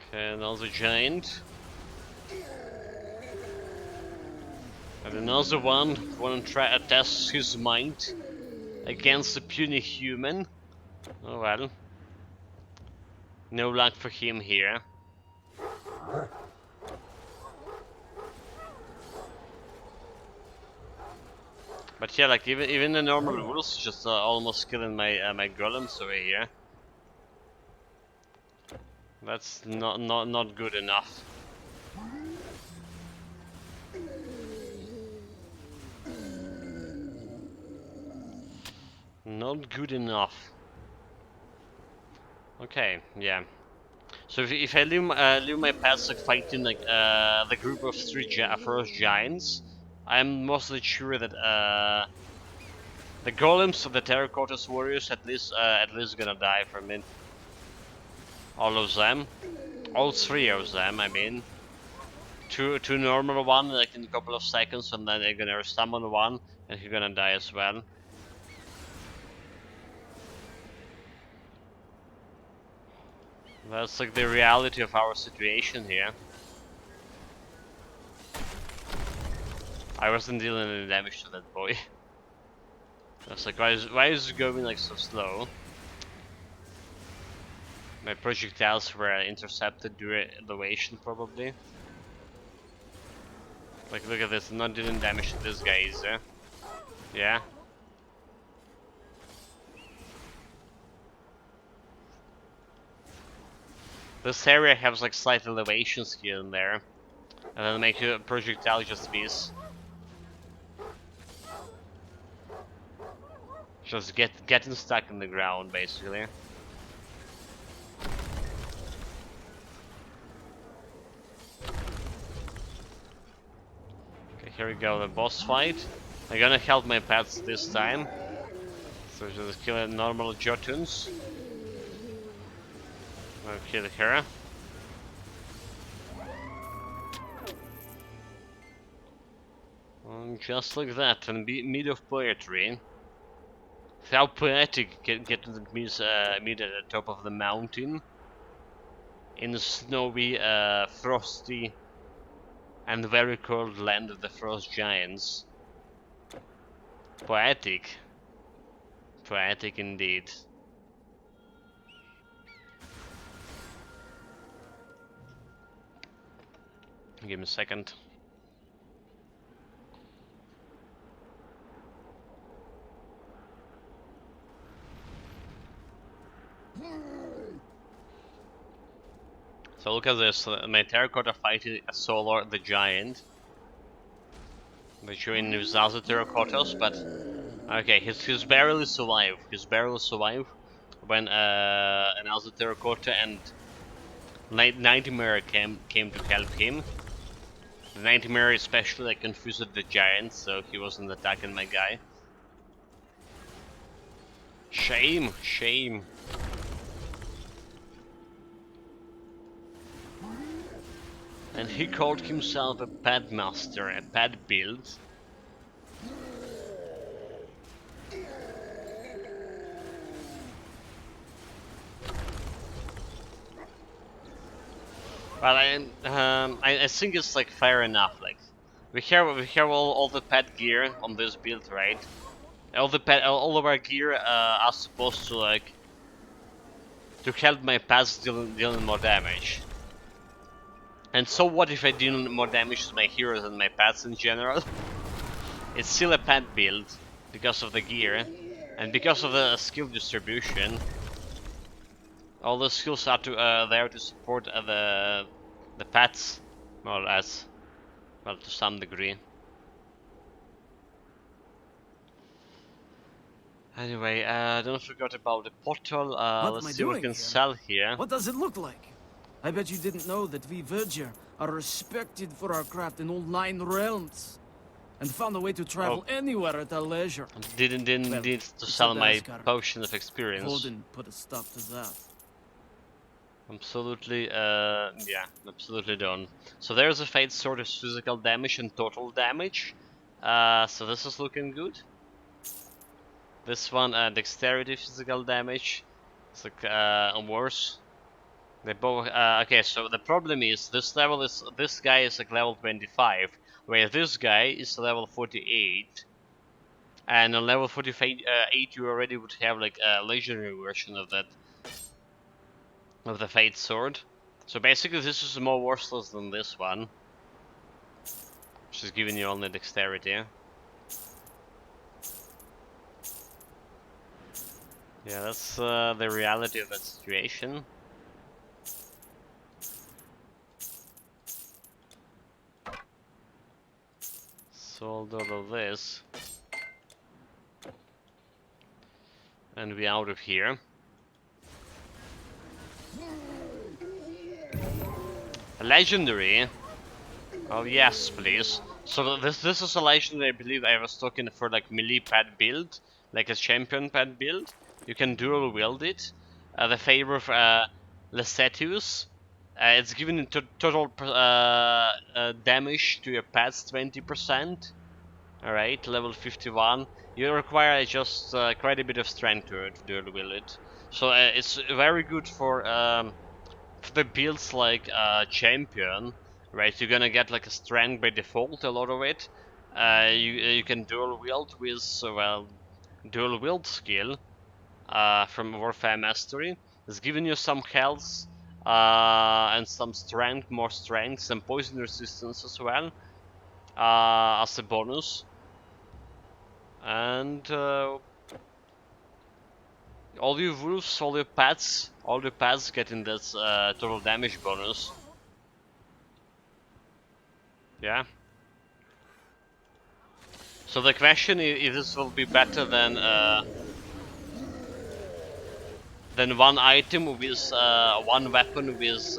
Speaker 1: Okay, another giant. And another one who wanna try to test his mind against a puny human. Oh well. No luck for him here. But yeah, like even the normal rules just almost killing my my golems over here. That's not good enough. Not good enough. Okay, yeah. So if I leave my pets like fighting like the group of first giants, I'm mostly sure that the golems of the terracotta warriors at least gonna die from it. All of them, all three of them. I mean, two normal one like in a couple of seconds, and then they're gonna summon one, and he's gonna die as well. That's like the reality of our situation here. I wasn't dealing any damage to that boy. I was like, why is it going like so slow? My projectiles were intercepted during elevation, probably. Like, look at this, I'm not doing damage to this guy either. Yeah. This area has like slight elevations here and there. And then make a projectile just miss. Just getting stuck in the ground, basically. Okay, here we go, the boss fight. I'm gonna help my pets this time. So just kill normal Jotuns. I'll kill her. Just like that, and be mid of poetry. How poetic get to the mid at the top of the mountain. In the snowy, frosty, and very cold land of the frost giants. Poetic. Poetic indeed. Give me a second. So look at this, my terracotta fighting a Solar the giant. They join with other terracottas, but okay, he's barely survived. He's barely survived when another terracotta and Nightmare came to help him. The Nightmare especially like confused the giant, so he wasn't attacking my guy. Shame, shame. And he called himself a pad master, a pad build. Well, I think it's like fair enough. Like we have all the pad gear on this build, right? All of our gear are supposed to like to help my pads dealing more damage. And so what if I deal more damage to my heroes and my pads in general? It's still a pad build because of the gear and because of the skill distribution. All the skills are there to support the pads, more or less. Well, to some degree. Anyway, don't forget about the portal.
Speaker 3: What am I
Speaker 1: Let's see what we
Speaker 3: doing
Speaker 1: can
Speaker 3: here?
Speaker 1: sell here.
Speaker 3: What does it look like? I bet you didn't know that we Verger are respected for our craft in all 9 realms. And found a way to travel anywhere at our leisure.
Speaker 1: Didn't
Speaker 3: Well,
Speaker 1: need to
Speaker 3: it's
Speaker 1: sell
Speaker 3: at
Speaker 1: my
Speaker 3: Asgard.
Speaker 1: potion of experience.
Speaker 3: Odin put a stop to that.
Speaker 1: Absolutely, yeah, absolutely done. So there's a Fate Sword of physical damage and total damage. So this is looking good. This one, dexterity physical damage. It's like worse. They both. Okay, so the problem is this guy is like level 25, where this guy is level 48. And on level 48, you already would have like a legendary version of that, of the Fate Sword. So basically this is more worthless than this one, which is giving you only dexterity. Yeah, that's the reality of that situation. Sold all of this. And we're out of here. A legendary? Oh yes, please. So this is a legendary I believe I was talking for like melee pad build, like a champion pad build. You can dual wield it. The favor of Lesetius. It's giving total damage to your pads 20%. Alright, level 51. You require just quite a bit of strength to dual wield it. So it's very good for the builds like champion, right? You're gonna get like a strength by default, a lot of it. You can dual wield with dual wield skill from Warfare Mastery. It's giving you some health and some strength, more strength, some poison resistance as well as a bonus. And all your wolves, all your pets getting this total damage bonus. Yeah. So the question is if this will be better than one item with one weapon with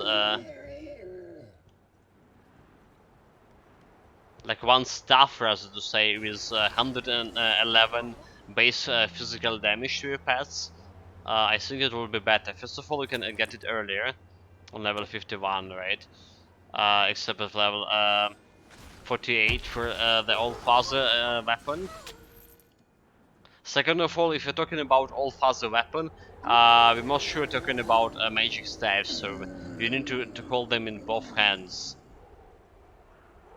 Speaker 1: like one staff, rather to say, with 111 base physical damage to your pets. I think it will be better. First of all, you can get it earlier on level 51, right? Except at level 48 for the Old Father weapon. Second of all, if you're talking about Old Father weapon, we're most sure talking about magic staves, so you need to hold them in both hands.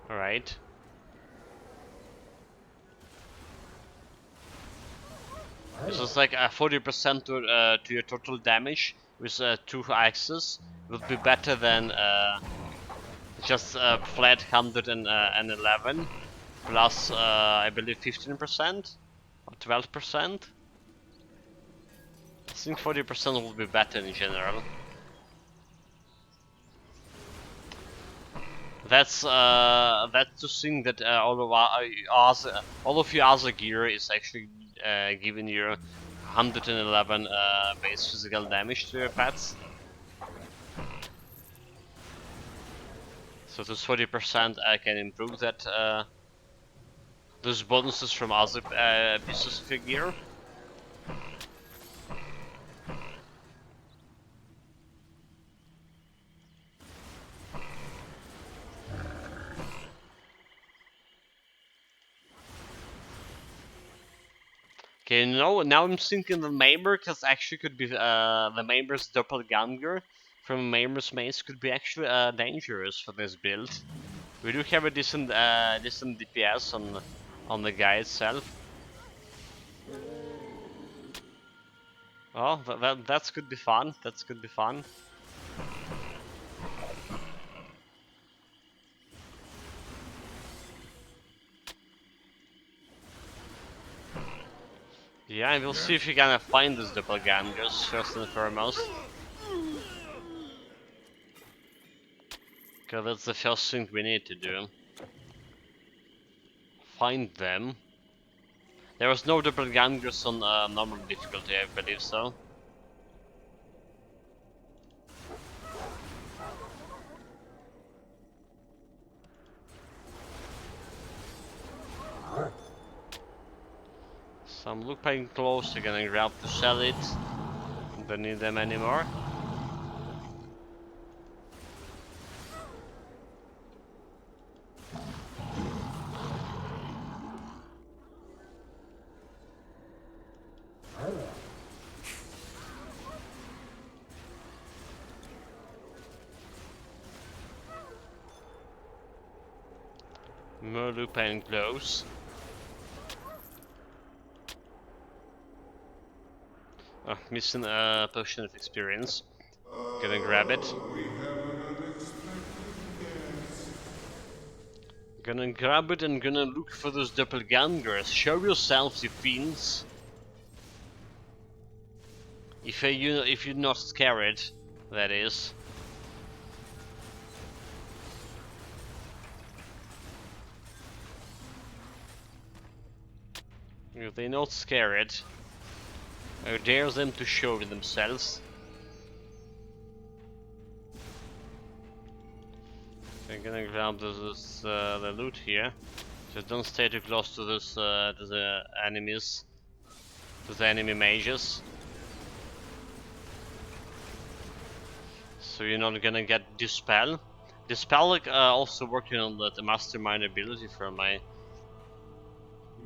Speaker 1: Alright. So it's like 40% to your total damage with 2 axes would be better than just flat 111 plus I believe 15% or 12%. I think 40% would be better in general. That's to think that all of your other gear is actually giving you 111 base physical damage to your pets. So this 40% I can improve that those bonuses from other pieces of your gear. Okay, now I'm thinking the Maimer, because actually could be the Maimer's doppelganger from Maimer's maze could be actually dangerous for this build. We do have a decent DPS on the guy itself. Oh, that could be fun. That could be fun. Yeah, and we'll see if we can find these doppelgangers first and foremost. Because that's the first thing we need to do. Find them. There was no doppelgangers on normal difficulty, I believe so. So I'm looking close, they're gonna grab to sell it. Don't need them anymore. More lupine close. Oh, missing a potion of experience. Gonna grab it. Gonna grab it and gonna look for those doppelgangers. Show yourselves, you fiends. If you're not scared, that is. If they're not scared, I dare them to show themselves. I'm gonna grab the loot here. Just don't stay too close to this to the enemies, to the enemy mages. So you're not gonna get Dispel. Dispel also working on the Mastermind ability for my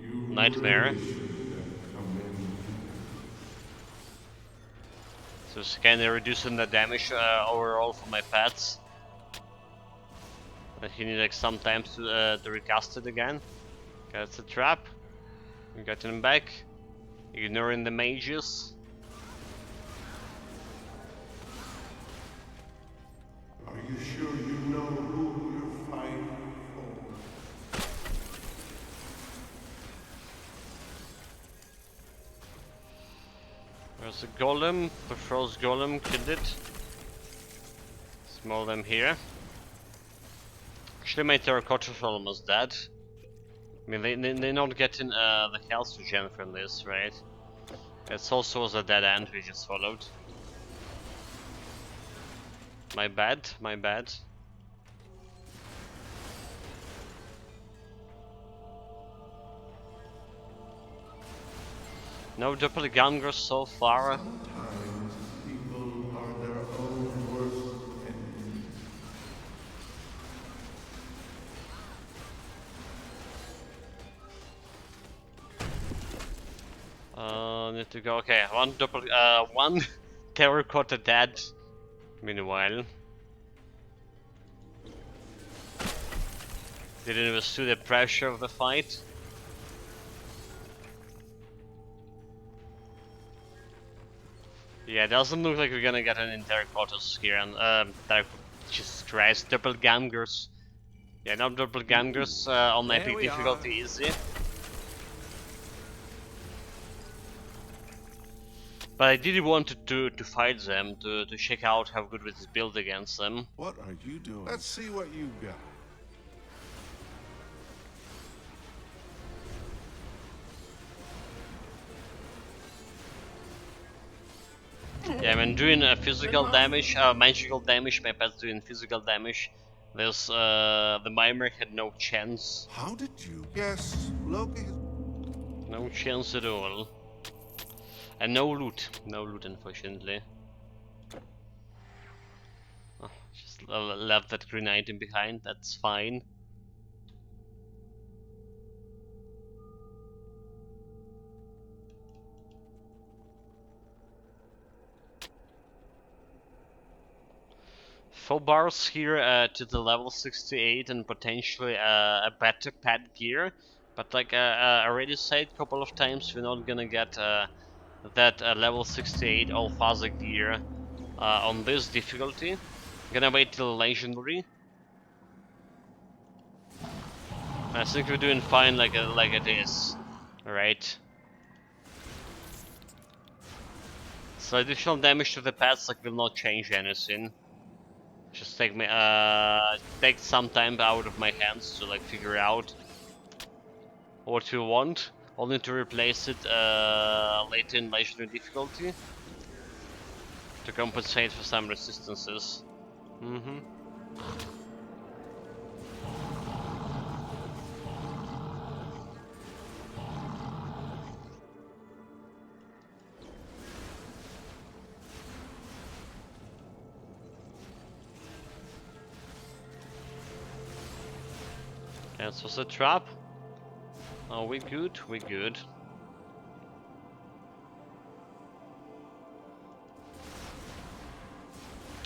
Speaker 1: Nightmare. So it's kinda reducing the damage overall for my pets. But he needs like some time to recast it again. Okay, that's a trap. We got him back. Ignoring the mages.
Speaker 11: Are you sure you know who you're fighting for?
Speaker 1: There's a golem. The frost golem killed it. Small them here. Actually, my terracotta's almost dead. I mean, they're not getting the health regen from this, right? It's also a dead end we just followed. My bad, my bad. No doppelgangers so far.
Speaker 11: Sometimes people are their own worst enemies.
Speaker 1: Need to go. Okay, one terracotta dead. Meanwhile, didn't withstand the pressure of the fight. Yeah, it doesn't look like we're gonna get any terracottas here, and Jesus Christ, doppelgangers. Yeah, no doppelgangers on epic difficulty easy. But I did want to fight them, to check out how good we build against them.
Speaker 11: What are you doing? Let's see what you got.
Speaker 1: Yeah, when doing physical damage, magical damage, my pet's doing physical damage. There's the Mimer had no chance.
Speaker 11: How did you guess Loki?
Speaker 1: No chance at all. And no loot unfortunately. Oh, just left that green item behind, that's fine. full bars here to the level 68 and potentially a better pad gear. But like I already said a couple of times, we're not gonna get that level 68 Alphaza gear on this difficulty. Gonna wait till legendary. I think we're doing fine like it is. Alright. So additional damage to the pads like will not change anything. Just take some time out of my hands to like figure out what we want. Only to replace it later in legendary difficulty to compensate for some resistances. This was a trap. Oh, we good? We good.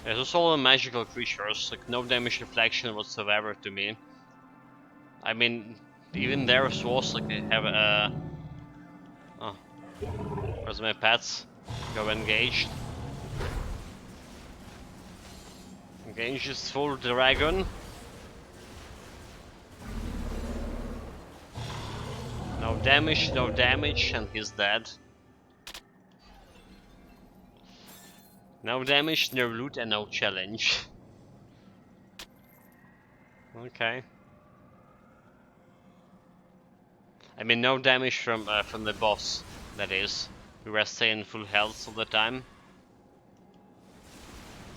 Speaker 1: There's also all magical creatures, like no damage reflection whatsoever to me. I mean, even there was like I have oh, where's my pets? Go engaged. Engage is full dragon. No damage, and he's dead. No damage, no loot, and no challenge. Okay. I mean, no damage from the boss. That is, we were staying full health all the time.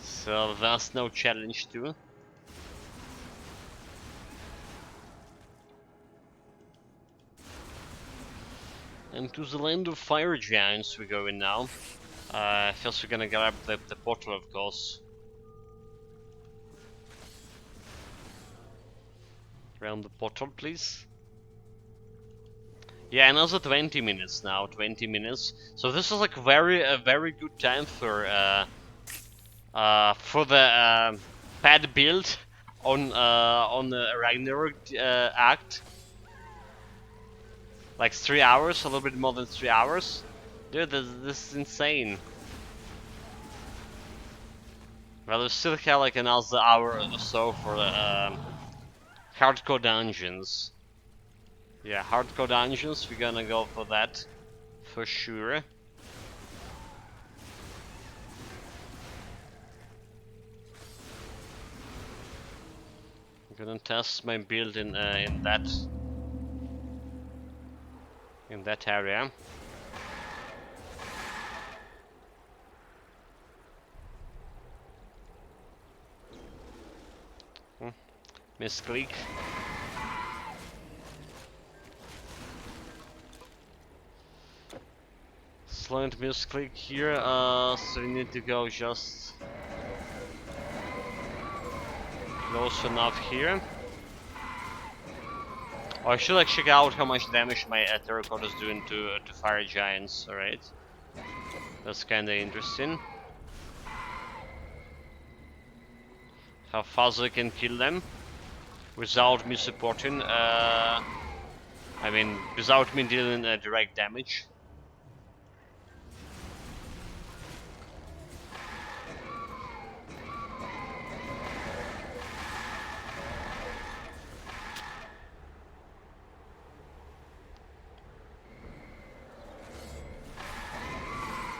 Speaker 1: So that's no challenge too. And to the land of fire giants we're going now. First we're gonna grab the portal, of course. Around the portal, please. Yeah, another 20 minutes now. 20 minutes. So this is like a very good time for the pad build on the Ragnarok act. Like 3 hours, a little bit more than 3 hours. Dude, this is insane. Well, we still have like another hour or so for the hardcore dungeons. Yeah, hardcore dungeons, we're gonna go for that for sure. I'm gonna test my build in that area. Misclick. Slight misclick here, so we need to go just close enough here. Oh, I should like check out how much damage my terracotta is doing to fire giants. Alright, that's kinda interesting. How fast I can kill them without me supporting. I mean, without me dealing direct damage.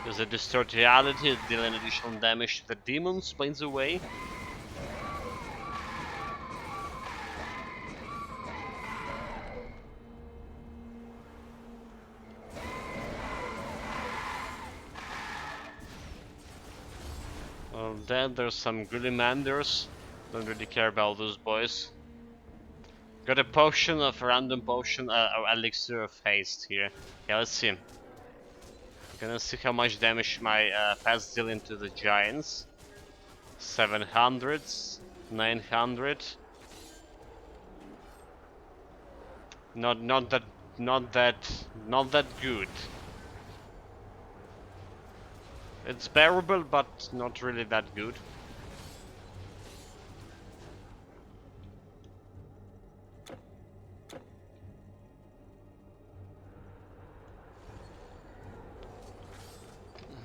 Speaker 1: There's a distort reality, dealing additional damage to the demons, by the way. Well, then there's some Gullimanders. Don't really care about those boys. Got a potion of random potion, or elixir of haste here. Yeah, let's see. Gonna see how much damage my pets deal into the giants. 700, 900. Not that good. It's bearable, but not really that good.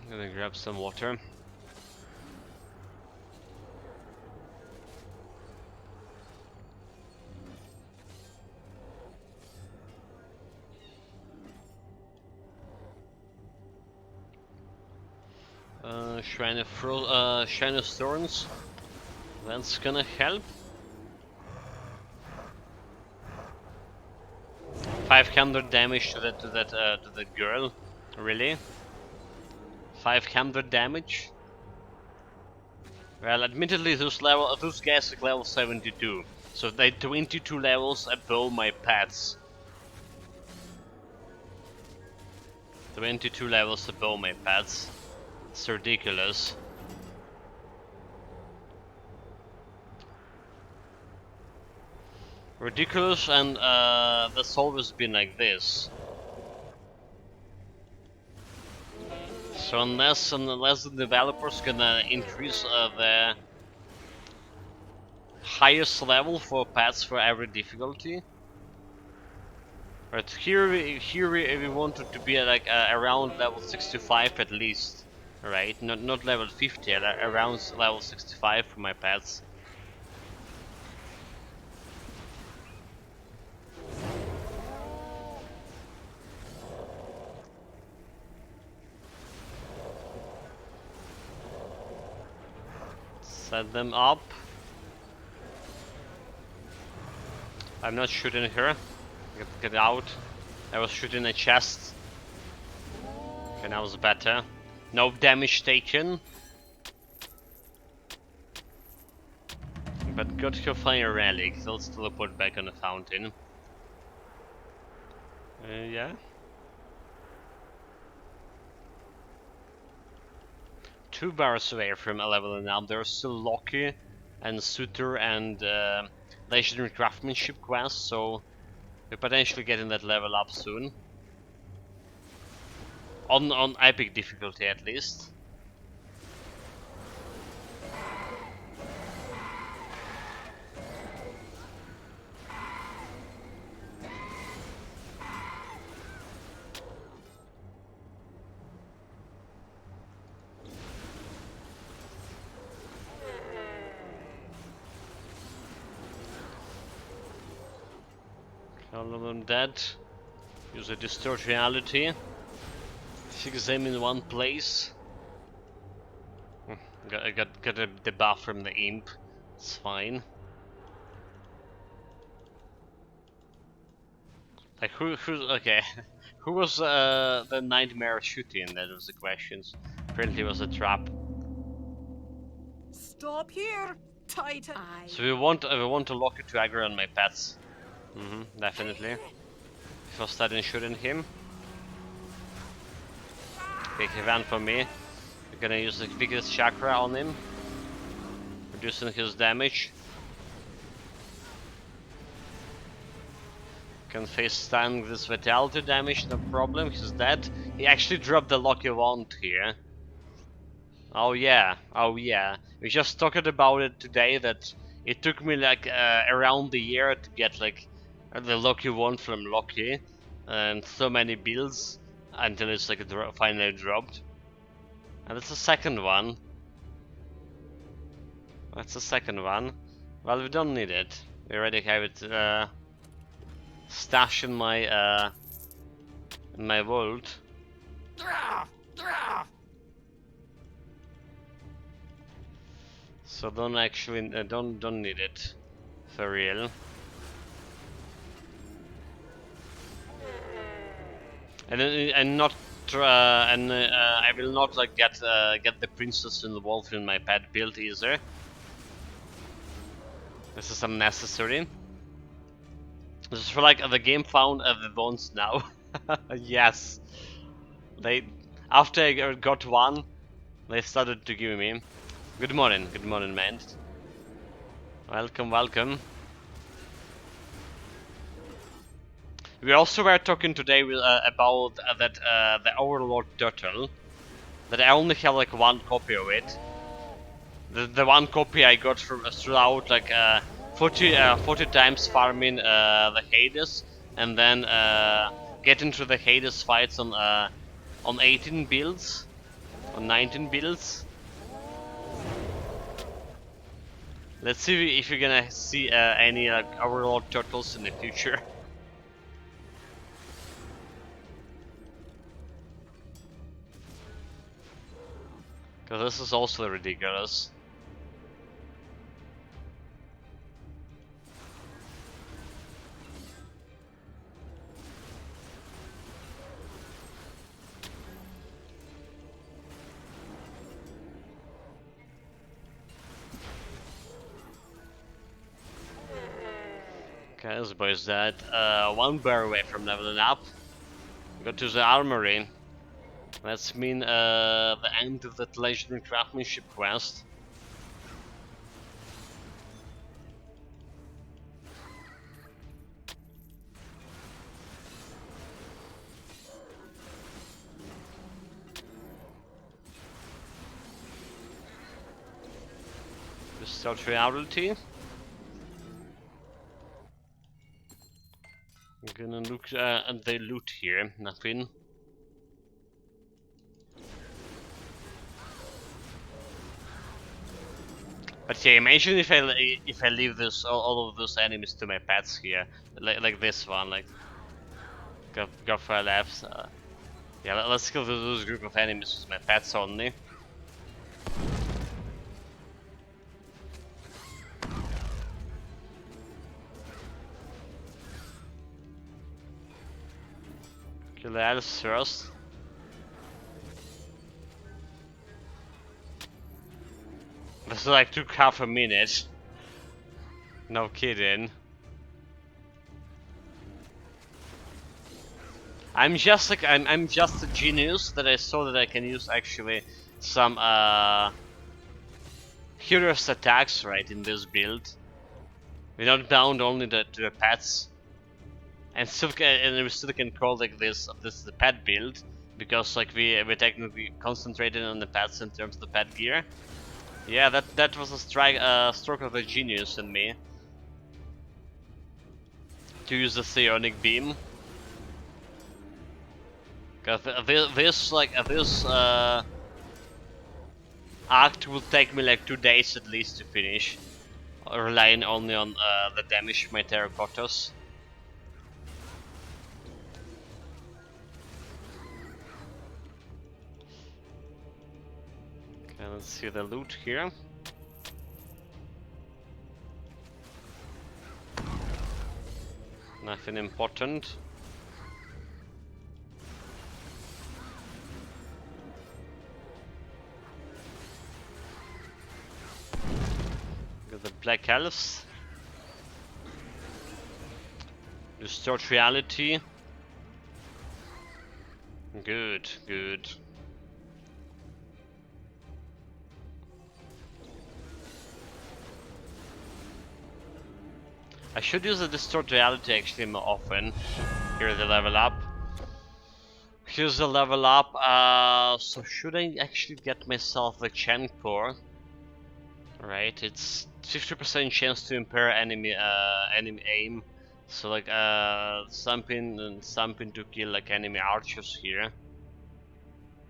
Speaker 1: I'm gonna grab some water. Shrine of Thorns. That's gonna help. 500 damage to the girl. Really? 500 damage? Well, admittedly, those guys are level 72, so they're 22 levels above my pets. 22 levels above my pets. It's ridiculous. Ridiculous, and that's always been like this. So unless the developers gonna increase the highest level for pets for every difficulty, but here we want it to be like around level 65 at least, right? Not level 50, around level 65 for my pets. Set them up. I'm not shooting her. Get out. I was shooting a chest. Okay, now it's better. No damage taken. But got her fire relic. Let's teleport back on the fountain. Yeah. 2 bars away from a leveling up. There's still Loki and Suitor and Legendary Craftsmanship quests, so we're potentially getting that level up soon. On epic difficulty at least. All of them dead. Use a distort reality. Fix them in one place. I got a debuff from the imp. It's fine. Like who's okay? Who was the nightmare shooting? That was the questions. Apparently, it was a trap.
Speaker 7: Stop here, Titan.
Speaker 1: So we want to lock it to aggro on my pets. Definitely. Before starting shooting him. Big event for me. We're gonna use the biggest chakra on him, reducing his damage. Can face stun this vitality damage, no problem. He's dead. He actually dropped the lucky wand here. Oh yeah, oh yeah. We just talked about it today that it took me like around the year to get like the lucky wand from Loki, and so many builds until it's like finally dropped. And that's the second one. That's the second one. Well, we don't need it. We already have it stashed in my vault. So don't actually don't need it for real. And not I will not like get the princess involved in my pet build either. This is unnecessary. This is for like the game found the ones now. Yes, after I got one, they started to give me. Good morning, man. Welcome. We also were talking today about the Overlord Turtle. That I only have like one copy of it. The one copy I got throughout like 40 times farming the Hades, and then getting to the Hades fights on 18 builds. on 19 builds. Let's see if we're gonna see any overlord turtles in the future. Because this is also ridiculous. Okay, this boy's dead. One bear away from leveling up. Go to the armory. That's mean the end of that legendary craftsmanship quest. Restore reality. I'm gonna look at the loot here. Nothing. But yeah, imagine if I leave this all of those enemies to my pets here, like this one, like go for left. Yeah, let's kill those group of enemies with my pets only. Kill the elves first. This like took half a minute. No kidding. I'm just a genius that I saw that I can use actually some curious attacks right in this build. We're not bound only to the pets, and we still can call like this the pet build because like we're technically concentrated on the pets in terms of the pet gear. Yeah, that was a stroke of a genius in me to use the psionic beam. Cause this act will take me like 2 days at least to finish, relying only on the damage of my terracottas. Okay, let's see the loot here. Nothing important. Got the black elves. Distort reality. Good, good. I should use the distort reality actually more often. Here's the level up. Here's the level up. So should I actually get myself a Chen core? Right, it's 50% chance to impair enemy aim. So like something to kill like enemy archers here.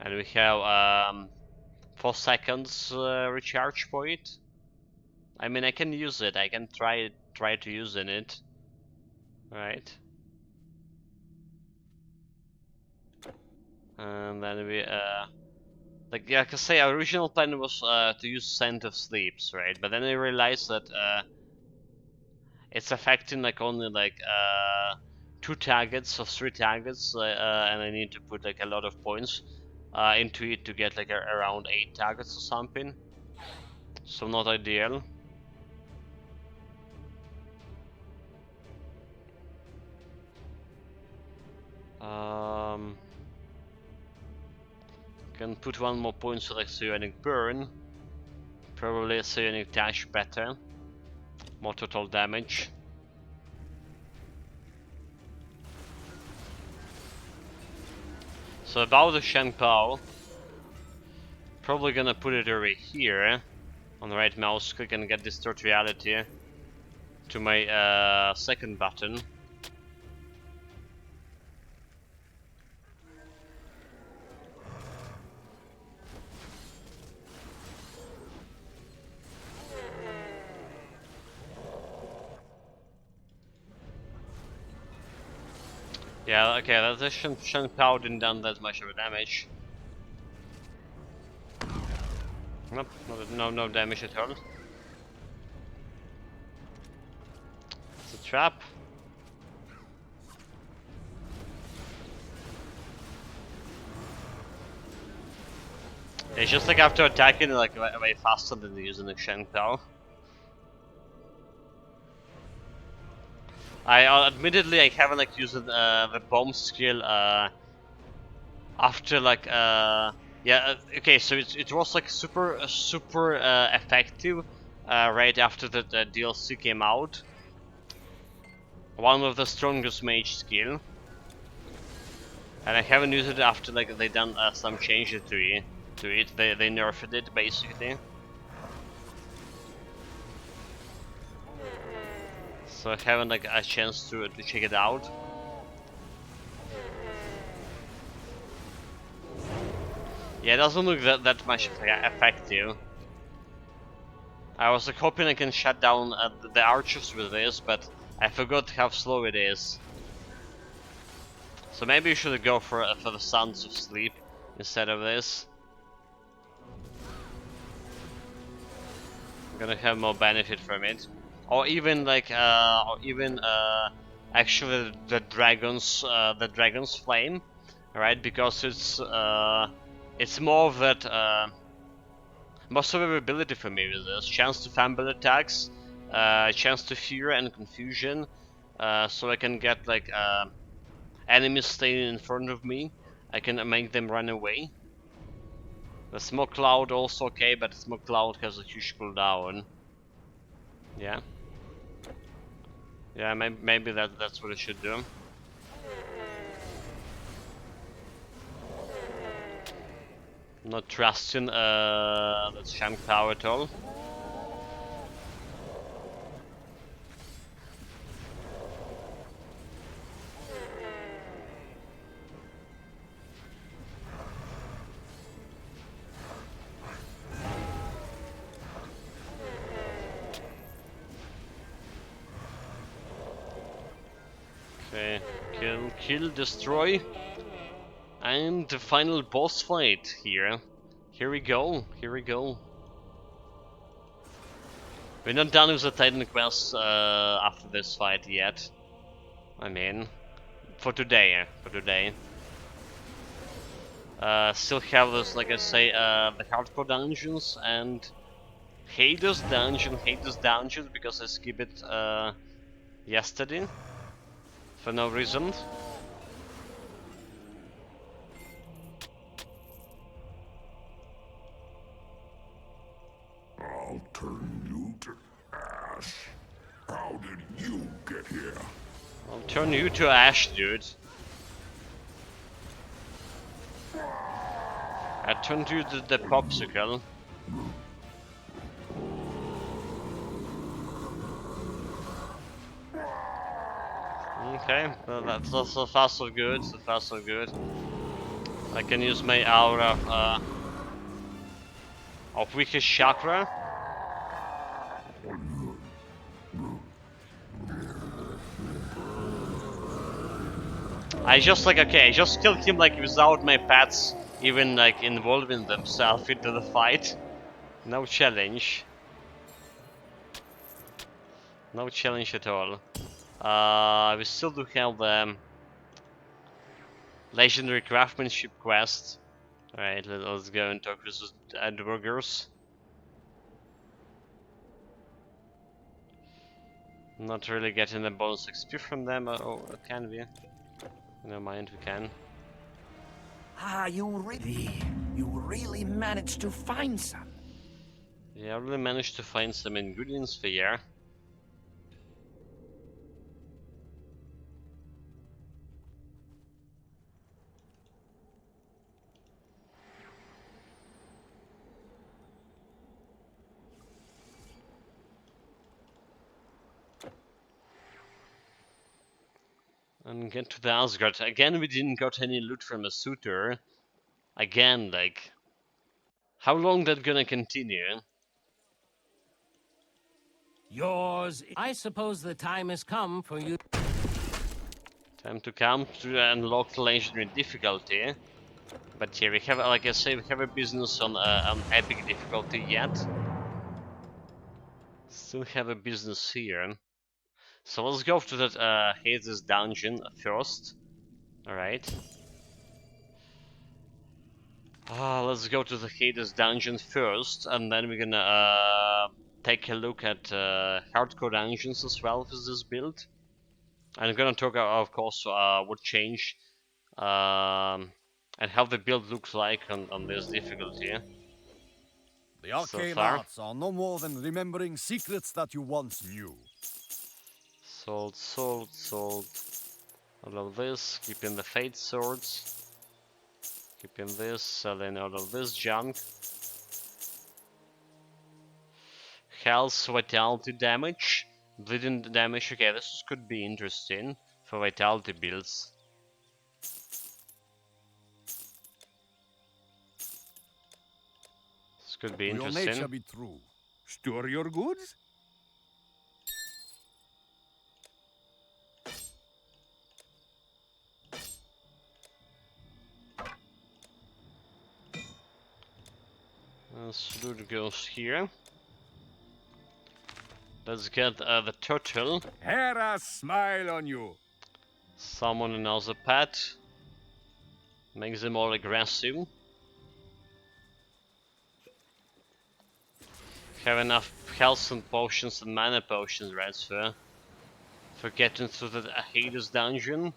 Speaker 1: And we have 4 seconds recharge point. I mean, I can use it. I can try to use it. Right. And then we like I can say, our original plan was to use Scent of Sleeps, right? But then I realized that it's affecting like only like 2 targets or 3 targets, and I need to put like a lot of points into it to get like around 8 targets or something. So not ideal. Can put 1 more point so like Psionic Burn. Probably Psionic Dash better. More total damage. So about the Shen Pao, probably gonna put it over here on the right mouse click and get Distort Reality to my second button. Yeah, okay, that Shang Pao didn't done that much of a damage. Nope, no damage at all. It's a trap. It's just like after attacking like way faster than using the Shang Pao. Admittedly I haven't like used the bomb skill after like okay, so it was like super effective right after the DLC came out. One of the strongest mage skill, and I haven't used it after like they done some changes to it. They nerfed it basically. So I haven't like a chance to check it out. Yeah, it doesn't look that much effective. I was like hoping I can shut down the archers with this, but I forgot how slow it is. So maybe you should go for the Sons of Sleep instead of this. I'm gonna have more benefit from it, or even like actually the dragon's flame, right? Because it's more of that more survivability for me with this. Chance to fumble attacks, chance to fear and confusion, so I can get like enemies staying in front of me. I can make them run away. The smoke cloud also okay, but the smoke cloud has a huge cooldown. Yeah. Yeah, maybe that's what I should do. Not trusting that Shang Pao at all. Okay, kill, destroy. And the final boss fight here. Here we go. We're not done with the Titan quest after this fight yet. I mean, for today. Still have those, like I say, the hardcore dungeons and Hades dungeons because I skipped it yesterday for no reason.
Speaker 11: I'll turn you to ash. How did you get here?
Speaker 1: I'll turn you to ash, dude. I turned you to the popsicle. Okay, well, that's so far so good. I can use my aura of weakest chakra. I just like I just killed him like without my pets even like involving themselves into the fight. No challenge. No challenge at all. We still do have the legendary craftsmanship quest. Alright, let's go and talk with the adburgers. Not really getting the bonus XP from them. Oh, can we? Never mind, we can.
Speaker 5: Ah, you really managed to find some.
Speaker 1: Yeah, I really managed to find some ingredients for here. And get to the Asgard. Again, we didn't got any loot from a suitor. Again, like... How long that gonna continue?
Speaker 3: Yours. I suppose the time has come for you.
Speaker 1: Time to come to unlock the legendary difficulty. But here we have, like I say, we have a business on epic difficulty yet. Still have a business here. So let's go to that Hades dungeon first. Alright. Let's go to the Hades dungeon first, and then we're gonna take a look at hardcore dungeons as well with this build. I'm gonna talk, of course, what change and how the build looks like on this difficulty
Speaker 4: The
Speaker 1: so
Speaker 4: arcane
Speaker 1: far.
Speaker 4: arts are no more than remembering secrets that you once knew.
Speaker 1: Sold. All of this, keeping the fate swords. Keeping this, selling all of this junk. Health, vitality damage, bleeding damage. Okay, this could be interesting for vitality builds. This could be
Speaker 4: Will your
Speaker 1: interesting.
Speaker 4: nature be true? Store your goods?
Speaker 1: Loot goes here. Let's get the turtle.
Speaker 4: Hera smile on you.
Speaker 1: Summon another pet. Makes them more aggressive. Have enough health and potions and mana potions, right, for getting through the Hades dungeon.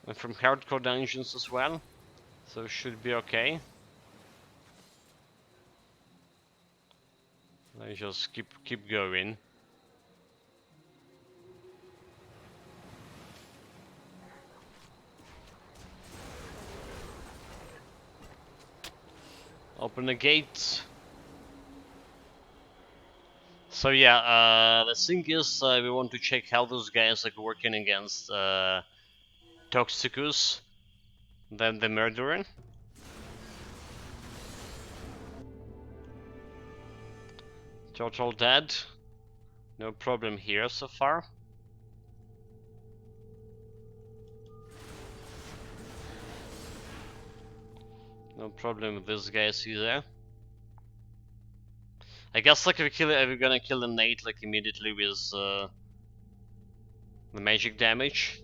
Speaker 1: And from hardcore dungeons as well. So it should be okay. Let's just keep going. Open the gate. So yeah, the thing is, we want to check how those guys are working against Toxicus, then the murderer. Total dead. No problem here so far. No problem with these guys either. I guess like we're gonna kill the Nate like immediately with the magic damage.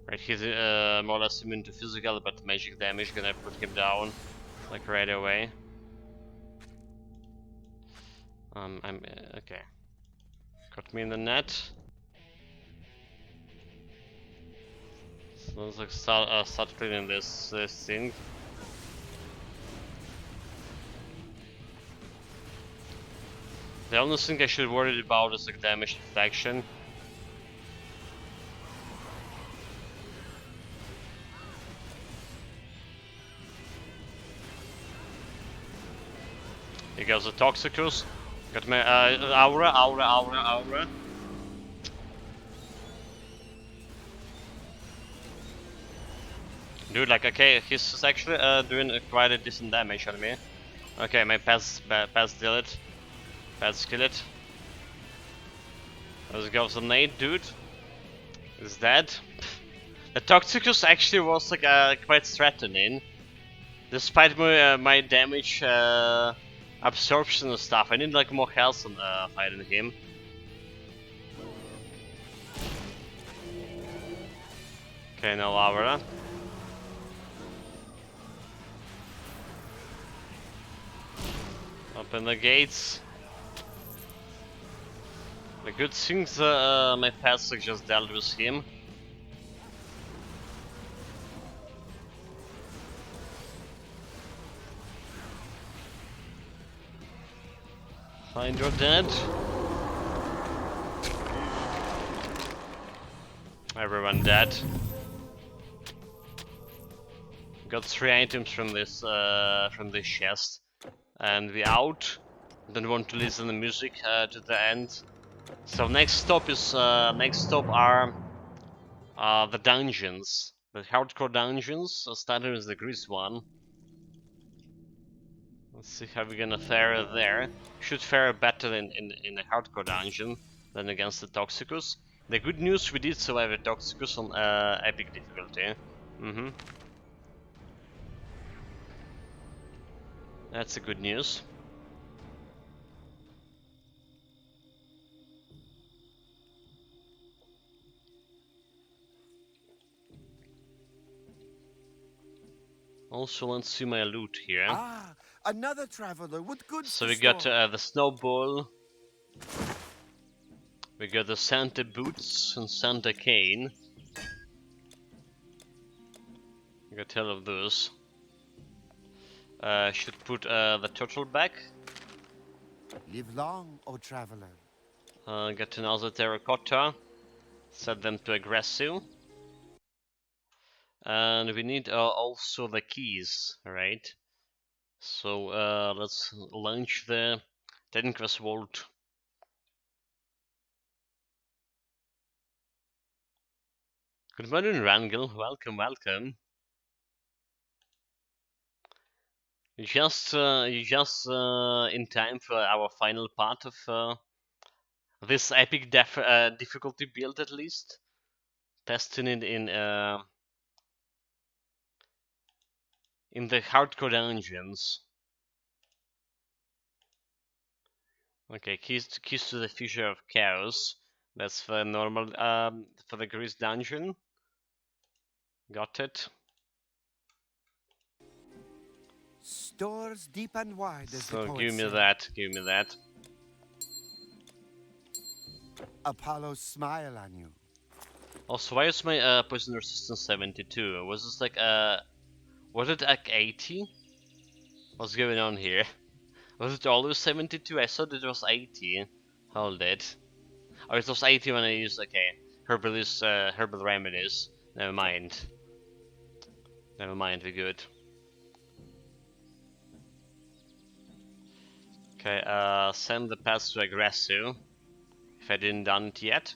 Speaker 1: Right, he's more or less immune to physical, but magic damage gonna put him down like right away. I'm okay. Got me in the net. So let's like start cleaning this thing. The only thing I should worry about is like damage deflection. Here goes the Toxicus. Got my aura. Dude, like, okay, he's actually doing quite a decent damage on me. Okay, my pass deal it. Pass kill it. Let's go for Nate, dude. Is dead. The Toxicus actually was like quite threatening. Despite my damage absorption and stuff, I need like more health on fighting him. Okay, no aura. Open the gates. The good things my past just dealt with him. Find your dead. Everyone dead. Got 3 items from this chest, and we out. Don't want to listen to the music to the end. So next stop are the dungeons, the hardcore dungeons. Starting with the Grease one. Let's see how we're gonna fare there. Should fare better in a hardcore dungeon than against the Toxicus. The good news, we did survive a Toxicus on epic difficulty. That's the good news. Also, let's see my loot here.
Speaker 4: Ah, another traveler with goods
Speaker 1: So
Speaker 4: to
Speaker 1: we got
Speaker 4: store.
Speaker 1: the snowball. We got the Santa boots and Santa cane. We got 10 of those. Should put the turtle back.
Speaker 4: Live long, O traveler.
Speaker 1: Got another terracotta. Set them to aggressive. And we need also the keys, right? So let's launch the Tenkress Vault. Good morning, Rangel. Welcome, welcome. You just in time for our final part of this epic difficulty build, at least. Testing it in the hardcore dungeons. Okay, keys to the Future of Chaos. That's for normal for the Grease dungeon. Got it.
Speaker 4: Stores deep and wide, as the
Speaker 1: So
Speaker 4: poet
Speaker 1: give me
Speaker 4: said.
Speaker 1: that. Give me that.
Speaker 4: Apollo smile on you.
Speaker 1: Also, why is my poison resistance 72? Was this like was it like 80? What's going on here? Was it always 72? I thought it was 80. Hold it. Oh, it was 80 when I used, okay, herbal remedies. Never mind. Never mind, we're good. Okay, send the pass to aggressive. If I didn't done it yet.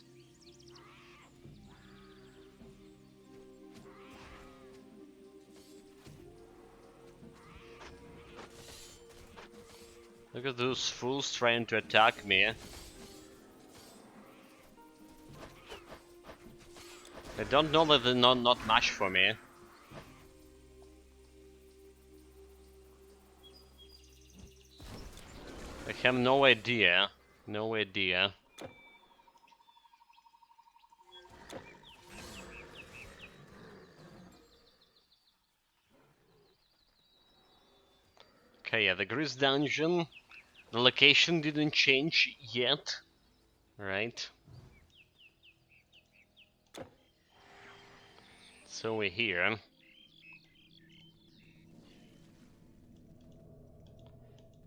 Speaker 1: Look at those fools trying to attack me. They don't know that they're not much for me. I have no idea. No idea. Okay, yeah, the Gris dungeon. The location didn't change yet. Right. So we're here.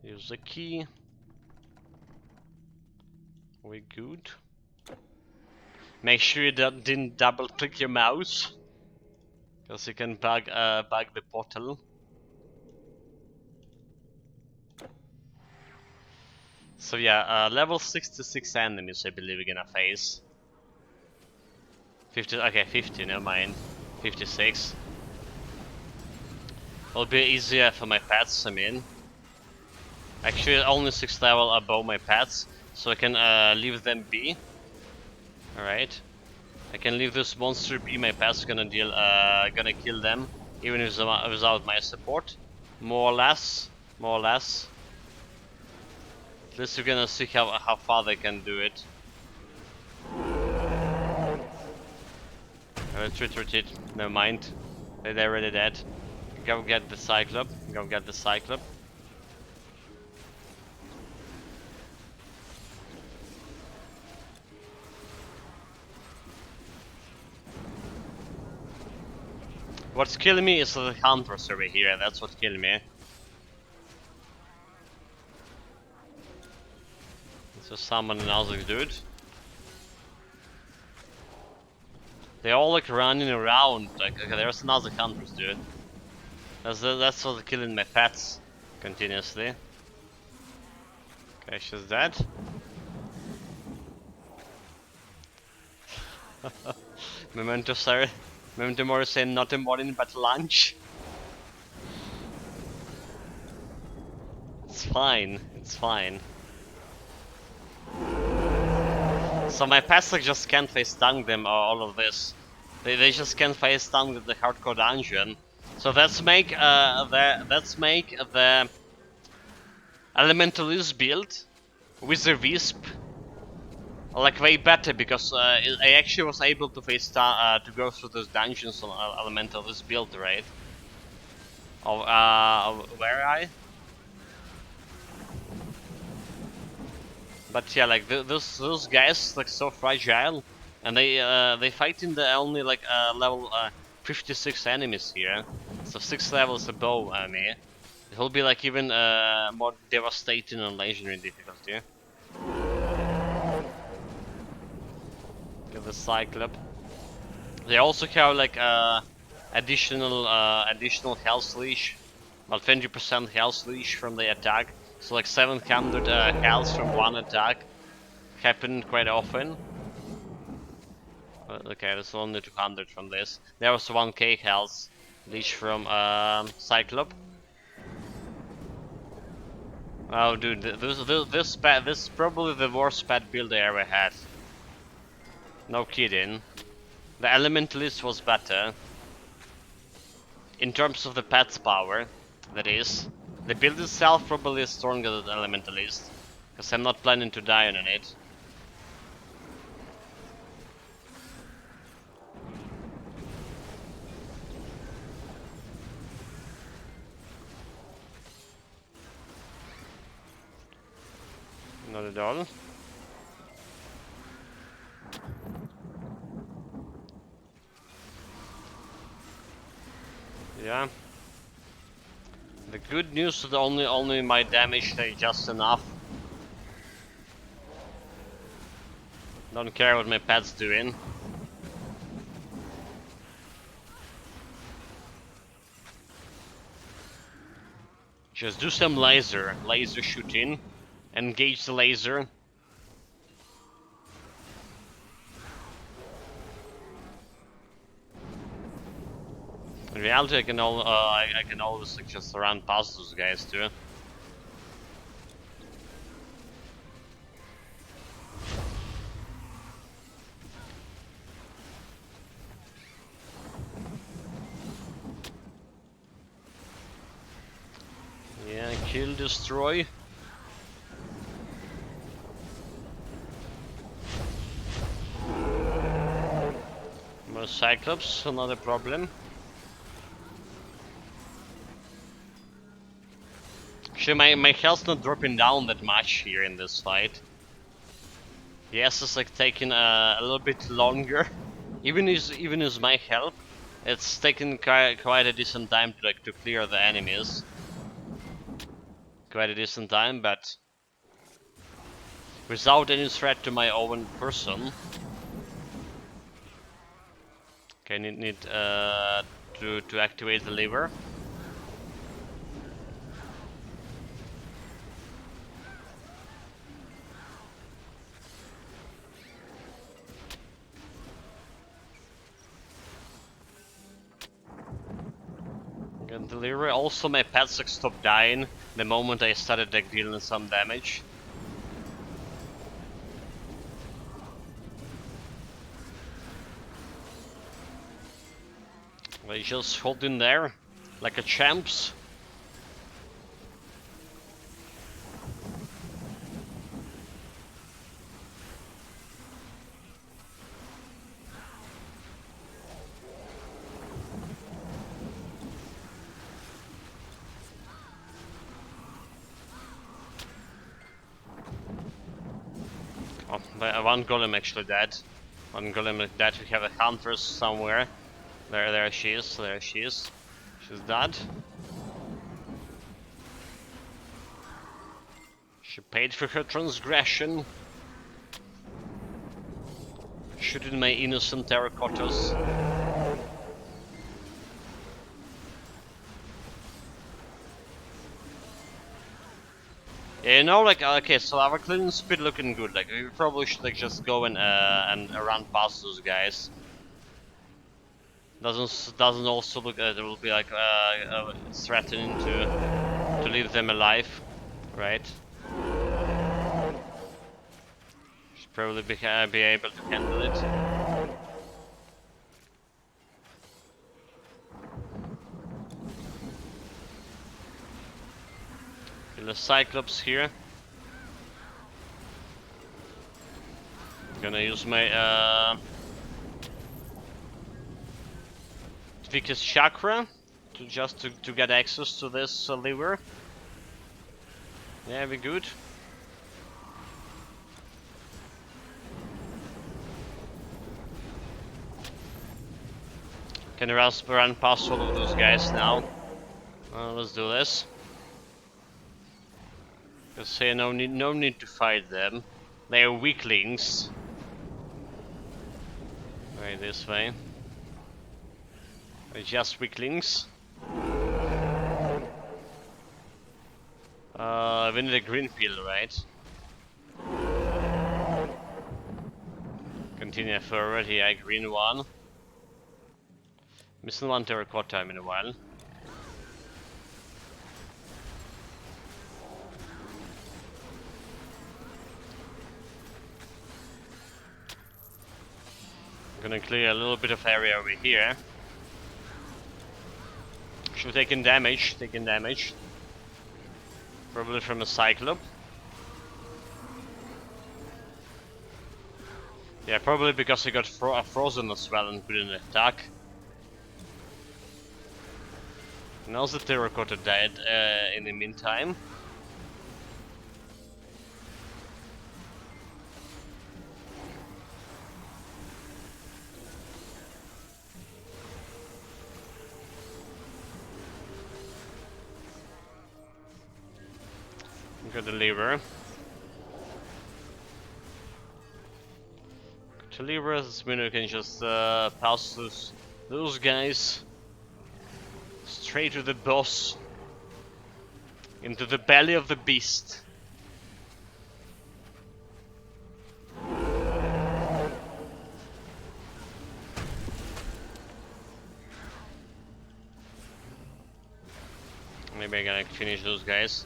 Speaker 1: Use the key. We good. Make sure you didn't double click your mouse, because you can bug the portal. So yeah, level 66 enemies I believe we're gonna face. 50, okay, 50, never mind. 56. It'll be easier for my pets, I mean. Actually, only 6 level above my pets, so I can leave them be. Alright. I can leave this monster be, my pets gonna kill them, even if without my support. More or less. More or less. At least we're gonna see how far they can do it. Retreat. Never mind. They're already dead. Go get the Cyclop. Go get the Cyclop. What's killing me is the hunters over here. That's what's killing me. Let's just summon another dude. They're all like running around. Like, okay, there's another hunters dude. That's what's killing my pets continuously. Okay, she's dead. Memento Mori saying not a morning but lunch. It's fine, it's fine. So my pets like just can't face tank them or all of this. They just can't face tank with the hardcore dungeon. So let's make the Elementalist build with the Wisp like way better, because I actually was able to to go through those dungeons on Elementalist build, right? Where I? But yeah, like those guys like so fragile, and they fight in the only like level 56 enemies here, so 6 levels above me. It will be like even more devastating on legendary difficulty. Get the Cyclop. They also have like additional health leash, about 20% health leash from the attack. So like 700 health from one attack happen quite often. Okay, there's only 200 from this. There was 1k health leash from Cyclop. Oh, dude, this is probably the worst pet build I ever had. No kidding. The Elementalist was better. In terms of the pet's power, that is. The build itself probably is stronger than the Elementalist, because I'm not planning to die on it. Not at all. Yeah. The good news is that only my damage is just enough. Don't care what my pet's doing. Just do some laser shooting. Engage the laser. In reality, I can always like, just run past those guys too. Yeah, kill, destroy. More Cyclops, another problem. Actually, my health's not dropping down that much here in this fight. Yes, it's like taking a little bit longer. Even as my help, it's taking quite a decent time to clear the enemies. Quite a decent time, but without any threat to my own person. Okay, need to activate the lever. Get the lever. Also, my pets like stopped dying the moment I started like dealing some damage. They just hold in there like a champs. Oh, one golem actually dead. One golem dead. We have a huntress somewhere. There she is. There she is. She's dead. She paid for her transgression. Shooting my innocent terracottas. Yeah, you know, like, okay, so our cleaning speed looking good. Like, we probably should like just go and run past those guys. Doesn't also look it will be like threatening to leave them alive, right? Probably be able to handle it. Kill the Cyclops here. Gonna use my weakest chakra to get access to this liver. Yeah, be good. Can run past all of those guys now. Let's do this. Cause here no need to fight them. They are weaklings. Right, this way. They're just weaklings. We need a green field, right? Continue forward here, green one. Missing one terracotta in a while. Gonna clear a little bit of area over here. Should taking damage, Probably from a Cyclop. Yeah, probably because he got frozen as well and couldn't attack. And also Terracotta died in the meantime. Got the lever. To lever, this window can just pass those guys straight to the boss, into the belly of the beast. Maybe I'm gonna finish those guys.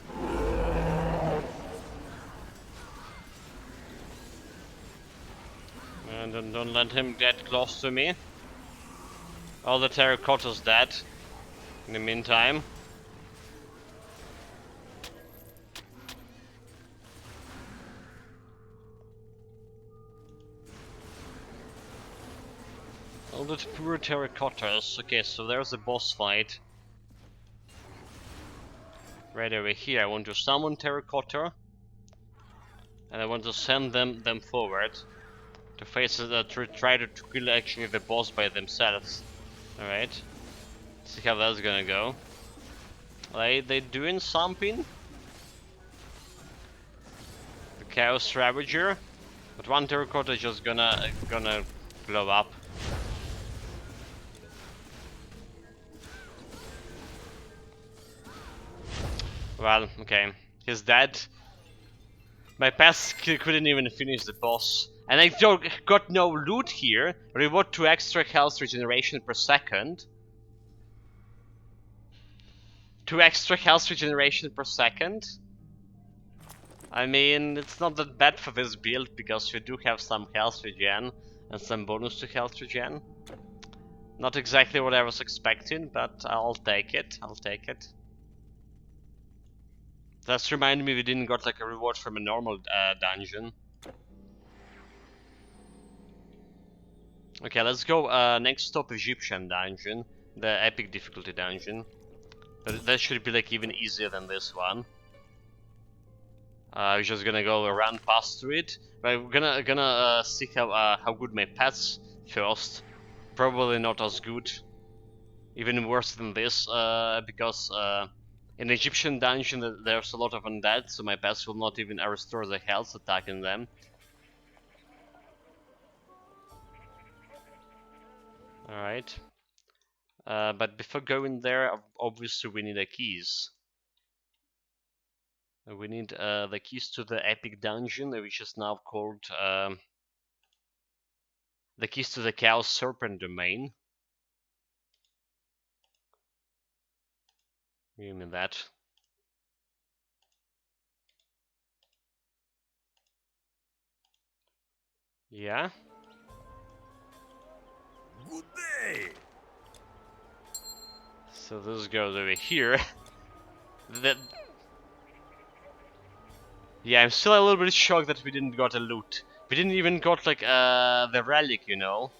Speaker 1: And don't let him get close to me. All the terracotta's dead in the meantime. All the poor terracottas. Okay, so there's a boss fight. Right over here, I want to summon terracotta. And I want to send them forward. To face to try to kill actually the boss by themselves. Alright. See how that's gonna go. They doing something? The Chaos Ravager. But one terracotta is just gonna blow up. Well, okay. He's dead. My pass couldn't even finish the boss. And I got no loot here. Reward 2 extra health regeneration per second. 2 extra health regeneration per second. I mean, it's not that bad for this build because you do have some health regen and some bonus to health regen. Not exactly what I was expecting, but I'll take it. That's reminded me we didn't got like a reward from a normal dungeon. Okay, let's go next stop Egyptian dungeon, the epic difficulty dungeon. But that should be like even easier than this one. We're just gonna go run past through it. But we're gonna see how good my pets first. Probably not as good, even worse than this, because in the Egyptian dungeon there's a lot of undead, so my pets will not even restore the health attacking them. Alright. But before going there, obviously we need the keys. We need the keys to the epic dungeon, which is now called the keys to the Chaos Serpent domain. Give me that. Yeah.
Speaker 6: Good day.
Speaker 1: So this goes over here. That. Yeah, I'm still a little bit shocked that we didn't got a loot. We didn't even got like the relic, you know.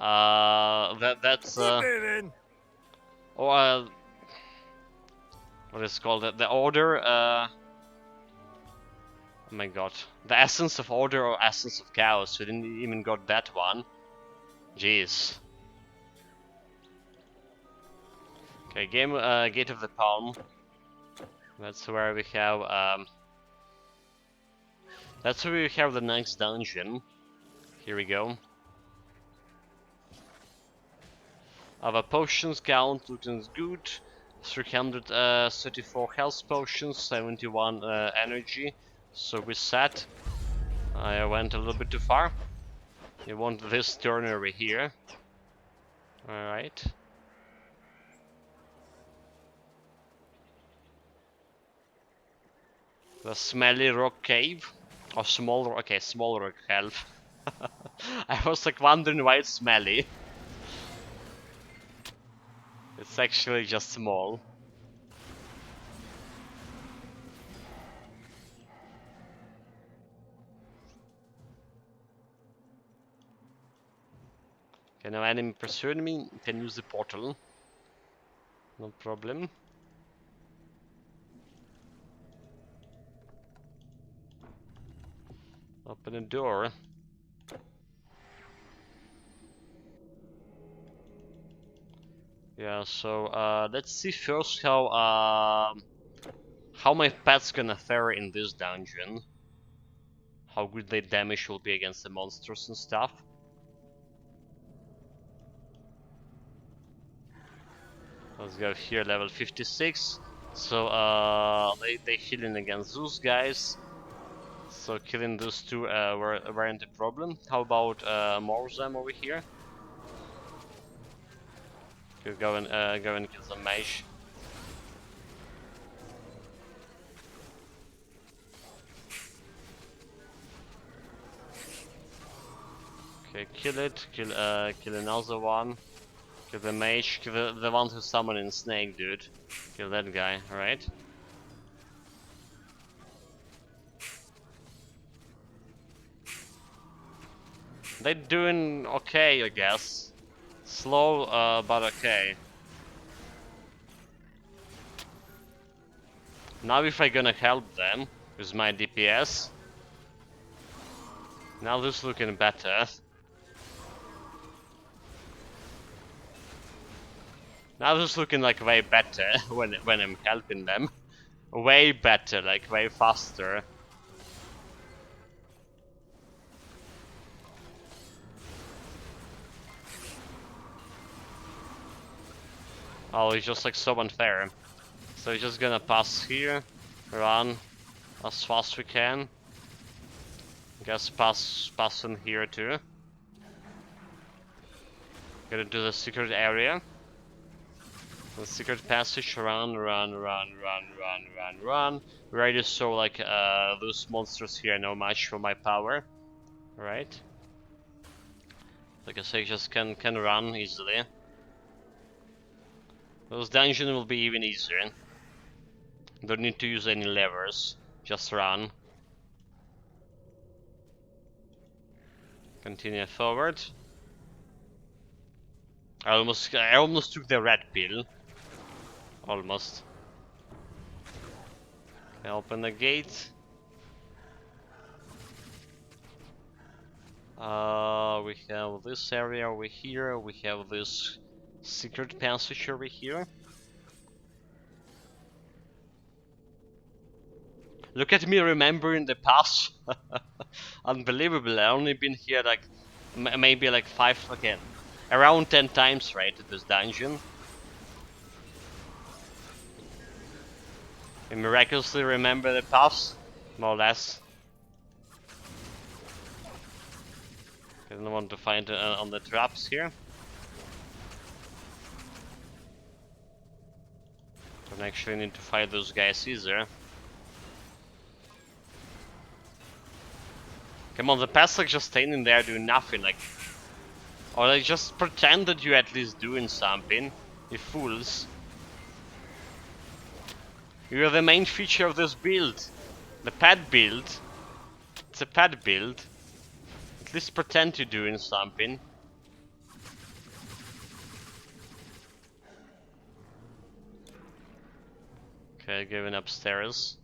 Speaker 1: That's
Speaker 6: Good day then.
Speaker 1: or what is it called, the order. Oh my god, the essence of order or essence of chaos. We didn't even got that one. Jeez. Okay, Gate of the Palm. That's where we have that's where we have the next dungeon. Here we go. Our potions count looking good. 334 health potions, 71 energy. So we set. I went a little bit too far. You want this turn over here. Alright. The smelly rock cave. Or small rock. Okay, small rock cave. I was like wondering why it's smelly. It's actually just small. Okay, now enemy pursuing me, can use the portal. No problem. Open the door. Yeah, so let's see first how my pet's gonna fare in this dungeon. How good their damage will be against the monsters and stuff. Let's go here, level 56. So they healing against those guys. So killing those two weren't a problem. How about more of them over here? Could go and kill some mage. Okay, kill it. Kill another one. Kill the mage. Kill the one who's summoning snake, dude. Kill that guy. All right. They're doing okay, I guess. Slow, but okay. Now if I'm gonna help them with my DPS. Now this looking better. Now this is looking like way better when I'm helping them. Way better, like way faster. Oh, it's just like so unfair. So we're just gonna pass here, run as fast as we can. Guess pass in here too. Get into the secret area. The secret passage, run. We already saw like those monsters here, no match for my power. Right? Like I say, just can run easily. Those dungeons will be even easier. Don't need to use any levers, just run. Continue forward. I almost took the red pill. Almost. Okay, open the gate. We have this area over here. We have this secret passage over here. Look at me remembering the past. Unbelievable. I only been here like maybe like around 10 times, right, at this dungeon. I miraculously remember the paths, more or less. I don't want to find on the traps here. Don't actually need to fight those guys either. Come on, the pets like just standing there doing nothing, like, or like just pretend that you're at least doing something. You fools. You're the main feature of this build. The pet build. It's a pet build. At least pretend you're doing something. Okay, going upstairs.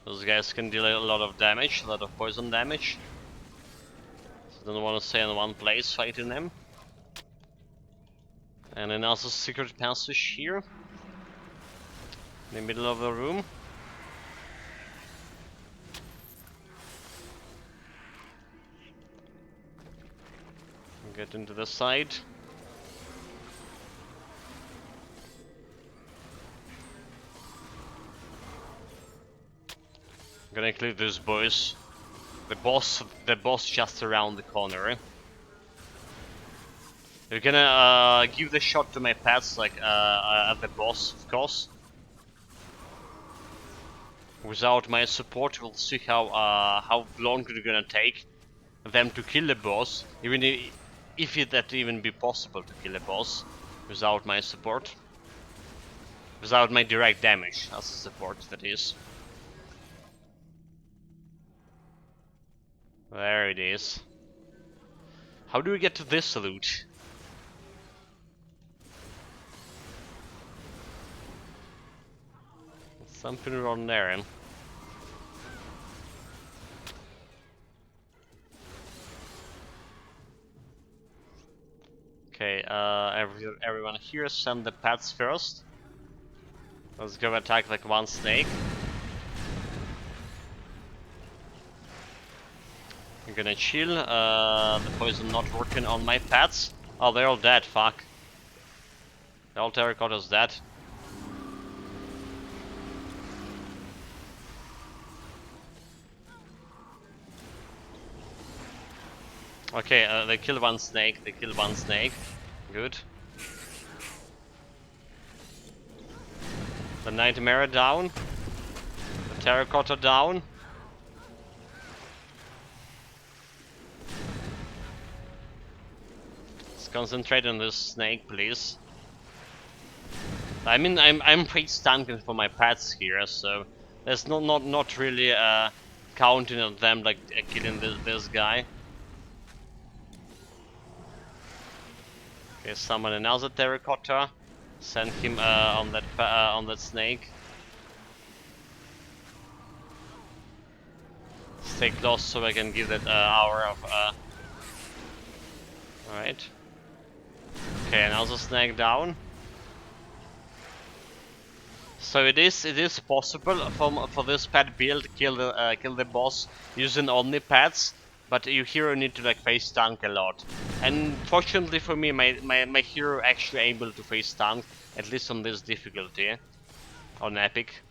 Speaker 1: Those guys can deal a lot of damage, a lot of poison damage. So don't want to stay in one place fighting them. And then also secret passage here. In the middle of the room. Get into the side. I'm gonna include those boys. The boss just around the corner. You're gonna give the shot to my pets, like at the boss, of course. Without my support, we'll see how long it's gonna take them to kill the boss, even if that even be possible to kill the boss without my support. Without my direct damage as a support, that is. There it is. How do we get to this loot? Something wrong there. Okay, everyone here, send the pets first. Let's go attack like one snake. I'm gonna chill. The poison not working on my pets. Oh, they're all dead. Fuck. The all terracotta's dead. Okay, they killed one snake. They killed one snake. Good. The nightmare down. The terracotta down. Let's concentrate on this snake, please. I mean, I'm face tanking for my pets here, so there's not really counting on them like killing this guy. Okay, summon another terracotta. Send him on that snake. Stay close so I can give that hour of. Alright. Okay, another snake down. So it is possible for this pet build kill the boss using only pets, but your hero need to like face tank a lot. And fortunately for me, my hero actually able to face tank, at least on this difficulty, on epic.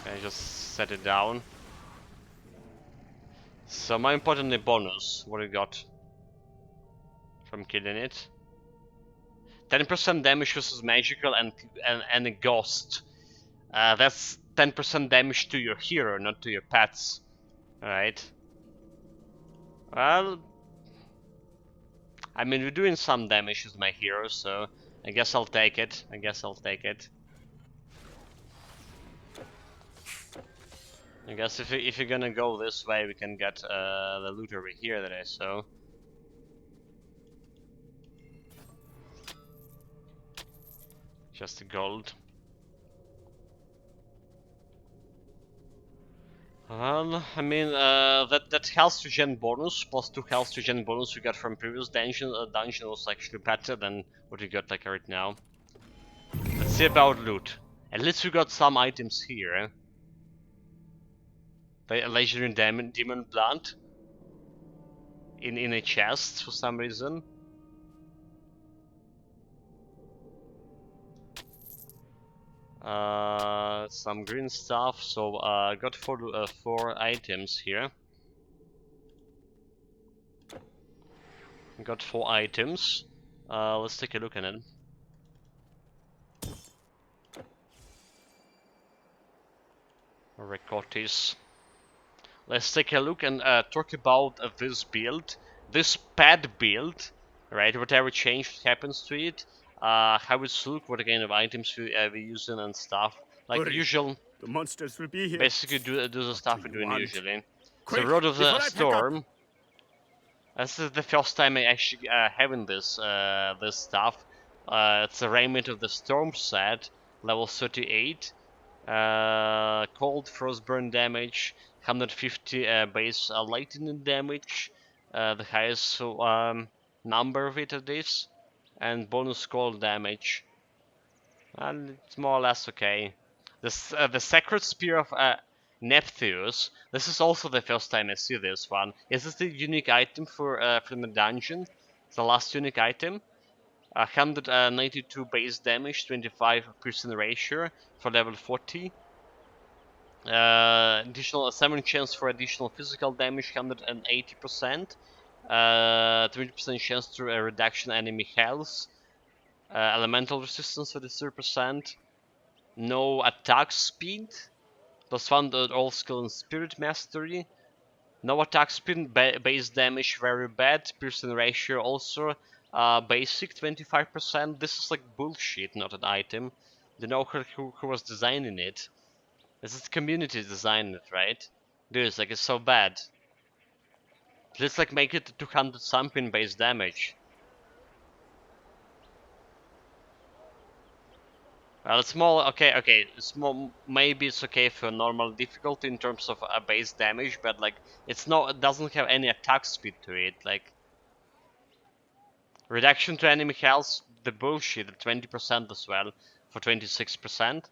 Speaker 1: I just set it down. So more importantly, bonus. What do you got from killing it? 10% damage versus magical and a ghost. That's 10% damage to your hero, not to your pets. Alright. Well, I mean, we're doing some damage with my hero, so I guess I'll take it. I guess if you're gonna go this way, we can get the loot over here that I saw. Just gold. Well, I mean, that health to gen bonus plus 2 health to gen bonus we got from previous dungeon was actually better than what we got like right now. Let's see about loot. At least we got some items here. The legendary demon plant in a chest for some reason. Some green stuff. So I got 4 items here. Got 4 items. Let's take a look at it. Ricotis. Let's take a look and talk about this build, this pad build, right? Whatever change happens to it, how it's look, what kind of items we using and stuff. Like
Speaker 3: Hurry.
Speaker 1: usual,
Speaker 3: The monsters will be here.
Speaker 1: basically do the
Speaker 3: What
Speaker 1: stuff
Speaker 3: do
Speaker 1: we're
Speaker 3: you
Speaker 1: doing
Speaker 3: want?
Speaker 1: usually. So
Speaker 3: Quick,
Speaker 1: Road of the
Speaker 3: before I pack up.
Speaker 1: Storm. This is the first time I actually having this stuff. It's a Raiment of the Storm set, level 38. Cold Frostburn damage, 150 base lightning damage, the highest number of it of this, and bonus cold damage. And it's more or less okay. The Sacred Spear of Nephthys. This is also the first time I see this one. Is this the unique item from the dungeon? The last unique item. 192 base damage, 25% ratio for level 40. Additional 7 chance for additional physical damage, 180%. 20% chance to a reduction enemy health. Elemental resistance 33%. No attack speed. Plus 1 to all skill and spirit mastery. No attack speed, base damage very bad. Piercing ratio also basic 25%. This is like bullshit, not an item. Don't know who was designing it. This is the community designing it, right? Dude, like it's so bad. Let's like make it 200 something base damage. Well, it's more okay. It's more maybe it's okay for normal difficulty in terms of base damage, but like it's not. It doesn't have any attack speed to it. Like reduction to enemy health, the bullshit at 20% as well for 26%.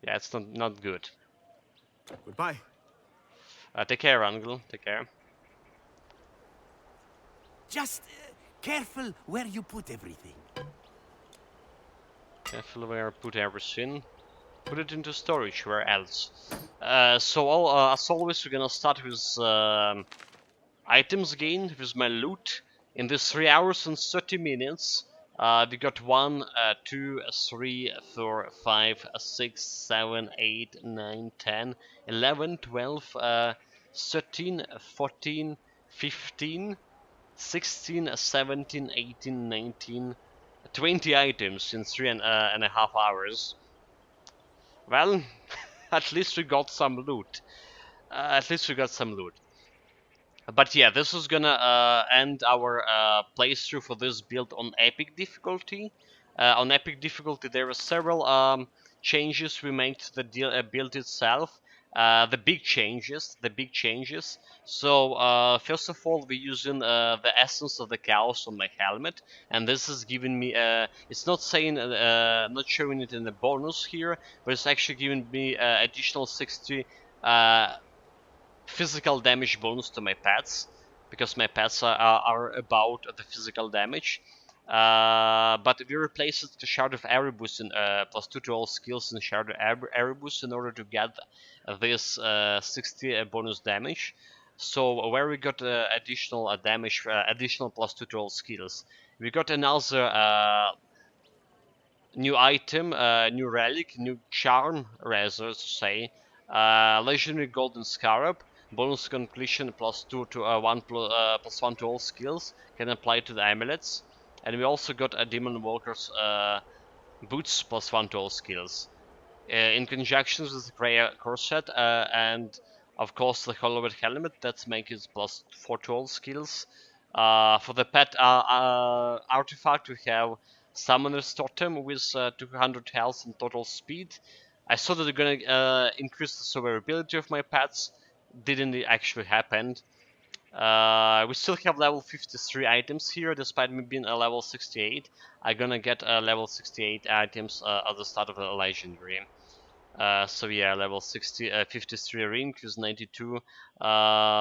Speaker 1: Yeah, it's not good.
Speaker 3: Goodbye.
Speaker 1: Take care, Angel. Take care.
Speaker 5: Just careful where you put everything.
Speaker 1: Careful where I put everything. Put it into storage. Where else? So as always, we're gonna start with items gain with my loot. In this 3 hours and 30 minutes, we got 1, 2, 3, 4, 5, 6, 7, 8, 9, 10, 11, 12, 13, 14, 15, 16, 17, 18, 19, 20 items in 3.5 hours. Well, at least we got some loot. But yeah, this is gonna end our playthrough for this build on epic difficulty. On epic difficulty, there are several changes we made to the build itself. The big changes. So first of all, we're using the essence of the chaos on my helmet, and this is giving me. It's not saying, not showing it in the bonus here, but it's actually giving me additional 60. Physical damage bonus to my pets, because my pets are about the physical damage. But we replaced the Shard of Erebus in +2 to all skills in Shard of Erebus in order to get this 60 bonus damage. So where we got additional damage, additional +2 to all skills, we got another new item, new relic, new charm, rather to say. Legendary Golden Scarab, bonus completion +2 to +1 to all skills, can apply to the amulets. And we also got a Demon Walker's boots +1 to all skills. In conjunction with the Grey Corset and of course the Hollowed Helmet, that makes it +4 to all skills. For the pet artifact, we have Summoner's Totem with 200 health and total speed. I saw that they're gonna increase the survivability of my pets. Didn't actually happen. We still have level 53 items here, despite me being a level 68. I'm gonna get level 68 items at the start of the legendary. So yeah, level 53 ring with 92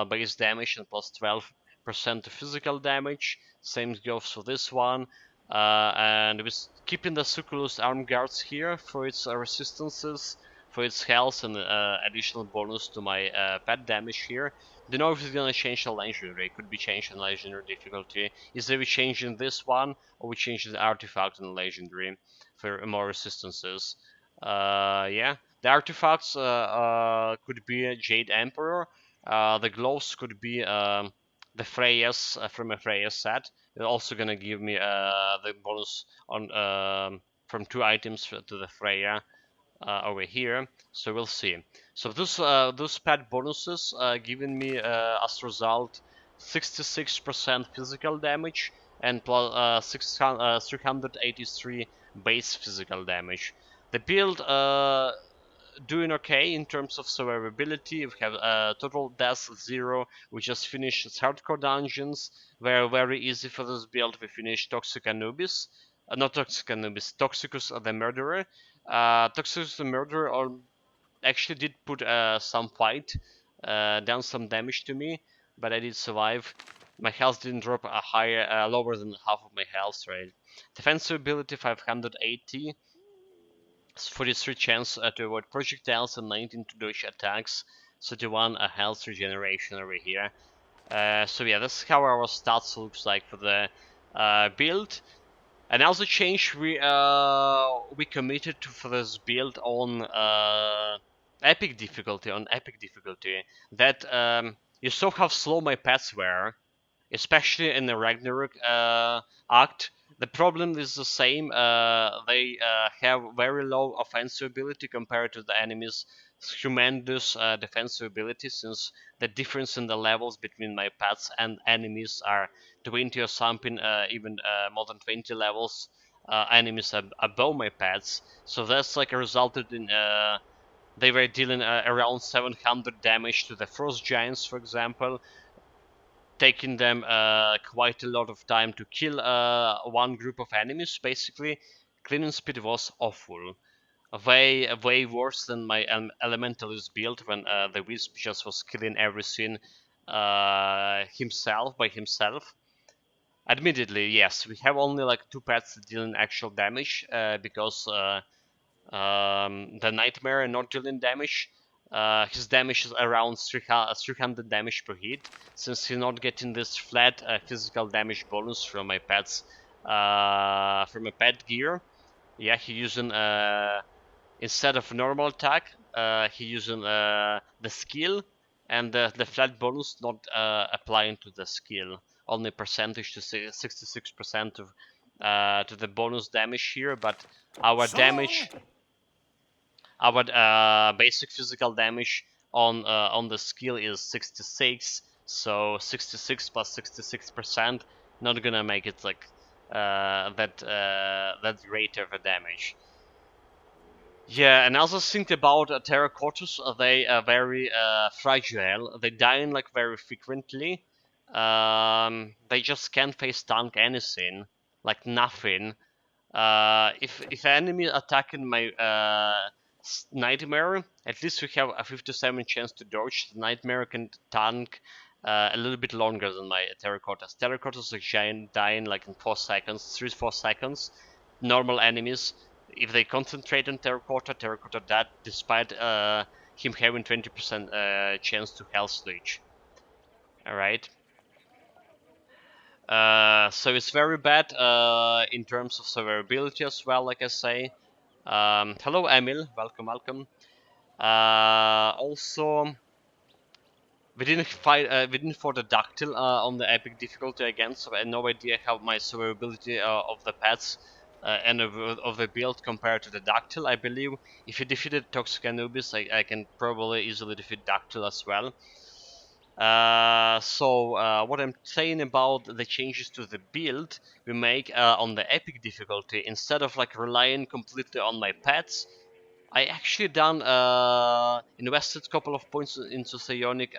Speaker 1: base damage and +12% to physical damage. Same goes for this one. And with keeping the Succulus arm guards here for its resistances, for its health, and additional bonus to my pet damage here. Don't know if it's gonna change the legendary. It could be changed in legendary difficulty. Is there a change in this one, or we change the artifact in the legendary for more resistances? Yeah. The artifacts could be a Jade Emperor. The gloves could be the Freya's from a Freya set. They're also gonna give me the bonus on from 2 items to the Freya over here. So we'll see. So those pet bonuses giving me as result 66% physical damage and plus 383 base physical damage. The build doing okay in terms of survivability. We have total death 0. We just finished hardcore dungeons. Very easy for this build. We finished Toxic Anubis. Not Toxic Anubis, Toxicus the Murderer. Toxicus the Murderer actually did put some fight, down some damage to me, but I did survive. My health didn't drop lower than half of my health rate. Defensive ability 580. 43 chance to avoid projectiles and 19 to dodge attacks. 31 health regeneration over here. So yeah, that's how our stats looks like for the build. Another change we committed to for this build on epic difficulty. That you saw how slow my pets were, especially in the Ragnarok act. The problem is the same. They have very low offensive ability compared to the enemy's tremendous defensive ability, since the difference in the levels between my pets and enemies are 20 or something, even more than 20 levels. Enemies above my pets, so that's like resulted in they were dealing around 700 damage to the frost giants, for example, taking them quite a lot of time to kill one group of enemies. Basically, cleaning speed was awful. Way worse than my elementalist build when the wisp just was killing everything by himself. Admittedly, yes, we have only like 2 pets dealing actual damage because the Nightmare not dealing damage. His damage is around 300 damage per hit, since he's not getting this flat physical damage bonus from my pets, from a pet gear. Yeah, he using instead of normal attack, he using the skill, and the flat bonus not applying to the skill. Only percentage to 66% of to the bonus damage here, but our damage. Our basic physical damage on the skill is 66, so 66 plus 66% not gonna make it like that great of a damage. Yeah, another thing about terracottas, they are very fragile. They die like very frequently. They just can't face tank anything, like nothing. If enemy attacking my Nightmare, at least we have a 57 chance to dodge. The Nightmare can tank a little bit longer than my Terracottas. Terracottas are giant, dying like in 4 seconds, 3-4 seconds. Normal enemies, if they concentrate on Terracotta died despite him having 20% chance to health leech. Alright. So it's very bad in terms of survivability as well, like I say. Hello, Emil. Welcome. Also, we didn't fight. We didn't fought a Dactyl on the epic difficulty again, so I had no idea how my survivability of the pets and of the build compared to the Dactyl. I believe if you defeated Toxic Anubis, I can probably easily defeat Dactyl as well. So what I'm saying about the changes to the build we make on the epic difficulty, instead of like relying completely on my pets, I actually done invested a couple of points into psionic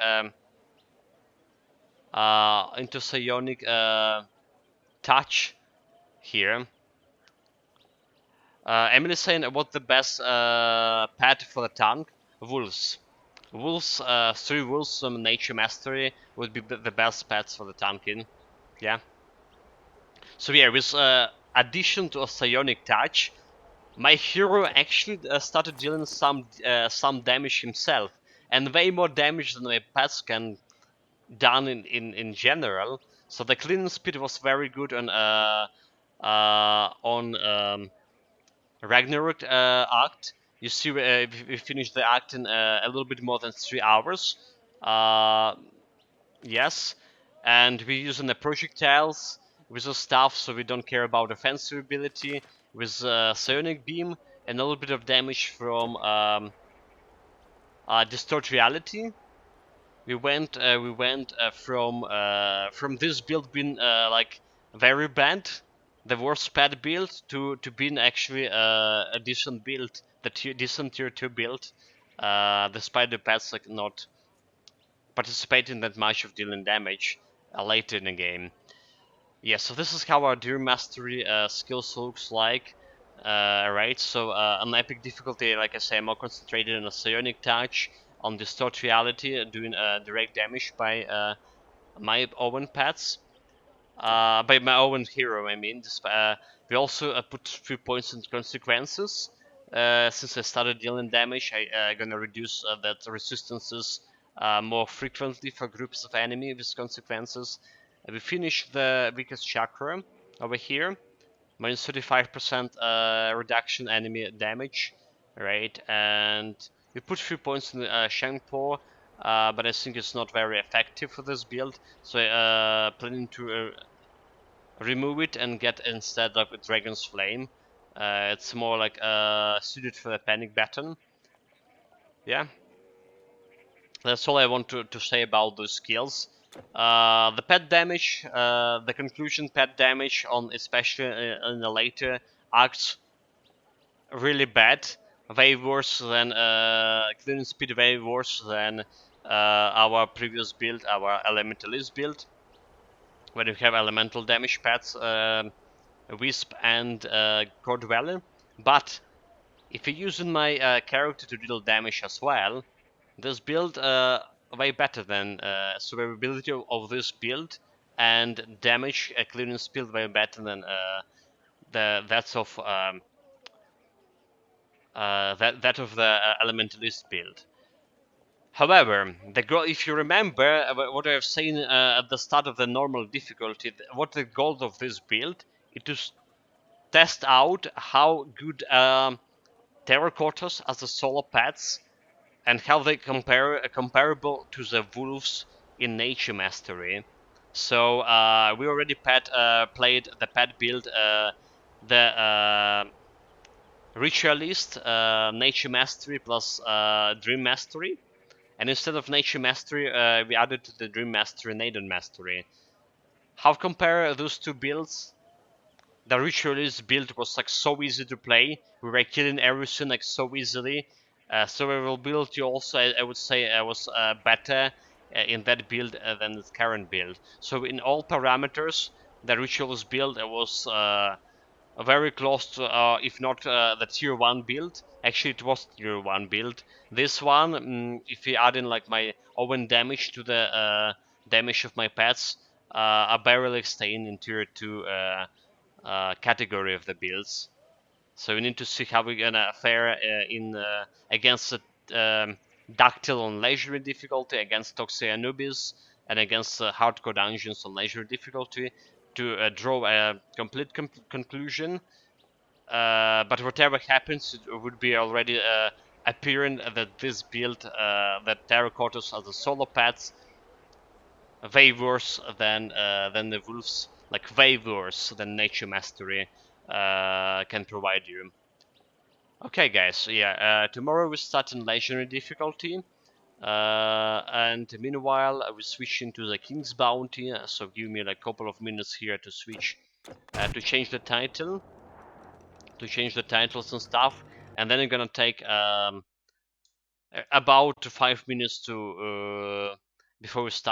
Speaker 1: touch here. Emily saying what the best pet for the tank? Wolves. Wolves, 3 wolves from nature mastery would be the best pets for the tanking. Yeah. So yeah, with addition to a psionic touch, my hero actually started dealing some damage himself, and way more damage than my pets can done in general. So the cleaning speed was very good on Ragnarok Act. You see, we finished the act in a little bit more than 3 hours. Yes, and we're using the projectiles with the stuff, so we don't care about offensive ability, with psionic beam and a little bit of damage from distort reality. We went from this build being like very bad, the worst pad build, to being actually a decent build, decent tier 2 build, despite the pads like not participating that much of dealing damage later in the game. Yeah, so this is how our Dream Mastery skills looks like. Right, so on epic difficulty, like I say, I'm more concentrated on a psionic touch, on distort reality, doing direct damage by my own pets, by my own hero. I mean, we also put 3 points in consequences. Since I started dealing damage, I gonna reduce that resistances more frequently for groups of enemy with consequences. We finish the weakest chakra over here, minus 35% reduction enemy damage, right? And we put 3 points in Shangpo, but I think it's not very effective for this build, so planning to remove it and get instead of a Dragon's Flame. It's more like suited for the panic button. Yeah, that's all I want to say about those skills. The pet damage, the conclusion pet damage on especially in the later acts, really bad. Way worse than clearing speed, way worse than our previous build, our elementalist build, where you have elemental damage pets, Wisp and God Valley. But if you're using my character to deal damage as well, this build way better than survivability of this build, and damage clearing speed way better than that's of that of the elementalist build. However, if you remember what I've seen at the start of the normal difficulty, what the goal of this build is to test out how good terracottas as the solo pets and how they compare comparable to the wolves in Nature Mastery. So we already played the pet build, the Ritualist, Nature Mastery plus Dream Mastery. And instead of Nature Mastery, we added to the Dream Mastery Neidan Mastery. How compare those two builds? The Ritualist build was like so easy to play. We were killing everything like so easily. Survivability also, I would say, was better in that build than the current build. So in all parameters, the Ritualist build was very close to, if not the tier 1 build. Actually, it was tier 1 build. This one, if you add in like my own damage to the damage of my pets, are barely staying in tier 2 category of the builds. So we need to see how we're gonna fare in against the Dactyl on legendary difficulty, against Toxic Anubis, and against Hardcore Dungeons on legendary difficulty to draw a complete conclusion. But whatever happens, it would be already apparent that this build, that Terracottas as a solo pets, way worse than the wolves, like way worse than Nature Mastery can provide you. Okay, guys. So yeah, tomorrow we start in legendary difficulty, and meanwhile we switch into the King's Bounty. So give me like a couple of minutes here to switch to change the title, to change the titles and stuff, and then I'm gonna take about 5 minutes to before we start